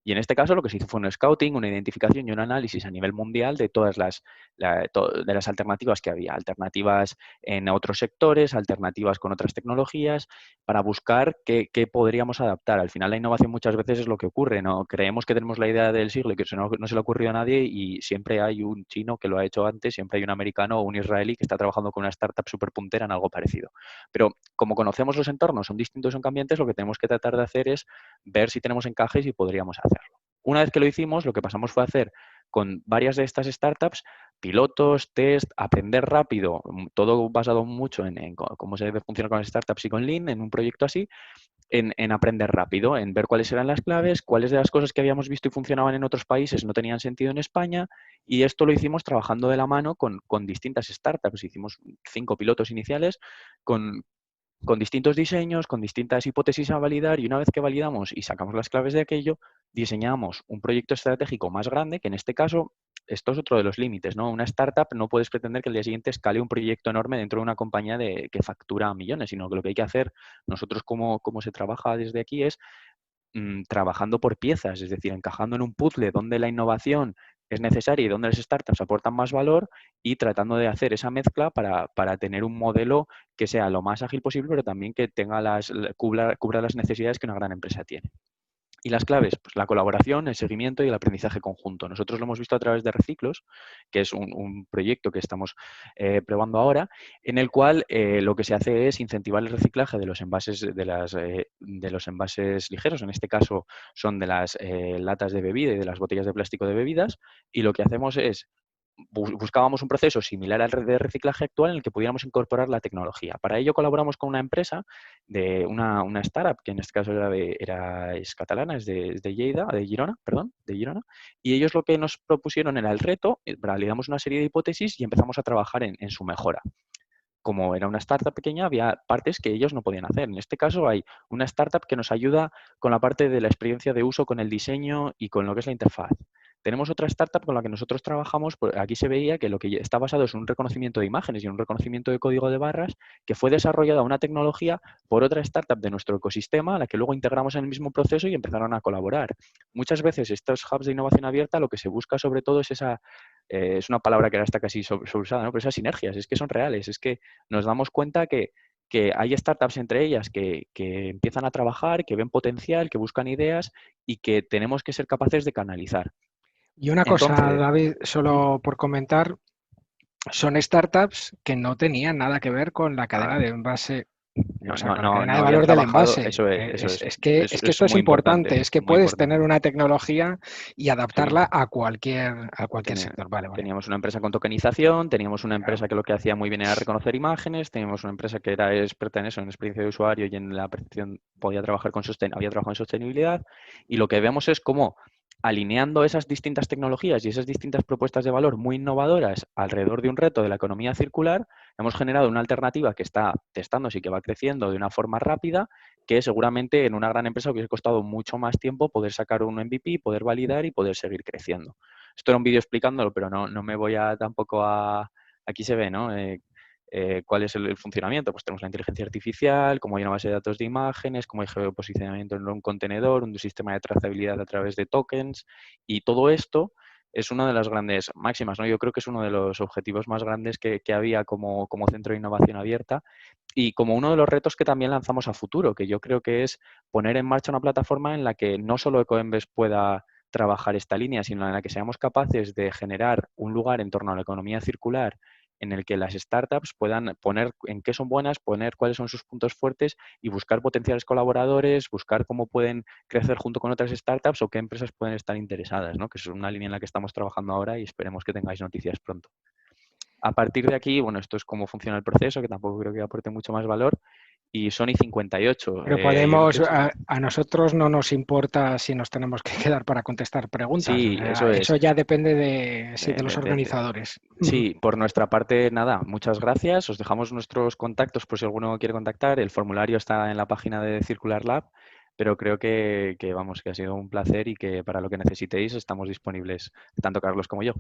Y en este caso lo que se hizo fue un scouting, una identificación y un análisis a nivel mundial de todas de las alternativas que había, alternativas en otros sectores, alternativas con otras tecnologías, para buscar qué podríamos adaptar. Al final la innovación muchas veces es lo que ocurre, ¿no? Creemos que tenemos la idea del siglo y que no se le ha ocurrido a nadie y siempre hay un chino que lo ha hecho antes, siempre hay un americano o un israelí que está trabajando con una startup súper puntera en algo parecido. Pero como conocemos los entornos, son distintos, son cambiantes, lo que tenemos que tratar de hacer es ver si tenemos encajes y podríamos hacerlo. Una vez que lo hicimos, lo que pasamos fue hacer con varias de estas startups pilotos, test, aprender rápido, todo basado mucho en cómo se debe funcionar con las startups y con Lean, en un proyecto así, en aprender rápido, en ver cuáles eran las claves, cuáles de las cosas que habíamos visto y funcionaban en otros países no tenían sentido en España, y esto lo hicimos trabajando de la mano con distintas startups. Hicimos 5 pilotos iniciales con distintos diseños, con distintas hipótesis a validar, y una vez que validamos y sacamos las claves de aquello, diseñamos un proyecto estratégico más grande, que en este caso esto es otro de los límites, ¿no? Una startup no puedes pretender que el día siguiente escale un proyecto enorme dentro de una compañía que factura millones, sino que lo que hay que hacer nosotros como se trabaja desde aquí es trabajando por piezas, es decir, encajando en un puzzle donde la innovación es necesaria y donde las startups aportan más valor y tratando de hacer esa mezcla para tener un modelo que sea lo más ágil posible, pero también que tenga cubra las necesidades que una gran empresa tiene. Y las claves, pues la colaboración, el seguimiento y el aprendizaje conjunto. Nosotros lo hemos visto a través de Reciclos, que es un proyecto que estamos probando ahora, en el cual lo que se hace es incentivar el reciclaje de los envases de los envases ligeros. En este caso son de las latas de bebida y de las botellas de plástico de bebidas. Y lo que hacemos es buscábamos un proceso similar al de reciclaje actual en el que pudiéramos incorporar la tecnología. Para ello colaboramos con una empresa, de una startup, que en este caso es catalana, es de Lleida, de Girona, perdón, de Girona, y ellos lo que nos propusieron era el reto, validamos una serie de hipótesis y empezamos a trabajar en su mejora. Como era una startup pequeña, había partes que ellos no podían hacer. En este caso hay una startup que nos ayuda con la parte de la experiencia de uso, con el diseño y con lo que es la interfaz. Tenemos otra startup con la que nosotros trabajamos, aquí se veía que lo que está basado es un reconocimiento de imágenes y un reconocimiento de código de barras que fue desarrollada una tecnología por otra startup de nuestro ecosistema, a la que luego integramos en el mismo proceso y empezaron a colaborar. Muchas veces estos hubs de innovación abierta lo que se busca sobre todo es es una palabra que ahora está casi sobreusada, ¿no? Pero esas sinergias, es que son reales, es que nos damos cuenta que hay startups entre ellas que empiezan a trabajar, que ven potencial, que buscan ideas y que tenemos que ser capaces de canalizar. Y una cosa, Entonces, David, solo por comentar, son startups que no tenían nada que ver con la cadena de envase, o sea, con la cadena de habían valor del trabajado, envase. eso es, Es que esto es muy importante, es que muy puedes tener importante. una tecnología y Sí. adaptarla a cualquier sector. Vale. Teníamos una empresa con tokenización, teníamos una Claro. empresa que lo que hacía muy bien era reconocer imágenes, teníamos una empresa que era experta en eso, en experiencia de usuario y en la percepción, podía trabajar había trabajado en sostenibilidad, y lo que vemos es cómo alineando esas distintas tecnologías y esas distintas propuestas de valor muy innovadoras alrededor de un reto de la economía circular, hemos generado una alternativa que está testándose y que va creciendo de una forma rápida, que seguramente en una gran empresa hubiese costado mucho más tiempo poder sacar un MVP, poder validar y poder seguir creciendo. Esto era un vídeo explicándolo, pero no me voy a tampoco a... Aquí se ve, ¿no? ¿Cuál es el funcionamiento? Pues tenemos la inteligencia artificial, cómo hay una base de datos de imágenes, cómo hay geoposicionamiento en un contenedor, un sistema de trazabilidad a través de tokens, y todo esto es una de las grandes máximas, ¿no? Yo creo que es uno de los objetivos más grandes que había como centro de innovación abierta y como uno de los retos que también lanzamos a futuro, que yo creo que es poner en marcha una plataforma en la que no solo Ecoembes pueda trabajar esta línea, sino en la que seamos capaces de generar un lugar en torno a la economía circular en el que las startups puedan poner en qué son buenas, poner cuáles son sus puntos fuertes y buscar potenciales colaboradores, buscar cómo pueden crecer junto con otras startups o qué empresas pueden estar interesadas, ¿no? Que es una línea en la que estamos trabajando ahora y esperemos que tengáis noticias pronto. A partir de aquí, bueno, esto es cómo funciona el proceso, que tampoco creo que aporte mucho más valor, y Sony 58. Pero podemos, a nosotros no nos importa si nos tenemos que quedar para contestar preguntas. Sí, eso es. Eso ya depende de los organizadores. Sí, por nuestra parte, nada, muchas gracias. Os dejamos nuestros contactos por si alguno quiere contactar. El formulario está en la página de Circular Lab, pero creo vamos, que ha sido un placer y que para lo que necesitéis estamos disponibles, tanto Carlos como yo.